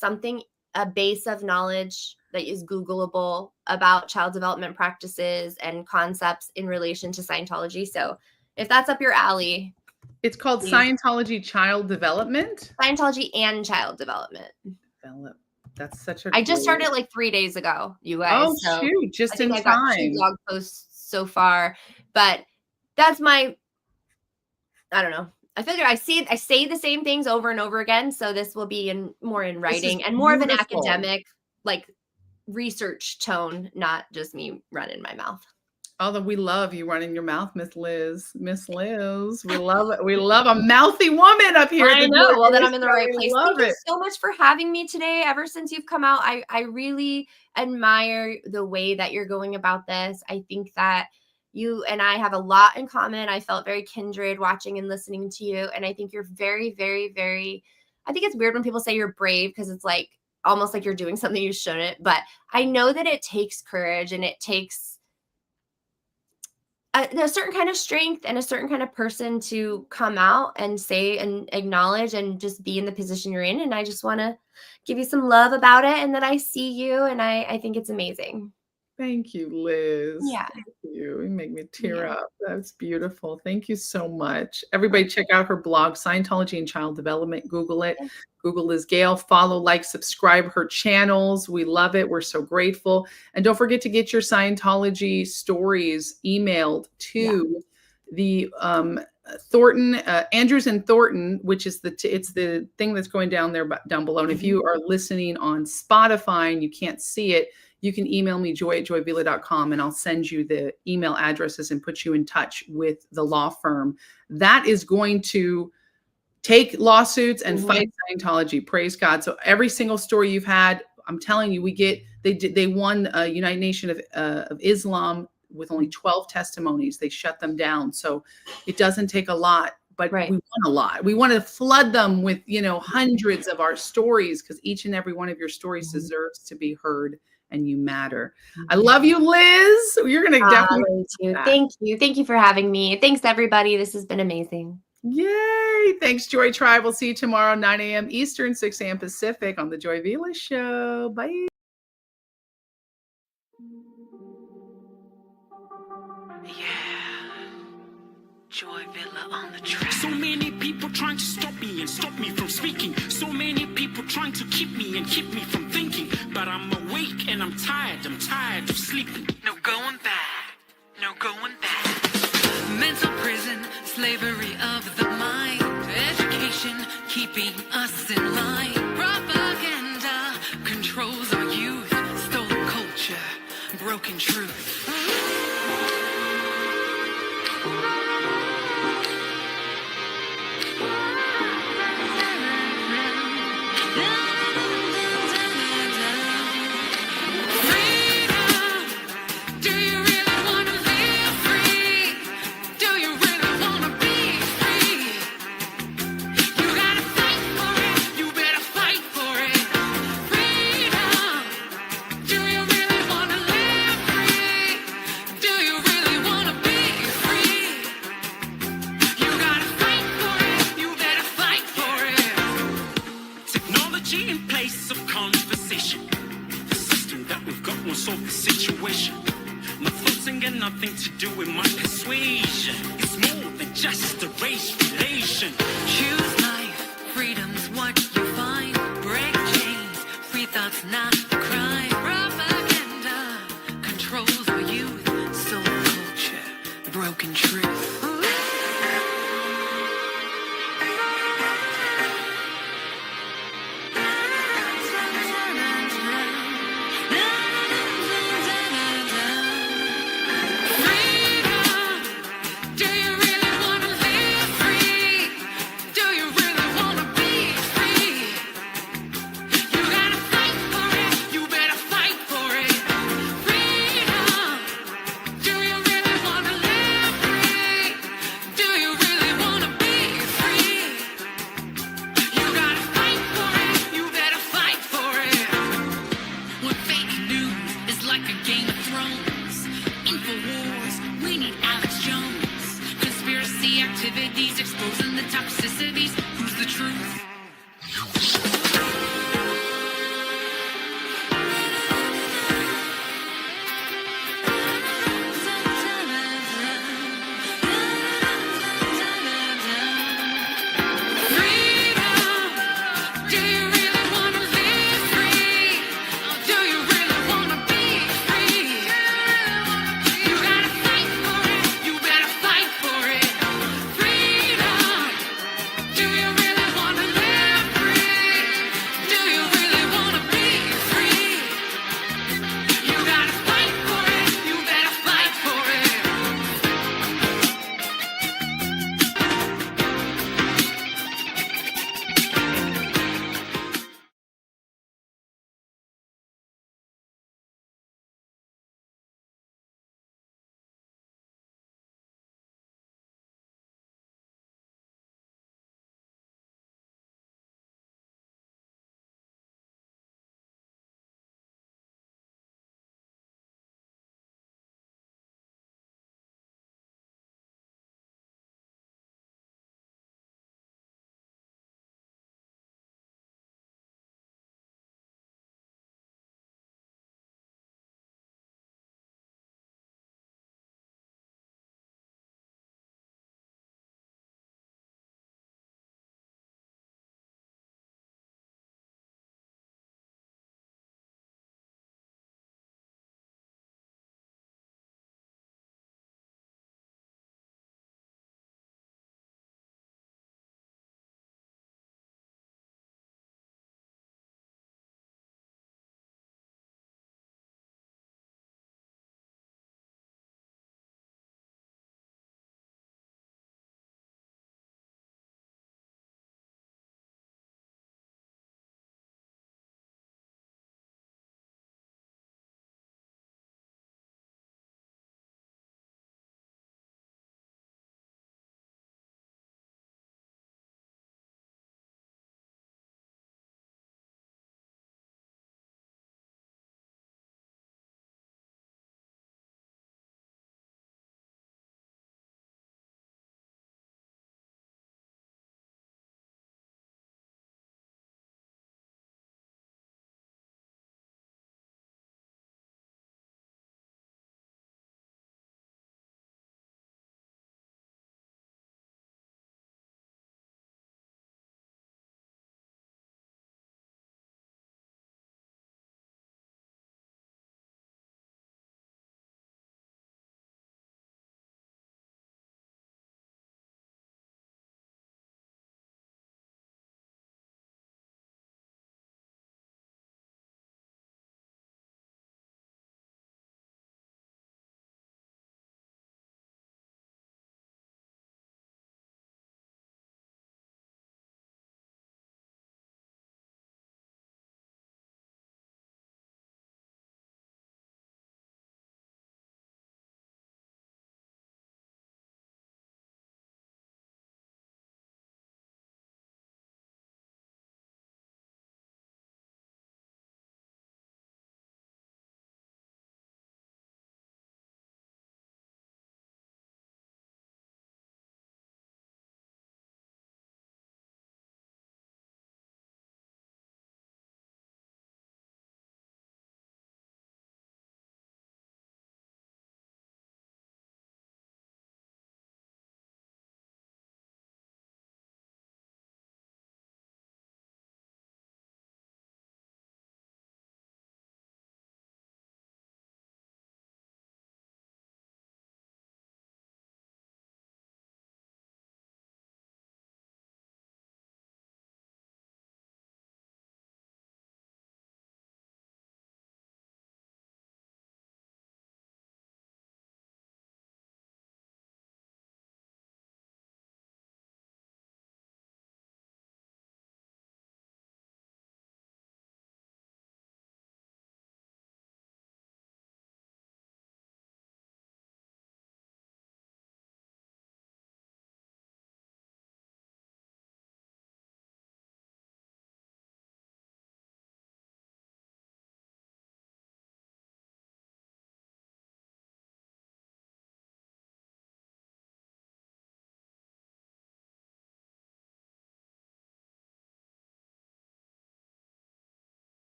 a base of knowledge that is Googleable about child development practices and concepts in relation to Scientology. So if that's up your alley, It's called please. Scientology Child Development. Scientology and Child Development. That's such a I just great. started like 3 days ago, you guys. Oh, So shoot, I just think in I got 2 time. blog posts so far, but that's I don't know. I figure I say the same things over and over again, so this will be more in writing and more of an beautiful. academic, like research tone, not just me running my mouth. Although we love you running your mouth, Miss Liz. Miss Liz, we love it. We love a mouthy woman up here. I know. Well, then I'm in the right We place. love Thank you it. so much for having me today. Ever since you've come out, I really admire the way that you're going about this. I think that you and I have a lot in common. I felt very kindred watching and listening to you. And I think you're very, very, very, I think it's weird when people say you're brave because it's like almost like you're doing something you shouldn't. But I know that it takes courage and it takes a certain kind of strength and a certain kind of person to come out and say and acknowledge and just be in the position you're in. And I just want to give you some love about it and that I see you and I think it's amazing. Thank you, Liz. Yeah. Thank you. You make me tear Yeah. up. That's beautiful. Thank you so much. Everybody check out her blog, Scientology and Child Development. Google it. Google Liz Gale. Follow, like, subscribe her channels. We love it. We're so grateful. And don't forget to get your Scientology stories emailed to the Thornton, Andrews and Thornton, which is it's the thing that's going down there down below. And if you are listening on Spotify and you can't see it, you can email me joy@joyvila.com and I'll send you the email addresses and put you in touch with the law firm that is going to take lawsuits and fight Scientology. Praise God. So every single story you've had, I'm telling you, they won United Nation of Islam with only 12 testimonies. They shut them down. So it doesn't take a lot, but we want a lot. We want to flood them with, hundreds of our stories, because each and every one of your stories deserves to be heard, and you matter. I love you, Liz. You're going to definitely. Thank you. Thank you for having me. Thanks, everybody. This has been amazing. Yay. Thanks, Joy Tribe. We'll see you tomorrow, 9 a.m. Eastern, 6 a.m. Pacific on The Joy Vila Show. Bye. Joy Vila on the track. So many people trying to stop me from speaking. So many people trying to keep me from thinking. But I'm awake and I'm tired of sleeping. No going back, no going back. Mental prison, slavery of the mind. Education, keeping us in line. Propaganda controls our youth. Stolen culture, broken truth. Solve the situation. My thoughts ain't got nothing to do with my persuasion. It's more than just a race relation. Choose life, freedom's what you find. Break chains, free thoughts, not a crime. Propaganda controls our youth. Stolen culture, broken truth. Activities exposing the toxicities. Who's the truth?